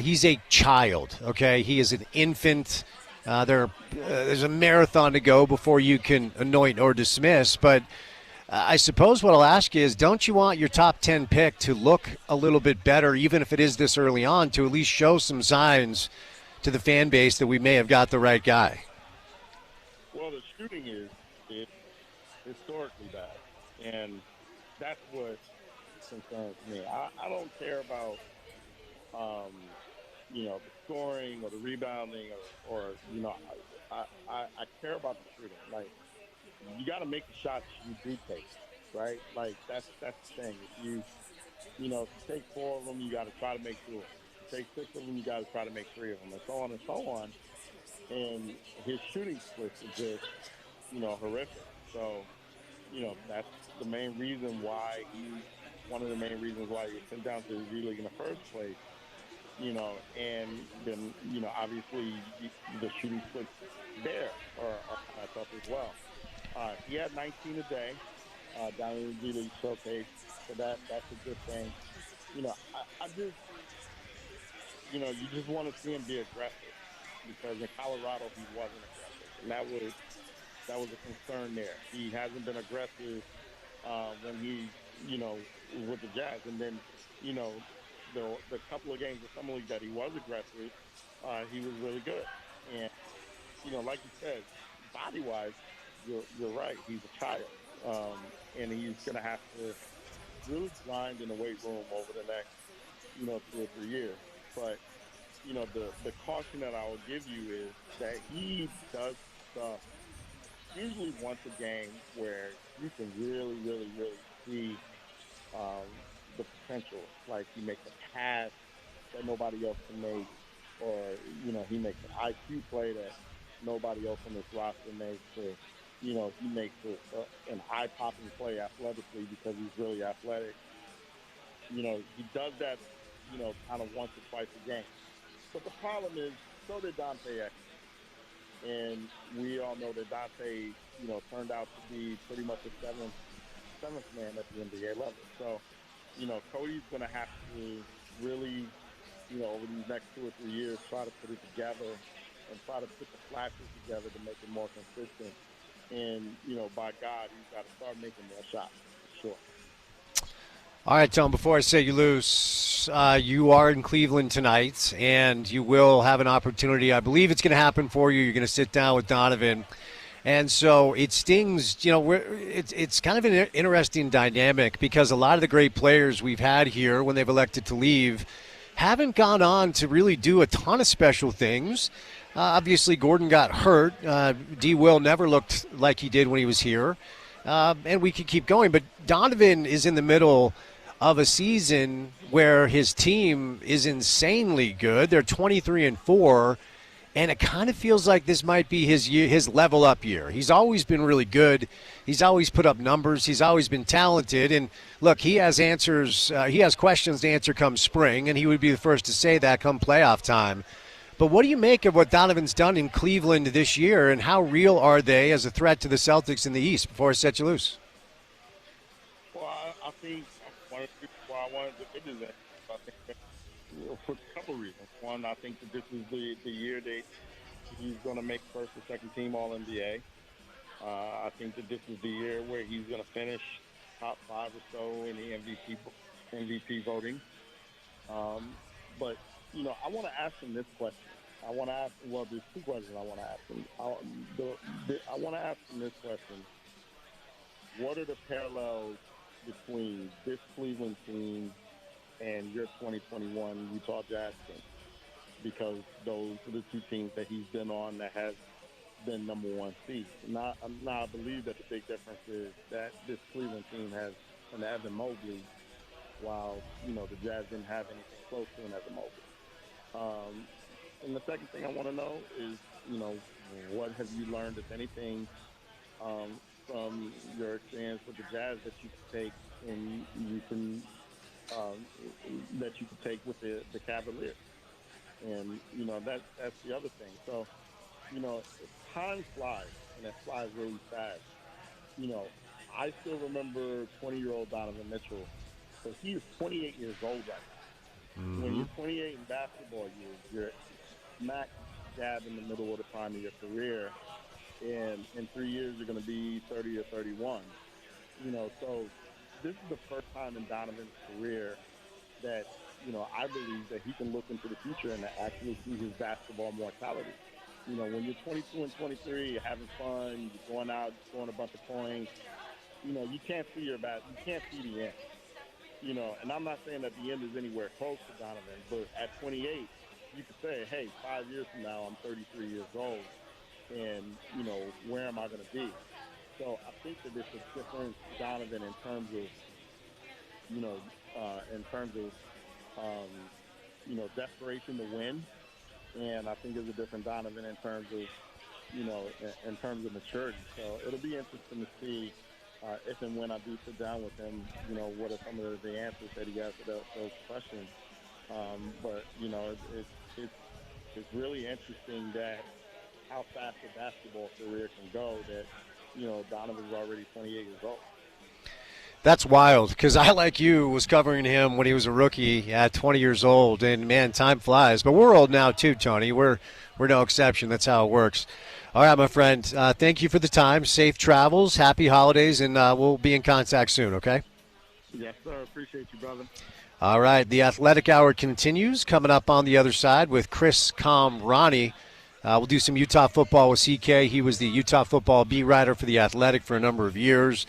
He's a child, okay? He is an infant. There's a marathon to go before you can anoint or dismiss, but I suppose what I'll ask you is, don't you want your top 10 pick to look a little bit better, even if it is this early on, to at least show some signs to the fan base that we may have got the right guy? Well, the shooting is historically bad, and that's what concerns me. I don't care about, the scoring or the rebounding or I care about the shooting. Like, you got to make the shots you do take, right? Like, that's the thing. If you take 4 of them, you got to try to make 2 of them. If you take 6 of them, you got to try to make 3 of them, and so on and so on. And his shooting splits are just, horrific. So, that's the main reason why one of the main reasons why he was sent down to the G League in the first place. And then, obviously the shooting splits there are kind of tough as well. He had 19 a day down in the G League showcase, so that's a good thing. I just, you just want to see him be aggressive, because in Colorado he wasn't aggressive, and that was a concern there. He hasn't been aggressive when he, with the Jazz, and then, the couple of games of Summer League that he was aggressive, he was really good. And, like you said, body-wise, you're right. He's a child, and he's going to have to really grind in the weight room over the next, 2 or 3 years. But, the caution that I will give you is that he does stuff usually once a game where you can really, really, really see the potential. Like, he makes a pass that nobody else can make, or, he makes an IQ play that nobody else on this roster makes, or, he makes an eye-popping play athletically because he's really athletic. He does that, kind of once or twice a game. But the problem is, so did Dante X. And we all know that Dante, turned out to be pretty much a seventh man at the NBA level. So, Cody's going to have to really, over these next 2 or 3 years, try to put it together and try to put the flashes together to make it more consistent. And, by God, he's got to start making more shots, for sure. All right, Tom, before I say you lose, you are in Cleveland tonight, and you will have an opportunity. I believe it's going to happen for you. You're going to sit down with Donovan. And so it stings, it's kind of an interesting dynamic, because a lot of the great players we've had here, when they've elected to leave, haven't gone on to really do a ton of special things. Obviously, Gordon got hurt. D. Will never looked like he did when he was here. And we could keep going. But Donovan is in the middle of a season where his team is insanely good. They're 23-4, and it kind of feels like this might be his year, his level up year. He's always been really good. He's always put up numbers. He's always been talented. And look, he has answers. He has questions to answer come spring, and he would be the first to say that come playoff time. But what do you make of what Donovan's done in Cleveland this year, and how real are they as a threat to the Celtics in the East, before I set you loose? Well, I think one of the reasons why I wanted to finish that, I think for a couple of reasons. One, I think that this is the year that he's going to make first or second team All-NBA. I think that this is the year where he's going to finish top 5 or so in the MVP voting. But I want to ask him this question. There's 2 questions I want to ask him. I want to ask him this question. What are the parallels between this Cleveland team and your 2021 Utah Jazz team? Because those are the 2 teams that he's been on that has been number 1 seed. Now I believe that the big difference is that this Cleveland team has an Evan Mobley, while, the Jazz didn't have anything close to an Evan Mobley. And the second thing I want to know is, what have you learned, if anything, from your experience with the Jazz that you can take and that you can take with the Cavaliers? And, that's the other thing. So, time flies, and it flies really fast. I still remember 20-year-old Donovan Mitchell So he is 28 years old right now. Mm-hmm. When you're 28 in basketball years, you're smack dab in the middle of the prime of your career. And in 3 years, you're going to be 30 or 31. So this is the first time in Donovan's career that, I believe that he can look into the future and actually see his basketball mortality. When you're 22 and 23, you're having fun, you're going out, scoring a bunch of points, you can't see you can't see the end. And I'm not saying that the end is anywhere close to Donovan, but at 28, you could say, hey, 5 years from now, I'm 33 years old, and, where am I going to be? So I think that it's a different Donovan in terms of, desperation to win. And I think it's a different Donovan in terms of, in terms of maturity. So it'll be interesting to see if and when I do sit down with him, what are some of the answers that he has to those questions. But, it's really interesting that how fast a basketball career can go that, Donovan's already 28 years old. That's wild, because I, like you, was covering him when he was a rookie at 20 years old, and, man, time flies. But we're old now, too, Tony. We're no exception. That's how it works. All right, my friend, thank you for the time. Safe travels, happy holidays, and we'll be in contact soon, okay? Yes, sir. Appreciate you, brother. All right, the Athletic Hour continues. Coming up on the other side with Chris Ronnie. We'll do some Utah football with CK. He was the Utah football beat writer for the Athletic for a number of years.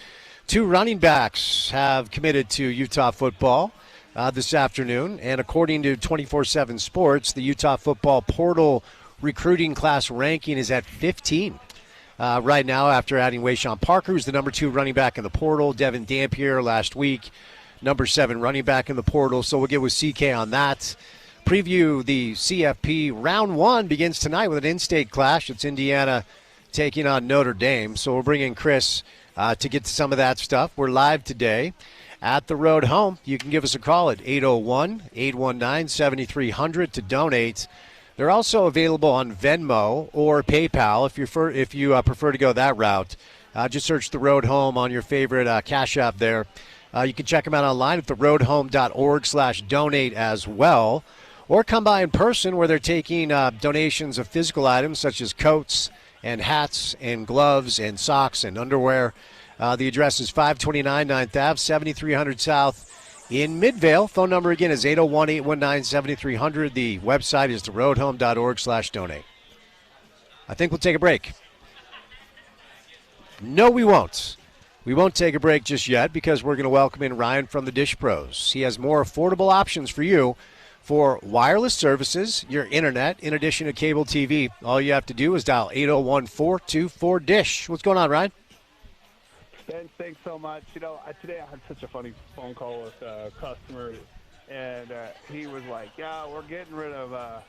2 running backs have committed to Utah football this afternoon. And according to 24/7 Sports, the Utah football portal recruiting class ranking is at 15 right now after adding Wayshawn Parker, who's the number 2 running back in the portal. Devin Dampier last week, number 7 running back in the portal. So we'll get with CK on that. Preview the CFP round 1 begins tonight with an in-state clash. It's Indiana taking on Notre Dame. So we'll bring in Chris to get to some of that stuff. We're live today at the road home. You can give us a call at 801-819-7300 to donate. They're also available on Venmo or PayPal if you prefer to go that route. Just search the road home on your favorite Cash App there. You can check them out online at theroadhome.org/donate as well. Or come by in person where they're taking donations of physical items such as coats and hats and gloves and socks and underwear. The address is 529 9th Ave, 7300 South in Midvale. Phone number again is 801-819-7300. The website is theroadhome.org/donate. I think we'll take a break. No, we won't. We won't take a break just yet because we're going to welcome in Ryan from the Dish Pros. He has more affordable options for you for wireless services, your internet, in addition to cable TV. All you have to do is dial 801-424-DISH. What's going on, Ryan? Ben, thanks so much. Today I had such a funny phone call with a customer, and he was like, yeah, we're getting rid of,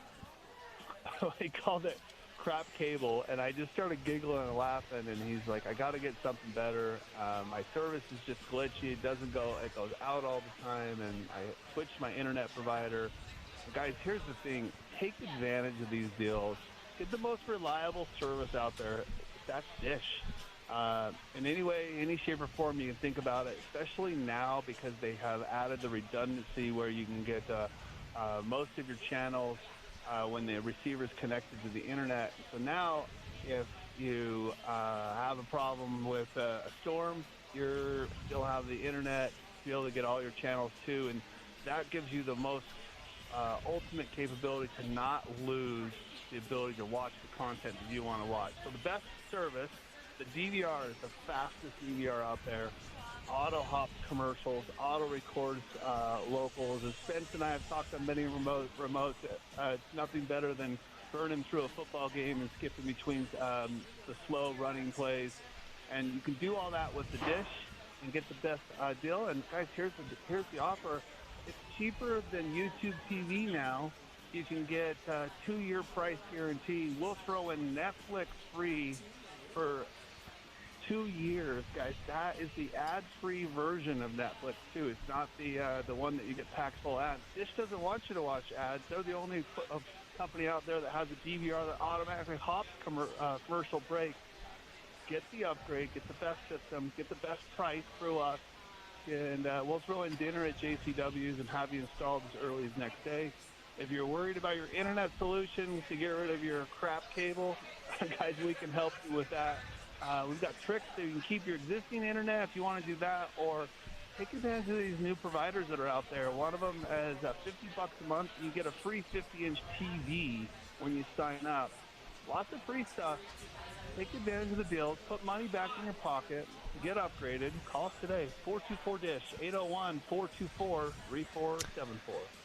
he called it crap cable, and I just started giggling and laughing, and he's like, I got to get something better. My service is just glitchy. It goes out all the time, and I switched my internet provider. Guys, here's the thing. Take advantage of these deals. Get the most reliable service out there. That's Dish. In any way, any shape or form you can think about it, especially now because they have added the redundancy where you can get most of your channels when the receiver's connected to the internet. So now if you have a problem with a storm, you still have the internet to be able to get all your channels too, and that gives you the most ultimate capability to not lose the ability to watch the content that you want to watch. So the best service, the DVR is the fastest DVR out there. Auto hops commercials, auto records locals. As Spence and I have talked on many remotes, it's nothing better than burning through a football game and skipping between the slow running plays. And you can do all that with the Dish and get the best deal. And guys, here's the offer. It's cheaper than YouTube TV now. You can get 2-year price guarantee. We'll throw in Netflix free for 2 years, guys. That is the ad-free version of Netflix too. It's not the one that you get packed full ads. Dish doesn't want you to watch ads. They're the only company out there that has a DVR that automatically hops commercial breaks. Get the upgrade, get the best system, get the best price through us, and we'll throw in dinner at JCW's and have you installed as early as next day. If you're worried about your internet solution to get rid of your crap cable, guys, we can help you with that. We've got tricks so you can keep your existing internet if you want to do that, or take advantage of these new providers that are out there. One of them is $50 a month. You get a free 50-inch TV when you sign up. Lots of free stuff. Take advantage of the deals. Put money back in your pocket. Get upgraded. Call us today. 424-DISH, 801-424-3474.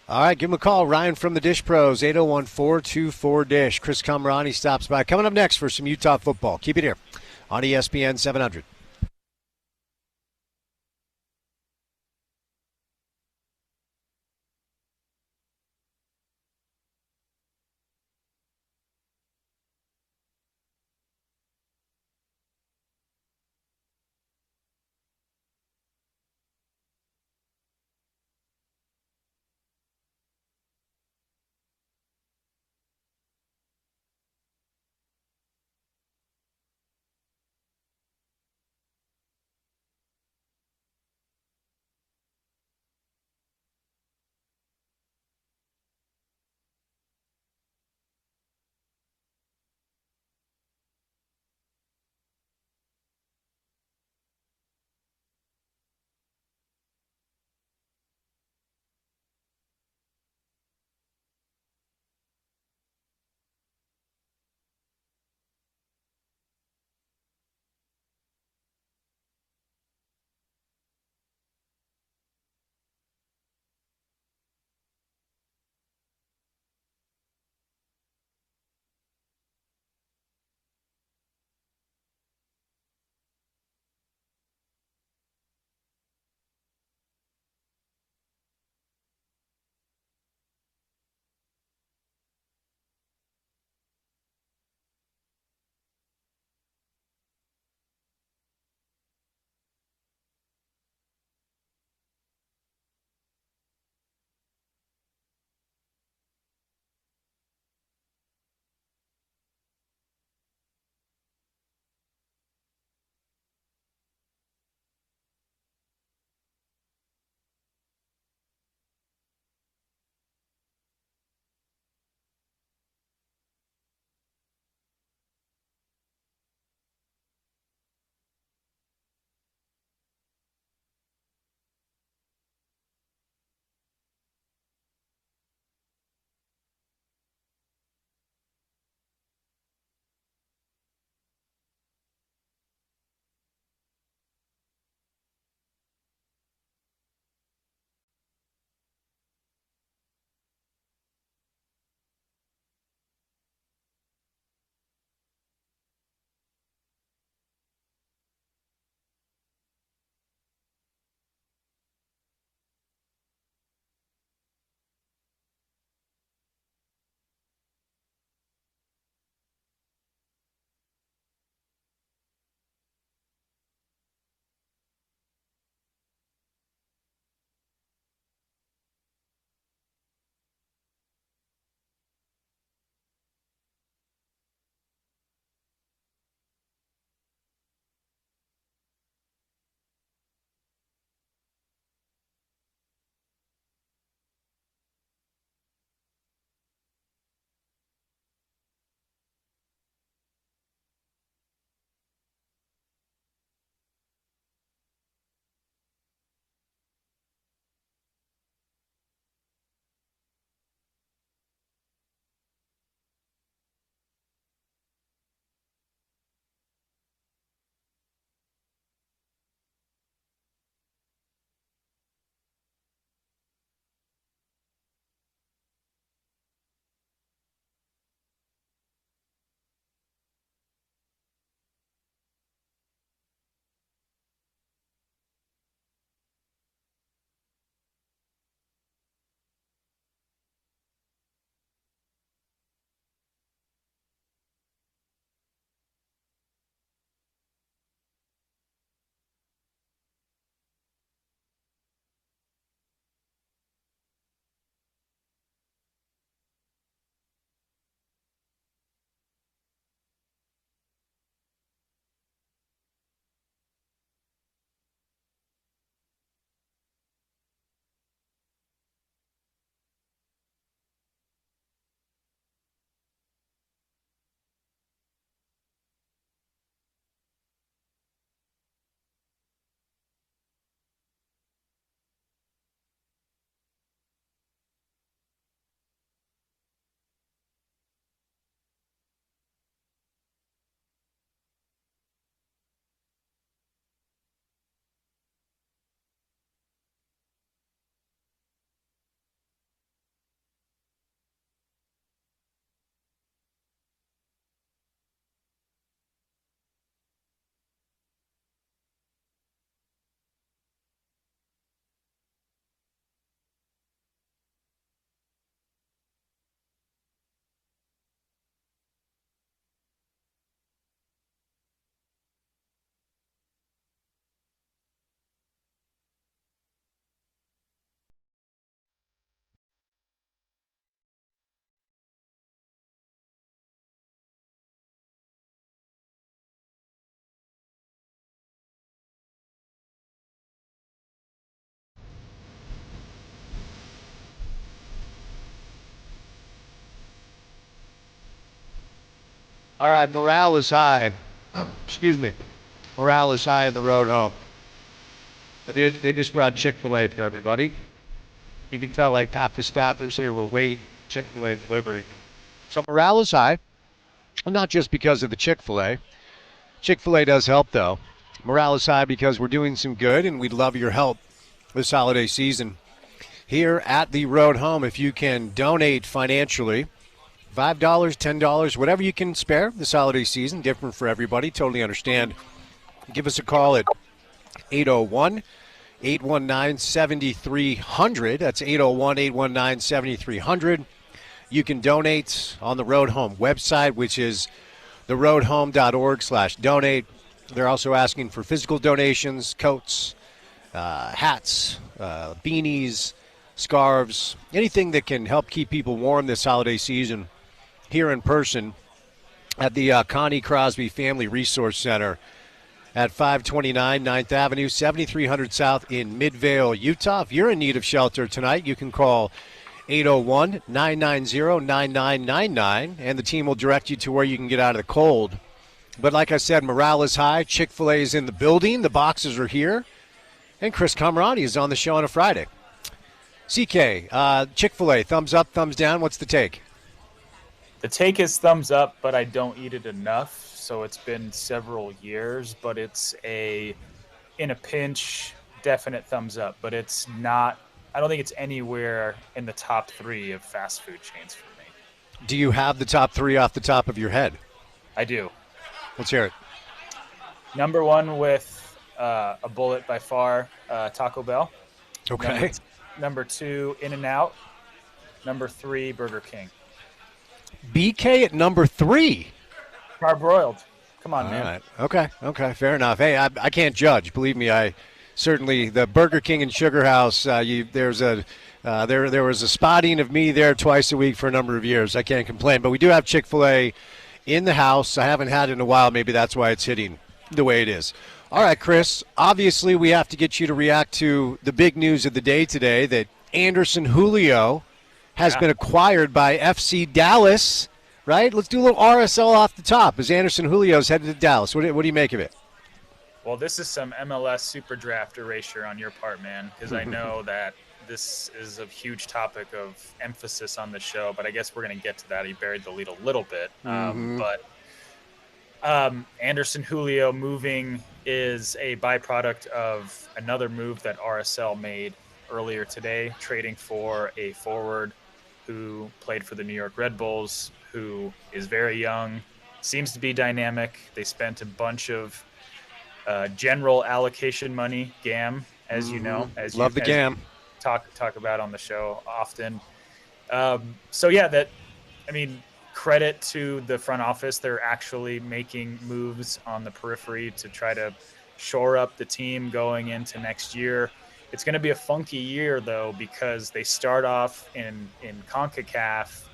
All right, give him a call. Ryan from the Dish Pros, 801-424-DISH. Chris Kamrani stops by. Coming up next for some Utah football. Keep it here on ESPN 700. All right, morale is high. Excuse me. Morale is high on the road home. They just brought Chick-fil-A to everybody. You can tell like half the staffers here will wait Chick-fil-A delivery. So morale is high. Not just because of the Chick-fil-A. Chick-fil-A does help, though. Morale is high because we're doing some good, and we'd love your help this holiday season. Here at the road home, if you can donate financially, $5, $10, whatever you can spare this holiday season, different for everybody, totally understand. Give us a call at 801-819-7300. That's 801-819-7300. You can donate on the Road Home website, which is theroadhome.org/donate. They're also asking for physical donations, coats, hats, beanies, scarves, anything that can help keep people warm this holiday season here in person at the Connie Crosby Family Resource Center at 529 9th Avenue, 7300 South in Midvale, Utah. If you're in need of shelter tonight, you can call 801-990-9999, and the team will direct you to where you can get out of the cold. But like I said, morale is high. Chick-fil-A is in the building. The boxes are here. And Chris Camerati is on the show on a Friday. CK, Chick-fil-A, thumbs up, thumbs down. What's the take? The take is thumbs up, but I don't eat it enough. So it's been several years, but it's in a pinch, definite thumbs up. But it's not, I don't think it's anywhere in the top 3 of fast food chains for me. Do you have the top 3 off the top of your head? I do. Let's hear it. Number 1 with a bullet by far, Taco Bell. Okay. Number 2, In-N-Out. Number 3, Burger King. BK at number 3. Charbroiled. Come on, man. Right. Okay, fair enough. Hey, I can't judge. Believe me, I certainly, the Burger King and Sugar House, there was a spotting of me there twice a week for a number of years. I can't complain. But we do have Chick-fil-A in the house. I haven't had it in a while. Maybe that's why it's hitting the way it is. All right, Chris, obviously we have to get you to react to the big news of the day today that Anderson Julio has been acquired by FC Dallas, right? Let's do a little RSL off the top as Anderson Julio's headed to Dallas. What do you make of it? Well, this is some MLS Super Draft erasure on your part, man, because I know that this is a huge topic of emphasis on the show, but I guess we're going to get to that. He buried the lead a little bit. But Anderson Julio moving is a byproduct of another move that RSL made earlier today, trading for a forward who played for the New York Red Bulls, who is very young, seems to be dynamic. They spent a bunch of general allocation money, GAM, as you know. As Love the GAM. Talk about on the show often. Credit to the front office. They're actually making moves on the periphery to try to shore up the team going into next year. It's going to be a funky year, though, because they start off in CONCACAF,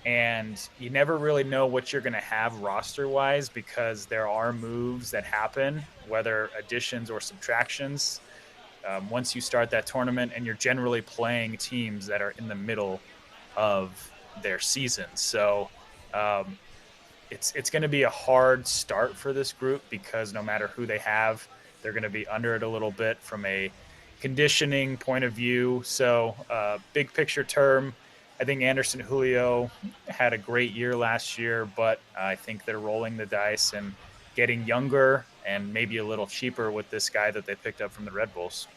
and you never really know what you're going to have roster-wise because there are moves that happen, whether additions or subtractions, once you start that tournament, and you're generally playing teams that are in the middle of their season. So it's going to be a hard start for this group because no matter who they have, they're going to be under it a little bit from a conditioning point of view. So big picture term, I think Anderson Julio had a great year last year, but I think they're rolling the dice and getting younger and maybe a little cheaper with this guy that they picked up from the Red Bulls.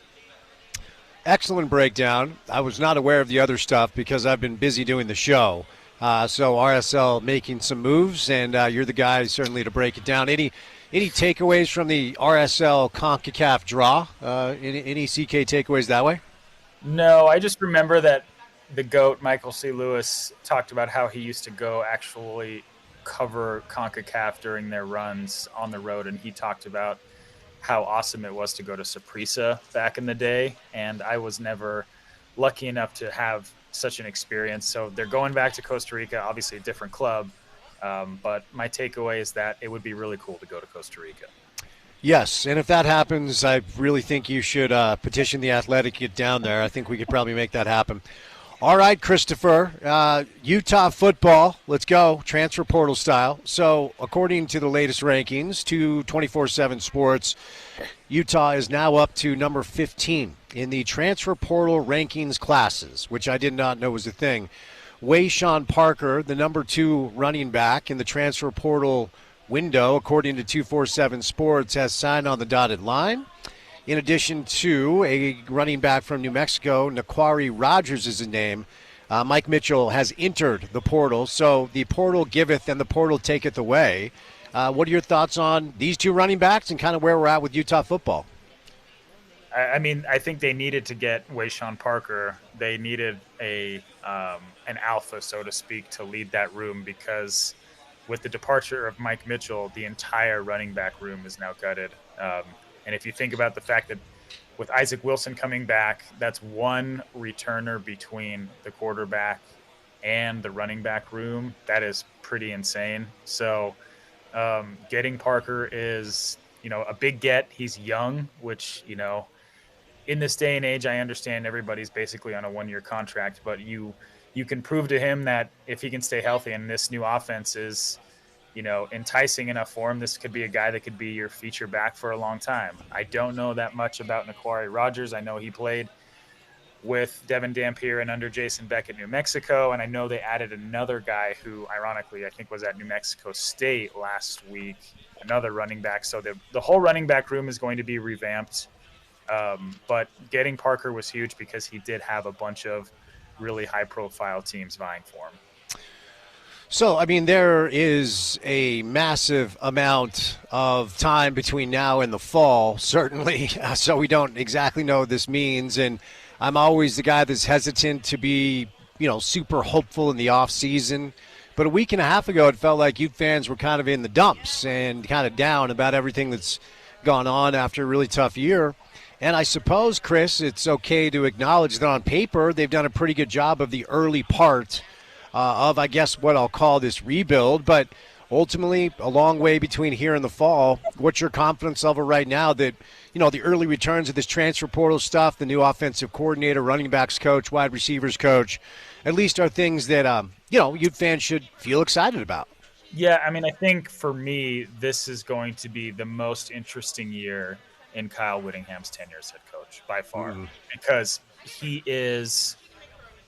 Excellent breakdown. I was not aware of the other stuff because I've been busy doing the show. So RSL making some moves, and you're the guy certainly to break it down. Any takeaways from the RSL CONCACAF draw? Any CK takeaways that way? No, I just remember that the GOAT, Michael C. Lewis, talked about how he used to go actually cover CONCACAF during their runs on the road, and he talked about how awesome it was to go to Saprissa back in the day, and I was never lucky enough to have such an experience. So they're going back to Costa Rica, obviously a different club, but my takeaway is that it would be really cool to go to Costa Rica. Yes, and if that happens, I really think you should petition the Athletic to get down there. I think we could probably make that happen. All right, Christopher. Utah football. Let's go. Transfer portal style. So, according to the latest rankings, to 24/7 Sports, Utah is now up to number 15 in the transfer portal rankings classes, which I did not know was a thing. Wayshawn Parker, the number 2 running back in the transfer portal window, according to 247 Sports, has signed on the dotted line. In addition to a running back from New Mexico, Naquari Rogers is his name. Mike Mitchell has entered the portal. So the portal giveth and the portal taketh away. What are your thoughts on these 2 running backs and kind of where we're at with Utah football? I mean, I think they needed to get Wayshawn Parker. They needed an alpha, so to speak, to lead that room, because with the departure of Mike Mitchell, the entire running back room is now gutted. And if you think about the fact that with Isaac Wilson coming back, that's one returner between the quarterback and the running back room. That is pretty insane. So getting Parker is, a big get. He's young, which, in this day and age, I understand everybody's basically on a 1-year contract, but you can prove to him that if he can stay healthy and this new offense is, enticing enough for him, this could be a guy that could be your feature back for a long time. I don't know that much about Naquari Rogers. I know he played with Devin Dampier and under Jason Beck at New Mexico, and I know they added another guy who, ironically, I think was at New Mexico State last week, another running back. So the whole running back room is going to be revamped. But getting Parker was huge because he did have a bunch of really high-profile teams vying for him. So, I mean, there is a massive amount of time between now and the fall, certainly, so we don't exactly know what this means. And I'm always the guy that's hesitant to be, super hopeful in the off season. But a week and a half ago, it felt like Ute fans were kind of in the dumps and kind of down about everything that's gone on after a really tough year. And I suppose, Chris, it's okay to acknowledge that on paper they've done a pretty good job of the early part of, I guess, what I'll call this rebuild. But ultimately, a long way between here and the fall. What's your confidence level right now that, the early returns of this transfer portal stuff, the new offensive coordinator, running backs coach, wide receivers coach, at least are things that, Ute fans should feel excited about? Yeah, I mean, I think for me, this is going to be the most interesting year in Kyle Whittingham's tenure as head coach by far, because he is,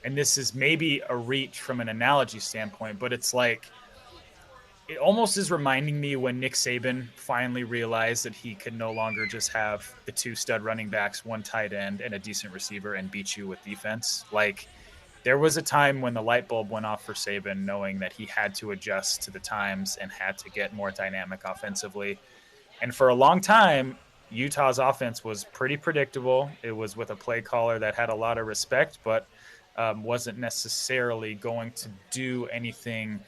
and this is maybe a reach from an analogy standpoint, but it's like, it almost is reminding me when Nick Saban finally realized that he could no longer just have the 2 stud running backs, 1 tight end, and a decent receiver and beat you with defense. Like, there was a time when the light bulb went off for Saban, knowing that he had to adjust to the times and had to get more dynamic offensively. And for a long time, Utah's offense was pretty predictable. It was with a play caller that had a lot of respect, but wasn't necessarily going to do anything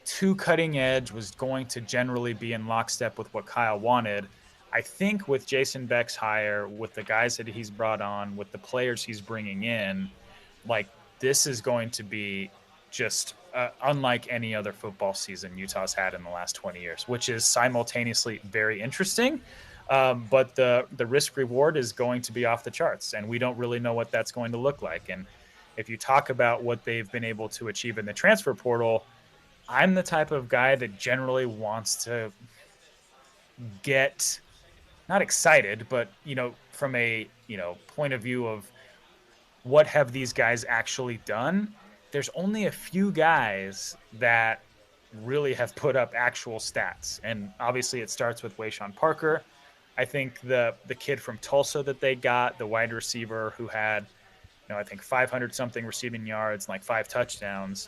too cutting edge, was going to generally be in lockstep with what Kyle wanted. I think with Jason Beck's hire, with the guys that he's brought on, with the players he's bringing in, like, this is going to be just unlike any other football season Utah's had in the last 20 years, which is simultaneously very interesting. But the risk reward is going to be off the charts, and we don't really know what that's going to look like. And if you talk about what they've been able to achieve in the transfer portal, I'm the type of guy that generally wants to get not excited, but, from a, point of view of what have these guys actually done. There's only a few guys that really have put up actual stats. And obviously it starts with Wayshawn Parker. I think the kid from Tulsa that they got, the wide receiver who had, I think 500 something receiving yards, like 5 touchdowns.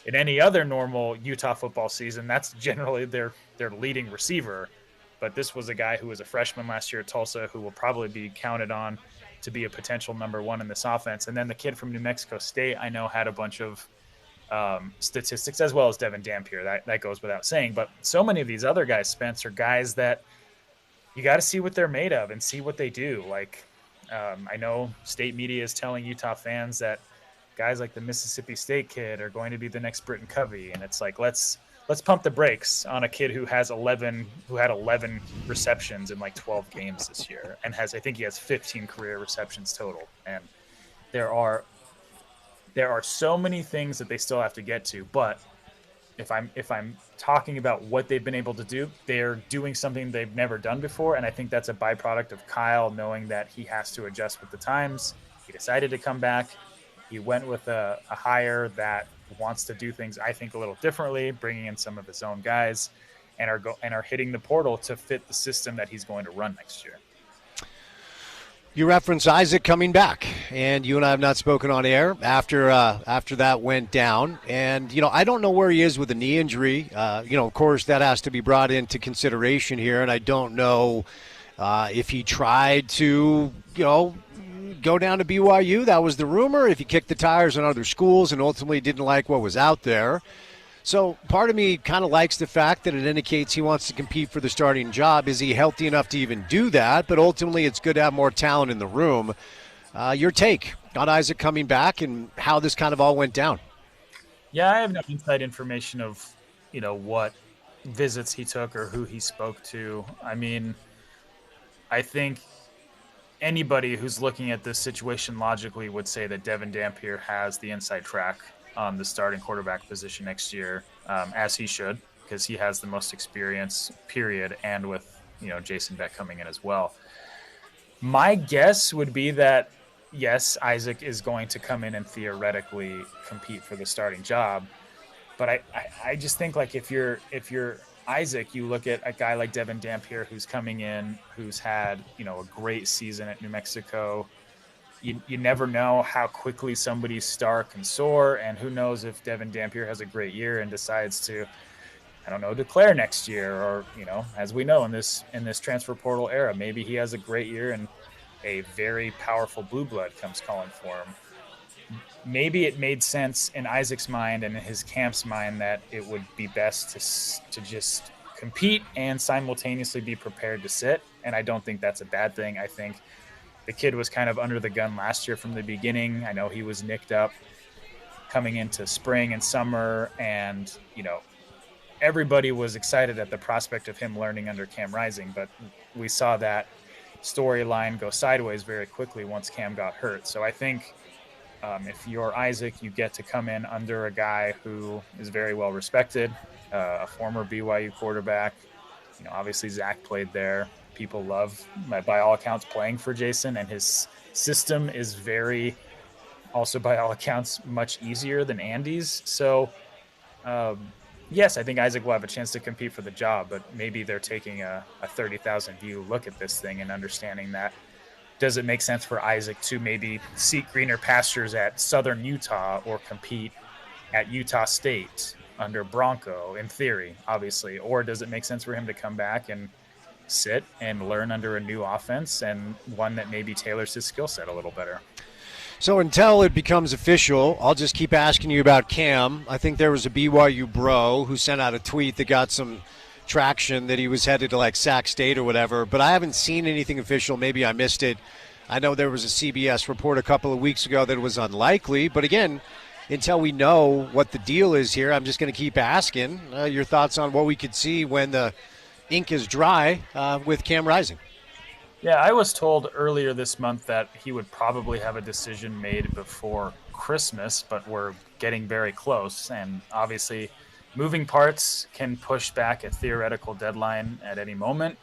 In any other normal Utah football season, that's generally their leading receiver. But this was a guy who was a freshman last year at Tulsa who will probably be counted on to be a potential number 1 in this offense. And then the kid from New Mexico State, I know, had a bunch of statistics, as well as Devin Dampier. That goes without saying. But so many of these other guys, Spence, are guys that you got to see what they're made of and see what they do. Like, I know state media is telling Utah fans that guys like the Mississippi State kid are going to be the next Britton Covey. And it's like, let's pump the brakes on a kid who had 11 receptions in like 12 games this year, and I think he has 15 career receptions total. And there are there are so many things that they still have to get to. But if I'm talking about what they've been able to do, they're doing something they've never done before. And I think that's a byproduct of Kyle knowing that he has to adjust with the times. He decided to come back. He went with a hire that wants to do things, I think, a little differently, bringing in some of his own guys, and are hitting the portal to fit the system that he's going to run next year. You reference Isaac coming back, and you and I have not spoken on air after that went down. And, I don't know where he is with a knee injury. Of course, that has to be brought into consideration here, and I don't know if he tried to, go down to BYU. That was the rumor. If he kicked the tires on other schools and ultimately didn't like what was out there. So part of me kind of likes the fact that it indicates he wants to compete for the starting job. Is he healthy enough to even do that? But ultimately, it's good to have more talent in the room. Your take on Isaac coming back and how this kind of all went down? Yeah, I have no inside information of, what visits he took or who he spoke to. I mean, I think anybody who's looking at this situation logically would say that Devin Dampier has the inside track on the starting quarterback position next year, as he should, because he has the most experience, period, and with, Jason Beck coming in as well. My guess would be that, yes, Isaac is going to come in and theoretically compete for the starting job, but I just think, like, if you're Isaac, you look at a guy like Devin Dampier who's coming in, who's had, a great season at New Mexico. You never know how quickly somebody's star can soar, and who knows if Devin Dampier has a great year and decides to, declare next year, or, as we know in this transfer portal era, maybe he has a great year and a very powerful blue blood comes calling for him. Maybe it made sense in Isaac's mind and in his camp's mind that it would be best to just compete and simultaneously be prepared to sit, and I don't think that's a bad thing. I think the kid was kind of under the gun last year from the beginning. I know he was nicked up coming into spring and summer, and, everybody was excited at the prospect of him learning under Cam Rising, but we saw that storyline go sideways very quickly once Cam got hurt. So I think if you're Isaac, you get to come in under a guy who is very well respected, a former BYU quarterback. Obviously Zach played there. People love, by all accounts, playing for Jason, and his system is very, also by all accounts, much easier than Andy's. So, yes, I think Isaac will have a chance to compete for the job, but maybe they're taking a 30,000 view look at this thing and understanding that, does it make sense for Isaac to maybe seek greener pastures at Southern Utah or compete at Utah State under Bronco, in theory, obviously, or does it make sense for him to come back and sit and learn under a new offense, and one that maybe tailors his skill set a little better? So until it becomes official, I'll just keep asking you about Cam. I think there was a BYU bro who sent out a tweet that got some traction that he was headed to like Sac State or whatever, but I haven't seen anything official. Maybe I missed it. I know there was a CBS report a couple of weeks ago that it was unlikely, but again, until we know what the deal is here, I'm just going to keep asking your thoughts on what we could see when the ink is dry with Cam Rising. Yeah, I was told earlier this month that he would probably have a decision made before Christmas, but we're getting very close. And obviously, moving parts can push back a theoretical deadline at any moment.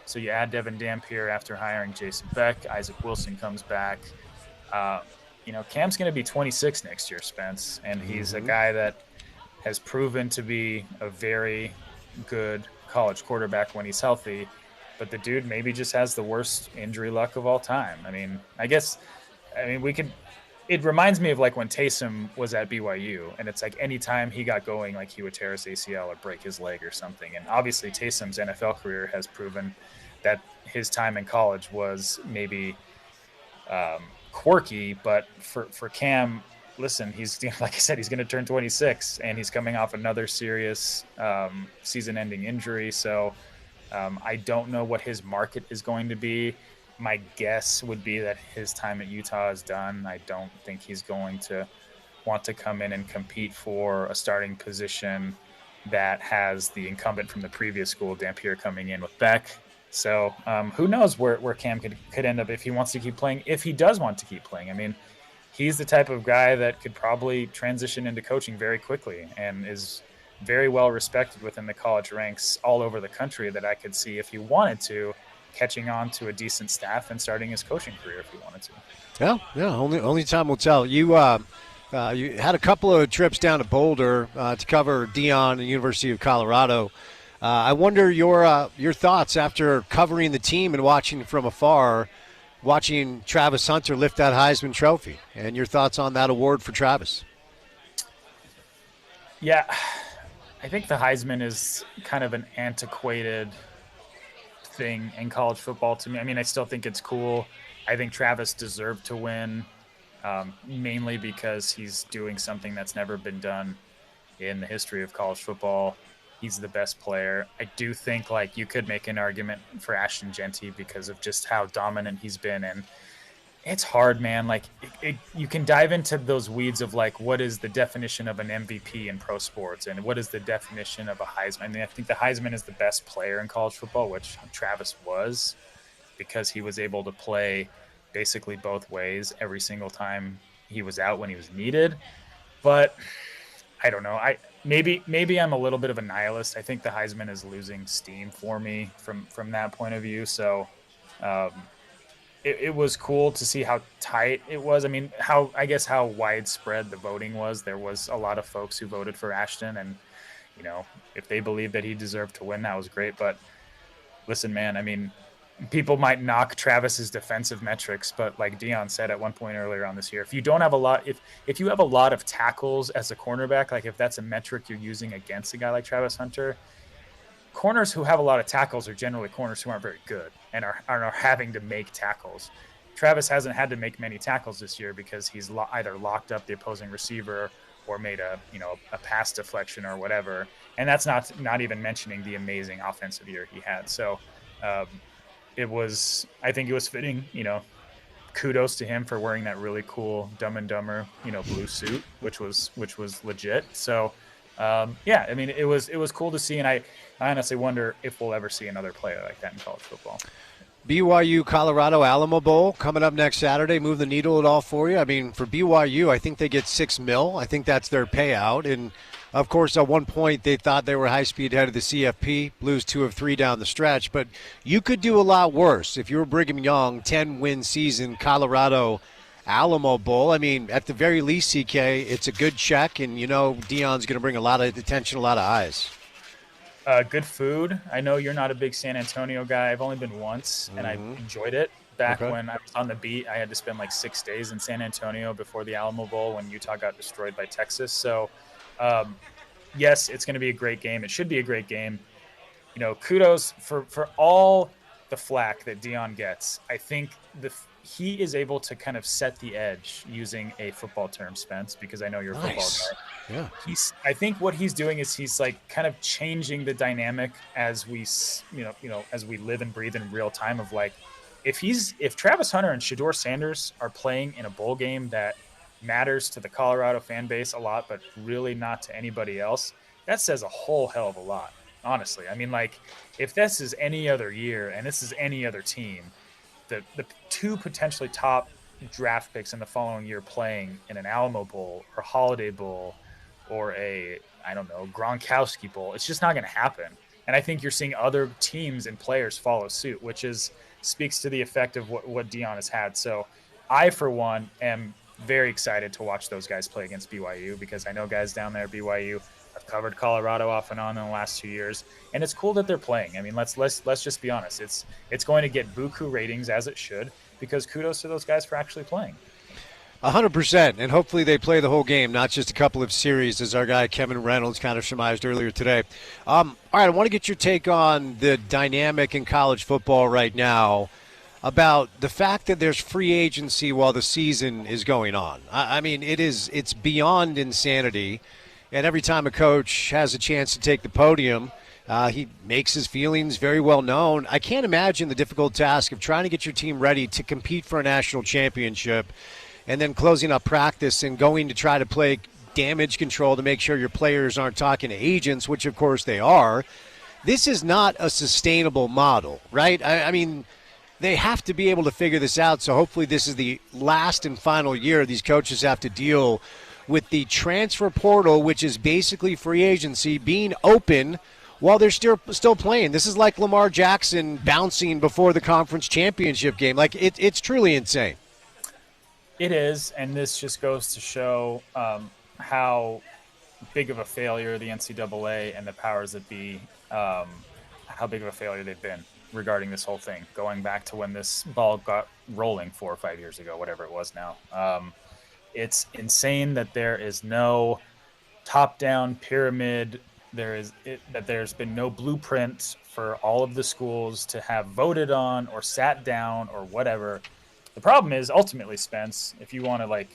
So you add Devin Dampier after hiring Jason Beck. Isaac Wilson comes back. Cam's going to be 26 next year, Spence, and he's a guy that has proven to be a very good college quarterback when he's healthy, but the dude maybe just has the worst injury luck of all time. It reminds me of like when Taysom was at BYU, and it's like anytime he got going, like he would tear his ACL or break his leg or something. And obviously Taysom's NFL career has proven that his time in college was maybe quirky, but for Cam, listen, he's, like I said, he's going to turn 26, and he's coming off another serious season-ending injury. So I don't know what his market is going to be. My guess would be that his time at Utah is done. I don't think he's going to want to come in and compete for a starting position that has the incumbent from the previous school, Dampier, coming in with Beck. So who knows where Cam could end up if he wants to keep playing, if he does want to keep playing. I mean, he's the type of guy that could probably transition into coaching very quickly and is very well respected within the college ranks all over the country, that I could see, if he wanted to, catching on to a decent staff and starting his coaching career if he wanted to. Yeah. Only time will tell. You had a couple of trips down to Boulder to cover Deion and University of Colorado. I wonder your thoughts after covering the team and watching from afar, watching Travis Hunter lift that Heisman Trophy, and your thoughts on that award for Travis. Yeah, I think the Heisman is kind of an antiquated thing in college football to me. I mean, I still think it's cool. I think Travis deserved to win, mainly because he's doing something that's never been done in the history of college football. He's the best player. I do think, like, you could make an argument for Ashton Genty because of just how dominant he's been. And it's hard, man. Like, you can dive into those weeds of, like, what is the definition of an MVP in pro sports and what is the definition of a Heisman. I mean, I think the Heisman is the best player in college football, which Travis was, because he was able to play basically both ways every single time he was out when he was needed. But I don't know. Maybe I'm a little bit of a nihilist. I think the Heisman is losing steam for me from that point of view. So it was cool to see how tight it was. I mean, how widespread the voting was. There was a lot of folks who voted for Ashton, and, you know, if they believed that he deserved to win, that was great. But listen, man, I mean, people might knock Travis's defensive metrics, but like Deion said at one point earlier on this year, if you don't have a lot, if you have a lot of tackles as a cornerback, like if that's a metric you're using against a guy like Travis Hunter, corners who have a lot of tackles are generally corners who aren't very good and are having to make tackles. Travis hasn't had to make many tackles this year because he's either locked up the opposing receiver or made a pass deflection or whatever. And that's not even mentioning the amazing offensive year he had. So, I think it was fitting, kudos to him for wearing that really cool Dumb and Dumber, blue suit, which was legit. So, I mean, it was cool to see. And I honestly wonder if we'll ever see another player like that in college football. BYU Colorado Alamo Bowl coming up next Saturday. Move the needle at all for you? I mean, for BYU, I think they get $6 million. I think that's their payout. And of course, at one point, they thought they were high-speed ahead of the CFP, lose 2 of 3 down the stretch. But you could do a lot worse. If you were Brigham Young, 10-win season, Colorado Alamo Bowl. I mean, at the very least, CK, it's a good check, and Deion's going to bring a lot of attention, a lot of eyes. Good food. I know you're not a big San Antonio guy. I've only been once, and I enjoyed it. Back when I was on the beat, I had to spend like 6 days in San Antonio before the Alamo Bowl when Utah got destroyed by Texas. So, yes, it's going to be a great game. It should be a great game. Kudos for all the flack that Deion gets. I think he is able to kind of set the edge using a football term, Spence, because I know you're a football guy. Yeah. I think what he's doing is he's like kind of changing the dynamic as we, as we live and breathe in real time of like, if Travis Hunter and Shedeur Sanders are playing in a bowl game that matters to the Colorado fan base a lot, but really not to anybody else, that says a whole hell of a lot, honestly. I mean, like, if this is any other year and this is any other team, the 2 potentially top draft picks in the following year playing in an Alamo Bowl or Holiday Bowl or a, Gronkowski Bowl, it's just not going to happen. And I think you're seeing other teams and players follow suit, which speaks to the effect of what Deion has had. So I, for one, am very excited to watch those guys play against BYU because I know guys down there at BYU. I've covered Colorado off and on in the last 2 years, and it's cool that they're playing. I mean, let's just be honest. It's going to get buku ratings, as it should, because kudos to those guys for actually playing. 100%, and hopefully they play the whole game, not just a couple of series, as our guy Kevin Reynolds kind of surmised earlier today. All right, I want to get your take on the dynamic in college football right now about the fact that there's free agency while the season is going on. I mean, it's beyond insanity. And every time a coach has a chance to take the podium, he makes his feelings very well known. I can't imagine the difficult task of trying to get your team ready to compete for a national championship and then closing up practice and going to try to play damage control to make sure your players aren't talking to agents, which, of course, they are. This is not a sustainable model, right? I mean, they have to be able to figure this out. So hopefully this is the last and final year these coaches have to deal with the transfer portal, which is basically free agency, being open while they're still playing. This is like Lamar Jackson bouncing before the conference championship game. Like, it's truly insane. It is, and this just goes to show how big of a failure the NCAA and the powers that be, how big of a failure they've been regarding this whole thing, going back to when this ball got rolling 4 or 5 years ago, whatever it was now. It's insane that there is no top-down pyramid. That there's been no blueprint for all of the schools to have voted on or sat down or whatever. The problem is ultimately, Spence, if you want to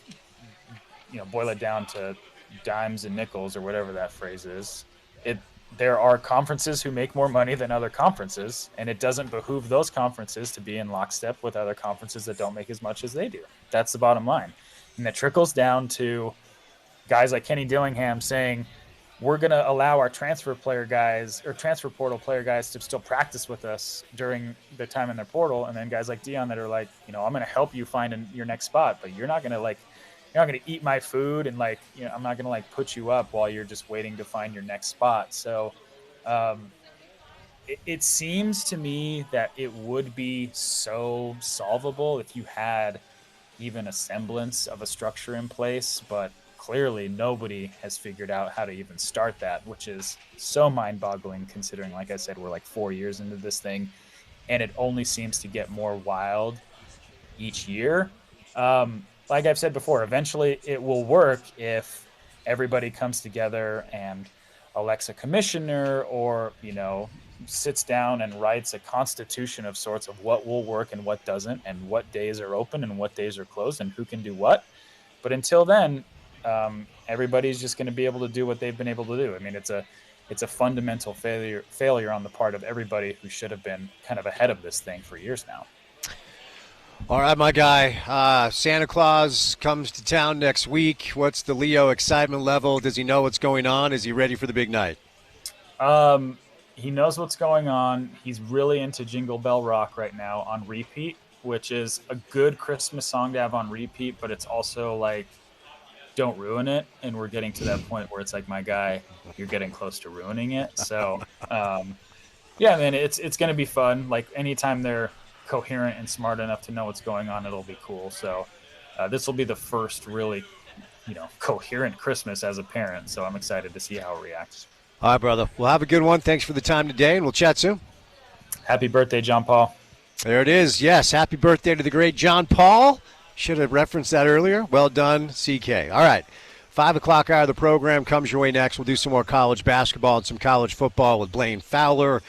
boil it down to dimes and nickels or whatever that phrase is, there are conferences who make more money than other conferences, and it doesn't behoove those conferences to be in lockstep with other conferences that don't make as much as they do. That's the bottom line. And that trickles down to guys like Kenny Dillingham saying, we're going to allow our transfer portal player guys to still practice with us during the time in their portal. And then guys like Dion that are like, I'm going to help you find your next spot, but you're not going to eat my food. And I'm not going to put you up while you're just waiting to find your next spot. So it seems to me that it would be so solvable if you had even a semblance of a structure in place, but clearly nobody has figured out how to even start that, which is so mind-boggling considering, like I said, we're 4 years into this thing, and it only seems to get more wild each year. Like I've said before, eventually it will work if everybody comes together and elects a commissioner or, sits down and writes a constitution of sorts of what will work and what doesn't, and what days are open and what days are closed and who can do what. But until then, everybody's just going to be able to do what they've been able to do. I mean, it's a fundamental failure on the part of everybody who should have been kind of ahead of this thing for years now. All right, my guy. Santa Claus comes to town next week. What's the Leo excitement level? Does he know what's going on? Is he ready for the big night? He knows what's going on. He's really into Jingle Bell Rock right now on repeat, which is a good Christmas song to have on repeat, but it's also don't ruin it. And we're getting to that point where it's my guy, you're getting close to ruining it. So, yeah, man, it's going to be fun. Anytime they're coherent and smart enough to know what's going on, it'll be cool. So this will be the first really, coherent Christmas as a parent. So I'm excited to see how it reacts. All right, brother. Well, have a good one. Thanks for the time today, and we'll chat soon. Happy birthday, John Paul. There it is. Yes, happy birthday to the great John Paul. Should have referenced that earlier. Well done, CK. All right, 5 o'clock hour of the program comes your way next. We'll do some more college basketball and some college football with Blaine Fowler.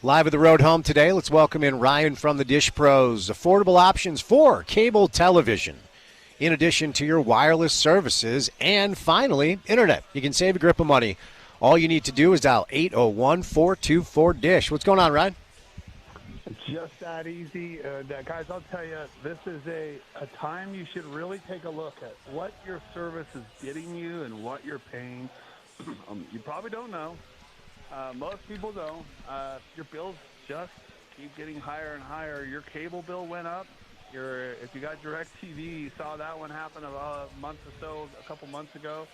Live at the road home today, let's welcome in Ryan from the Dish Pros. Affordable options for cable television, in addition to your wireless services, and finally, internet. You can save a grip of money. All you need to do is dial 801-424-DISH. What's going on, Ryan? Just that easy. Guys, I'll tell you, this is a time you should really take a look at what your service is getting you and what you're paying. You probably don't know. Most people don't. Your bills just keep getting higher and higher. Your cable bill went up. If you got DirecTV, you saw that one happen a couple months ago.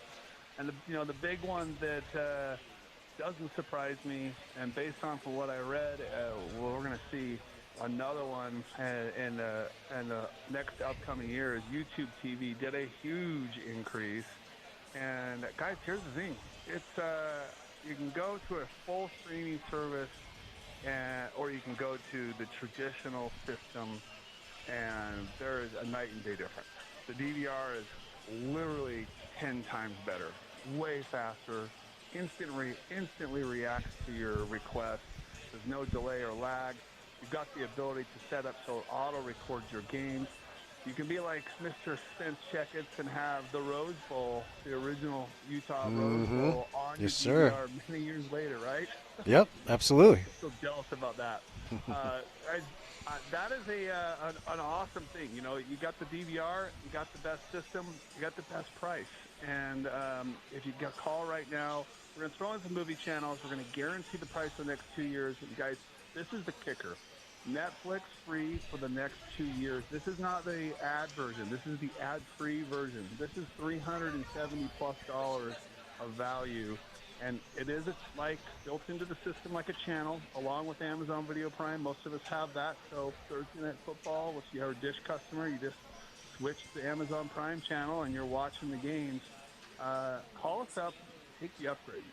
And the big one that doesn't surprise me, and based on from what I read, we're going to see another one in the next upcoming year. Is YouTube TV did a huge increase. And guys, here's the thing: it's you can go to a full streaming service, or you can go to the traditional system, and there is a night and day difference. The DVR is literally 10 times better, way faster, instantly reacts to your request. There's no delay or lag. You've got the ability to set up so it auto-records your games. You can be like Mr. Spence Checketts and have the Rose Bowl, the original Utah Rose Bowl, on your DVR many years later, right? Yep, absolutely. I'm so jealous about that. That is an awesome thing. You got the DVR, you got the best system, you got the best price. And if you call right now, we're going to throw in some movie channels. We're going to guarantee the price for the next 2 years. And guys, this is the kicker. Netflix free for the next 2 years. This is not the ad version. This is the ad-free version. This is $370+ of value, and it is like built into the system like a channel, along with Amazon Video Prime. Most of us have that. So Thursday Night Football, if you're a Dish customer, you just switch to the Amazon Prime channel and you're watching the games. Call us up, take the upgrade,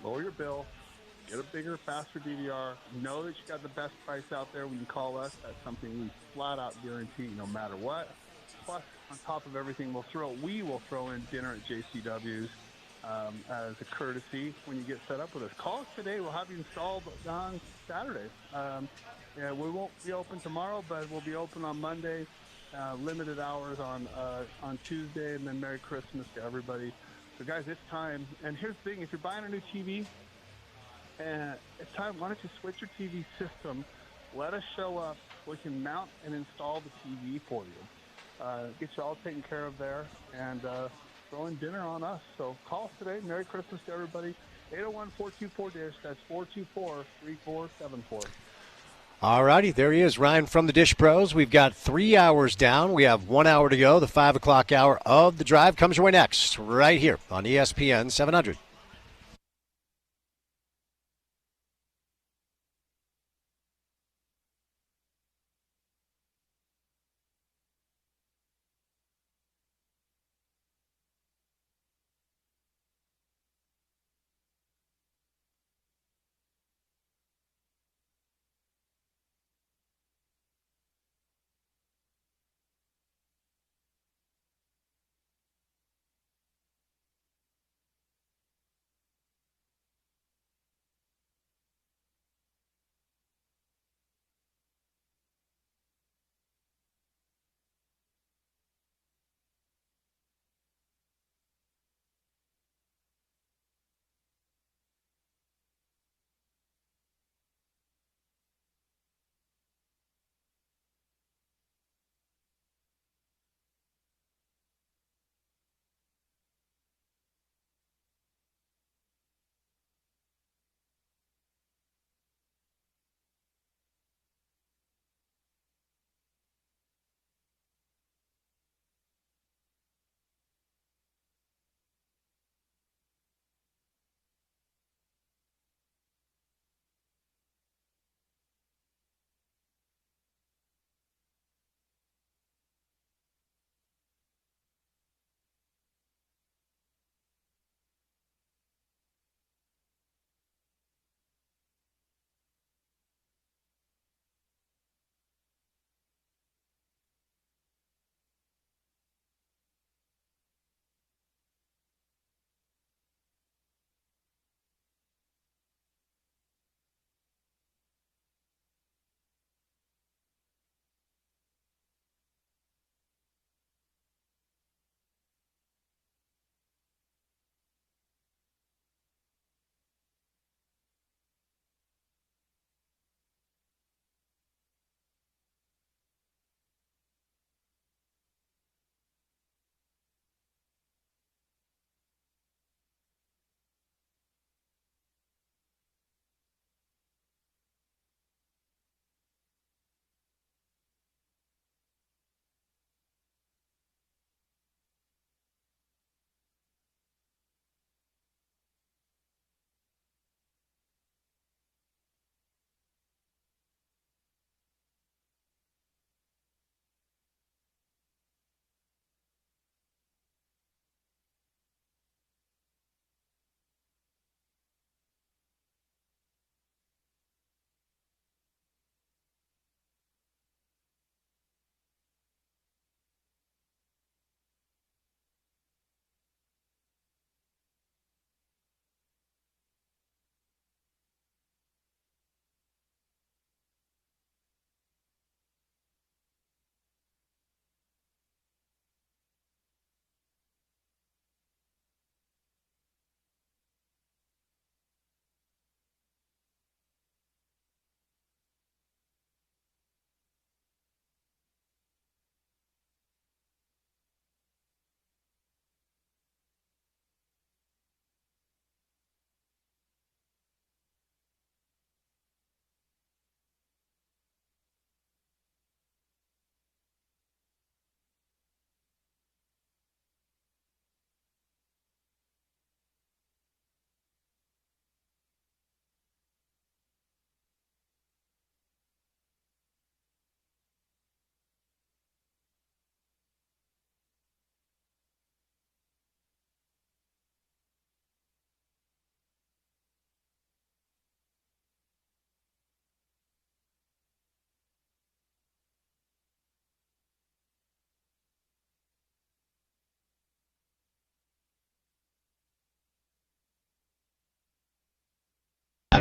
lower your bill. Get a bigger, faster DVR. Know that you got the best price out there when you call us. That's something we flat out guarantee no matter what. Plus, on top of everything, we will throw in dinner at JCW's as a courtesy when you get set up with us. Call us today. We'll have you installed on Saturday. We won't be open tomorrow, but we'll be open on Monday. Limited hours on Tuesday, and then Merry Christmas to everybody. So, guys, it's time. And here's the thing. If you're buying a new TV, it's time. Why don't you switch your TV system? Let us show up. We can mount and install the TV for you. Get you all taken care of there, and throw in dinner on us. So call us today. Merry Christmas to everybody. 801-424-DISH. That's 424-3474. All righty, there he is, Ryan from the Dish Pros. We've got 3 hours down. We have 1 hour to go. The 5 o'clock hour of The Drive comes your way next, right here on ESPN 700.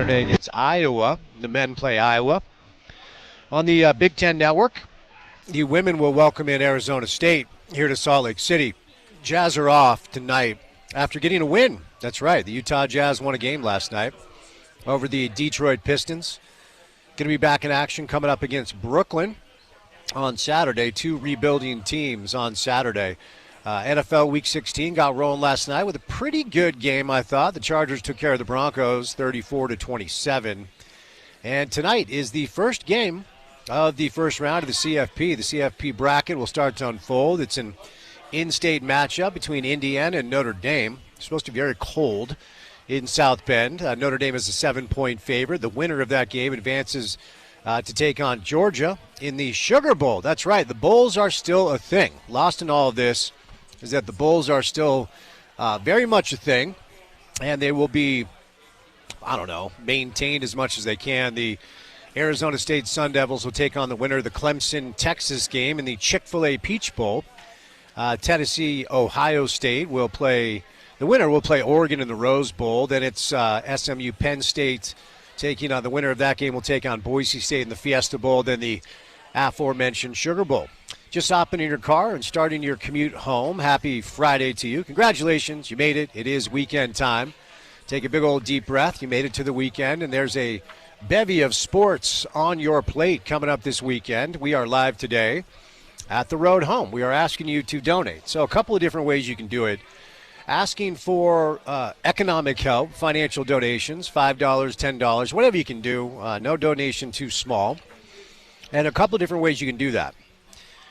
Saturday against Iowa. The men play Iowa. On the Big Ten Network, the women will welcome in Arizona State here to Salt Lake City. Jazz are off tonight after getting a win. That's right. The Utah Jazz won a game last night over the Detroit Pistons. Going to be back in action coming up against Brooklyn on Saturday. Two rebuilding teams on Saturday. NFL Week 16 got rolling last night with a pretty good game, I thought. The Chargers took care of the Broncos 34-27. And tonight is the first game of the first round of the CFP. The CFP bracket will start to unfold. It's an in-state matchup between Indiana and Notre Dame. It's supposed to be very cold in South Bend. Notre Dame is a 7-point favorite. The winner of that game advances to take on Georgia in the Sugar Bowl. That's right. The Bulls are still a thing. Lost in all of this is that the Bulls are still very much a thing, and they will be, maintained as much as they can. The Arizona State Sun Devils will take on the winner of the Clemson-Texas game in the Chick-fil-A Peach Bowl. Tennessee-Ohio State will play – the winner will play Oregon in the Rose Bowl. Then it's SMU-Penn State taking on – the winner of that game will take on Boise State in the Fiesta Bowl, then the aforementioned Sugar Bowl. Just hopping in your car and starting your commute home. Happy Friday to you. Congratulations. You made it. It is weekend time. Take a big old deep breath. You made it to the weekend, and there's a bevy of sports on your plate coming up this weekend. We are live today at the road home. We are asking you to donate. So a couple of different ways you can do it. Asking for economic help, financial donations, $5, $10, whatever you can do. No donation too small. And a couple of different ways you can do that.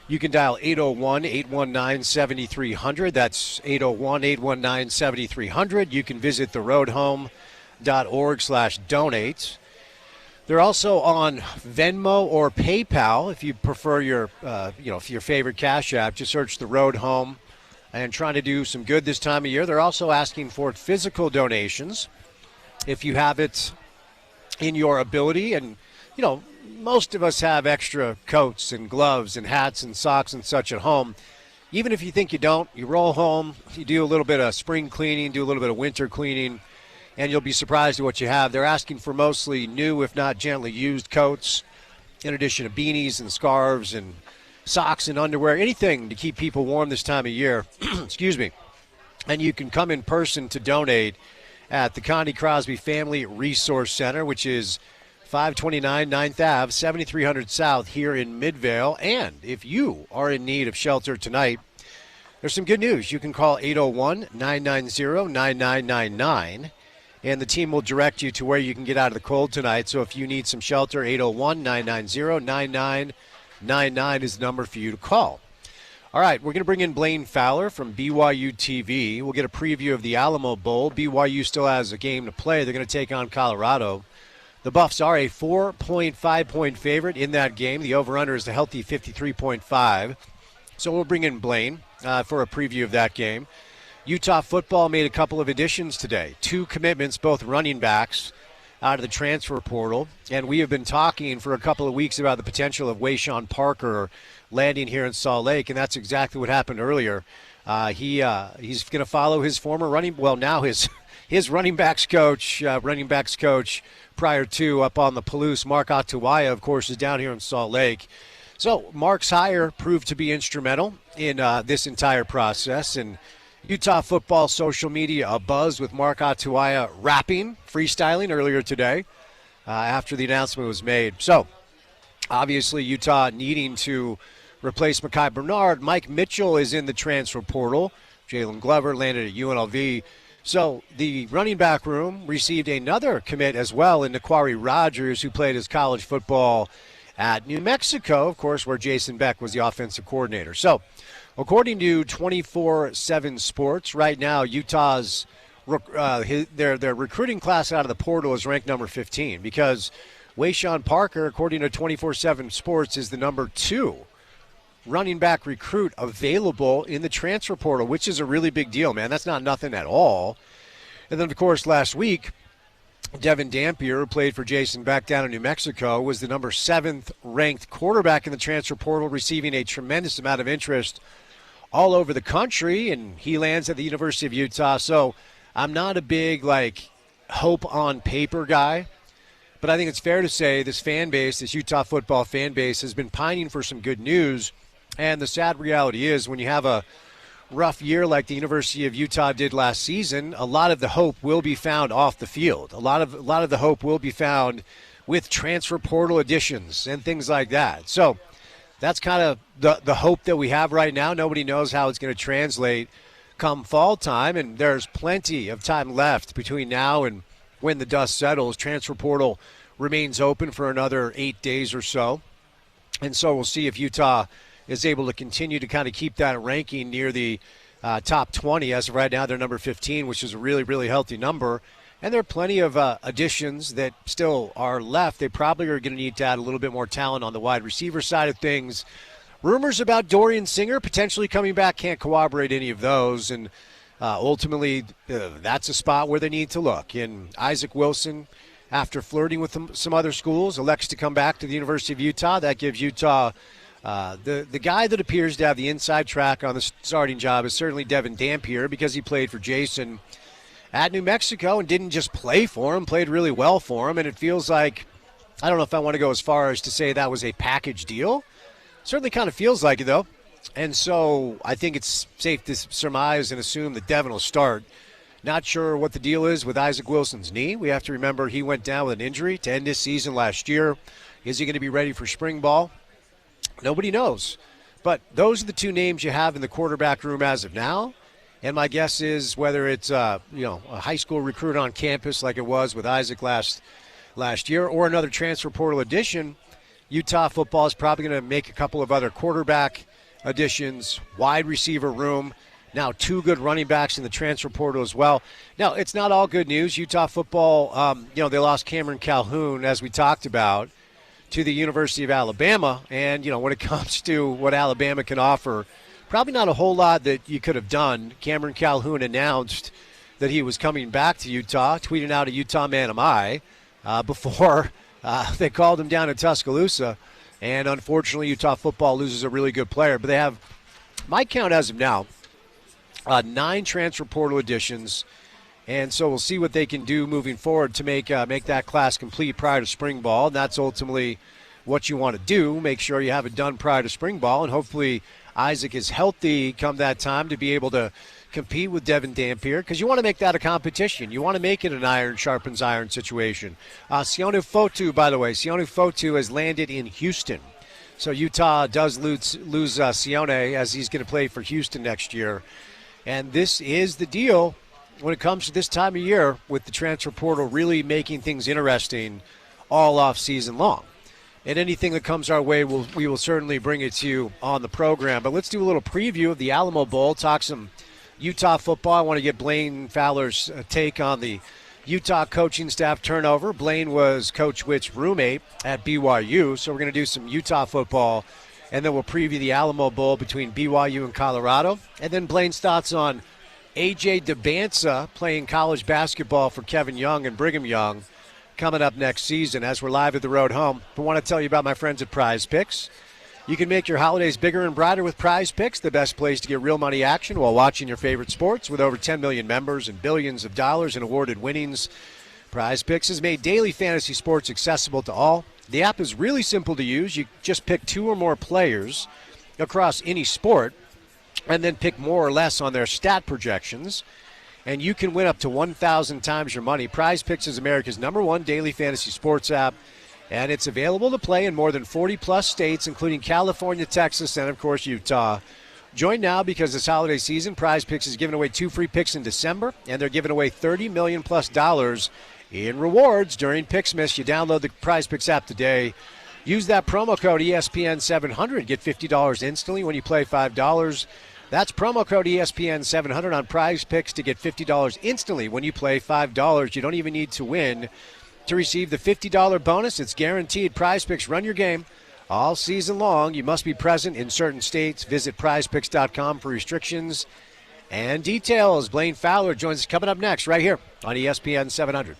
You can dial 801-819-7300. That's 801-819-7300. You can visit theroadhome.org/donate. They're also on Venmo or PayPal. If you prefer your favorite cash app, just search The Road Home and trying to do some good this time of year. They're also asking for physical donations if you have it in your ability. And, most of us have extra coats and gloves and hats and socks and such at home. Even if you think you don't, you roll home, you do a little bit of spring cleaning, do a little bit of winter cleaning, and you'll be surprised at what you have. They're asking for mostly new, if not gently used coats, in addition to beanies and scarves and socks and underwear, anything to keep people warm this time of year. Excuse me. And you can come in person to donate at the Connie Crosby Family Resource Center, which is 529 9th Ave, 7300 South here in Midvale. And if you are in need of shelter tonight, there's some good news. You can call 801-990-9999, and the team will direct you to where you can get out of the cold tonight. So if you need some shelter, 801-990-9999 is the number for you to call. All right, we're going to bring in Blaine Fowler from BYU TV. We'll get a preview of the Alamo Bowl. BYU still has a game to play. They're going to take on Colorado. The Buffs are a 4.5-point favorite in that game. The over-under is a healthy 53.5. So we'll bring in Blaine for a preview of that game. Utah football made a couple of additions today. 2 commitments, both running backs, out of the transfer portal. And we have been talking for a couple of weeks about the potential of Wayshawn Parker landing here in Salt Lake, and that's exactly what happened earlier. He's going to follow his former his running backs coach prior to up on the Palouse, Mark Atuaya, of course, is down here in Salt Lake. So Mark's hire proved to be instrumental in this entire process. And Utah football social media abuzz with Mark Atuaya rapping, freestyling earlier today after the announcement was made. So obviously Utah needing to replace Mekhi Bernard. Mike Mitchell is in the transfer portal. Jalen Glover landed at UNLV. So the running back room received another commit as well in Nequari Rogers, who played his college football at New Mexico, of course, where Jason Beck was the offensive coordinator. So according to 24/7 Sports, right now Utah's their recruiting class out of the portal is ranked number 15 because Wayshawn Parker, according to 24/7 Sports, is the number 2 running back recruit available in the transfer portal, which is a really big deal, man. That's not nothing at all. And then, of course, last week, Devin Dampier, who played for Jason Beck down in New Mexico, was the number 7th ranked quarterback in the transfer portal, receiving a tremendous amount of interest all over the country, and he lands at the University of Utah. So I'm not a big, hope on paper guy But I think it's fair to say this fan base, this Utah football fan base, has been pining for some good news. And the sad reality is when you have a rough year like the University of Utah did last season, a lot of the hope will be found off the field. A lot of the hope will be found with transfer portal additions and things like that. So that's kind of the hope that we have right now. Nobody knows how it's going to translate come fall time, and there's plenty of time left between now and when the dust settles. Transfer portal remains open for another 8 days or so. And so we'll see if Utah is able to continue to kind of keep that ranking near the top 20. As of right now, they're number 15, which is a really, really healthy number. And there are plenty of additions that still are left. They probably are going to need to add a little bit more talent on the wide receiver side of things. Rumors about Dorian Singer potentially coming back, can't corroborate any of those. And ultimately, that's a spot where they need to look. And Isaac Wilson, after flirting with some other schools, elects to come back to the University of Utah. That gives Utah the guy that appears to have the inside track on the starting job is certainly Devin Dampier, because he played for Jason at New Mexico and didn't just play for him, played really well for him. And it feels like, I don't know if I want to go as far as to say that was a package deal. Certainly kind of feels like it, though. And so I think it's safe to surmise and assume that Devin will start. Not sure what the deal is with Isaac Wilson's knee. We have to remember he went down with an injury to end his season last year. Is he going to be ready for spring ball? Nobody knows. But those are the two names you have in the quarterback room as of now. And my guess is whether it's a high school recruit on campus like it was with Isaac last year, or another transfer portal addition, Utah football is probably going to make a couple of other quarterback additions, wide receiver room. Now 2 good running backs in the transfer portal as well. Now, it's not all good news. Utah football, they lost Cameron Calhoun, as we talked about, to the University of Alabama. And, when it comes to what Alabama can offer, probably not a whole lot that you could have done. Cameron Calhoun announced that he was coming back to Utah, tweeting out a Utah man am I, before they called him down in Tuscaloosa. And unfortunately, Utah football loses a really good player. But they have, my count as of now, 9 transfer portal additions. And so we'll see what they can do moving forward to make that class complete prior to spring ball. And that's ultimately what you want to do. Make sure you have it done prior to spring ball. And hopefully Isaac is healthy come that time to be able to compete with Devin Dampier, because you want to make that a competition. You want to make it an iron sharpens iron situation. Sione Fotu has landed in Houston. So Utah does lose Sione, as he's going to play for Houston next year. And this is the deal when it comes to this time of year, with the transfer portal really making things interesting all off season long. And anything that comes our way, we will certainly bring it to you on the program. But let's do a little preview of the Alamo Bowl, talk some Utah football. I want to get Blaine Fowler's take on the Utah coaching staff turnover. Blaine was Coach Witt's roommate at BYU, so we're going to do some Utah football, and then we'll preview the Alamo Bowl between BYU and Colorado. And then Blaine's thoughts on A.J. DeBanza playing college basketball for Kevin Young and Brigham Young coming up next season as we're live at the road home. I want to tell you about my friends at Prize Picks. You can make your holidays bigger and brighter with Prize Picks, the best place to get real money action while watching your favorite sports. With over 10 million members and billions of dollars in awarded winnings, Prize Picks has made daily fantasy sports accessible to all. The app is really simple to use. You just pick 2 or more players across any sport and then pick more or less on their stat projections, and you can win up to 1,000 times your money. Prize Picks is America's #1 daily fantasy sports app, and it's available to play in more than 40-plus states, including California, Texas, and, of course, Utah. Join now, because this holiday season, Prize Picks is giving away 2 free picks in December, and they're giving away $30 million+ in rewards during Picksmas. You download the Prize Picks app today. Use that promo code ESPN700. Get $50 instantly when you play $5. That's promo code ESPN700 on Prize Picks to get $50 instantly when you play $5. You don't even need to win to receive the $50 bonus. It's guaranteed. Prize Picks, run your game all season long. You must be present in certain states. Visit prizepicks.com for restrictions and details. Blaine Fowler joins us coming up next right here on ESPN 700.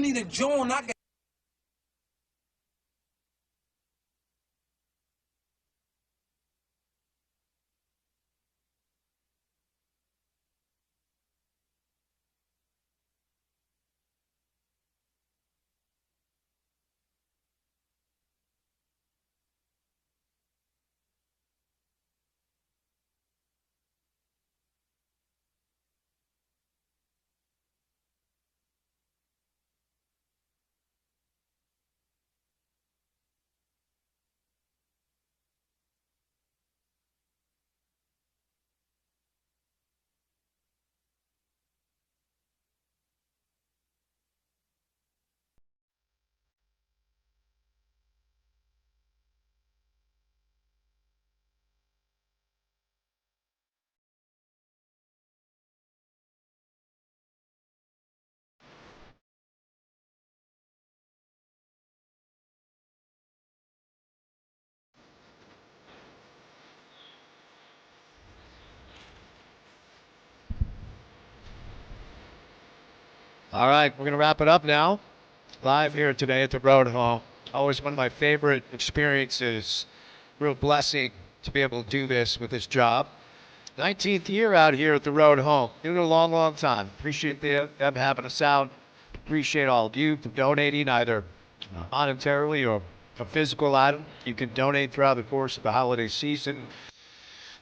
need to join. I got All right, we're going to wrap it up now. Live here today at the Road Hall. Always one of my favorite experiences. Real blessing to be able to do this with this job. 19th year out here at the Road Hall. Doing it a long, long time. Appreciate them having us out. Appreciate all of you for donating either monetarily or a physical item. You can donate throughout the course of the holiday season.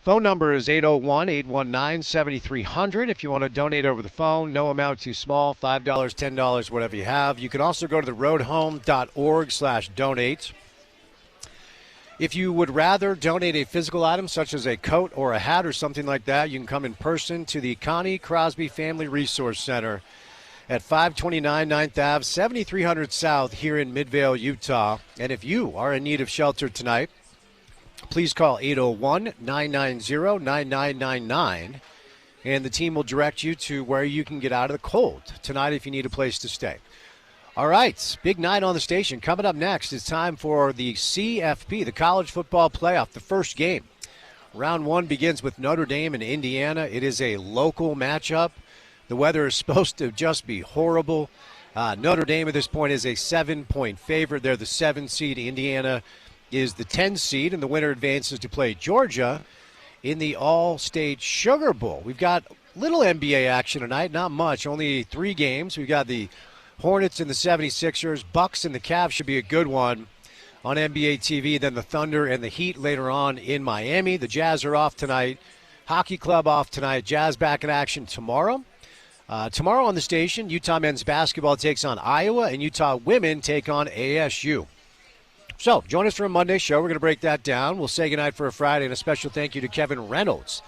Phone number is 801-819-7300 if you want to donate over the phone. No amount too small, $5, $10, whatever you have. You can also go to theroadhome.org/donate. If you would rather donate a physical item such as a coat or a hat or something like that, you can come in person to the Connie Crosby Family Resource Center at 529 9th Ave, 7300 South here in Midvale, Utah. And if you are in need of shelter tonight, please call 801-990-9999, and the team will direct you to where you can get out of the cold tonight if you need a place to stay. All right, big night on the station. Coming up next, it's time for the CFP, the College Football Playoff, the first game. Round one begins with Notre Dame and Indiana. It is a local matchup. The weather is supposed to just be horrible. Notre Dame at this point is a 7-point favorite. They're the 7 seed. Indiana is the 10 seed, and the winner advances to play Georgia in the All-State Sugar Bowl. We've got little NBA action tonight, not much, only 3 games. We've got the Hornets and the 76ers. Bucks and the Cavs should be a good one on NBA TV. Then the Thunder and the Heat later on in Miami. The Jazz are off tonight. Hockey Club off tonight. Jazz back in action tomorrow. Tomorrow on the station, Utah men's basketball takes on Iowa, and Utah women take on ASU. So, join us for a Monday show. We're going to break that down. We'll say goodnight for a Friday, and a special thank you to Kevin Reynolds,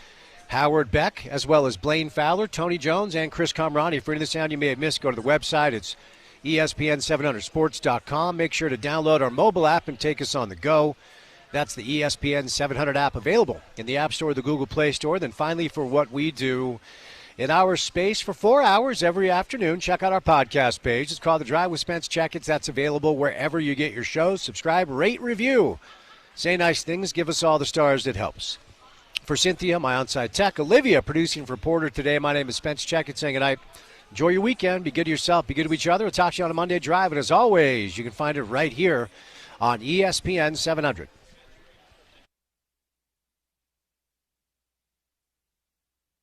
Howard Beck, as well as Blaine Fowler, Tony Jones, and Chris Comrani. For any of the sound you may have missed, go to the website. It's ESPN700sports.com. Make sure to download our mobile app and take us on the go. That's the ESPN 700 app, available in the App Store or the Google Play Store. Then finally, for what we do in our space for 4 hours every afternoon, check out our podcast page. It's called The Drive with Spence Checketts. That's available wherever you get your shows. Subscribe, rate, review. Say nice things. Give us all the stars. It helps. For Cynthia, my on-site tech, Olivia, producing reporter today, my name is Spence Checketts saying goodnight. Enjoy your weekend. Be good to yourself. Be good to each other. We'll talk to you on a Monday Drive. And as always, you can find it right here on ESPN 700.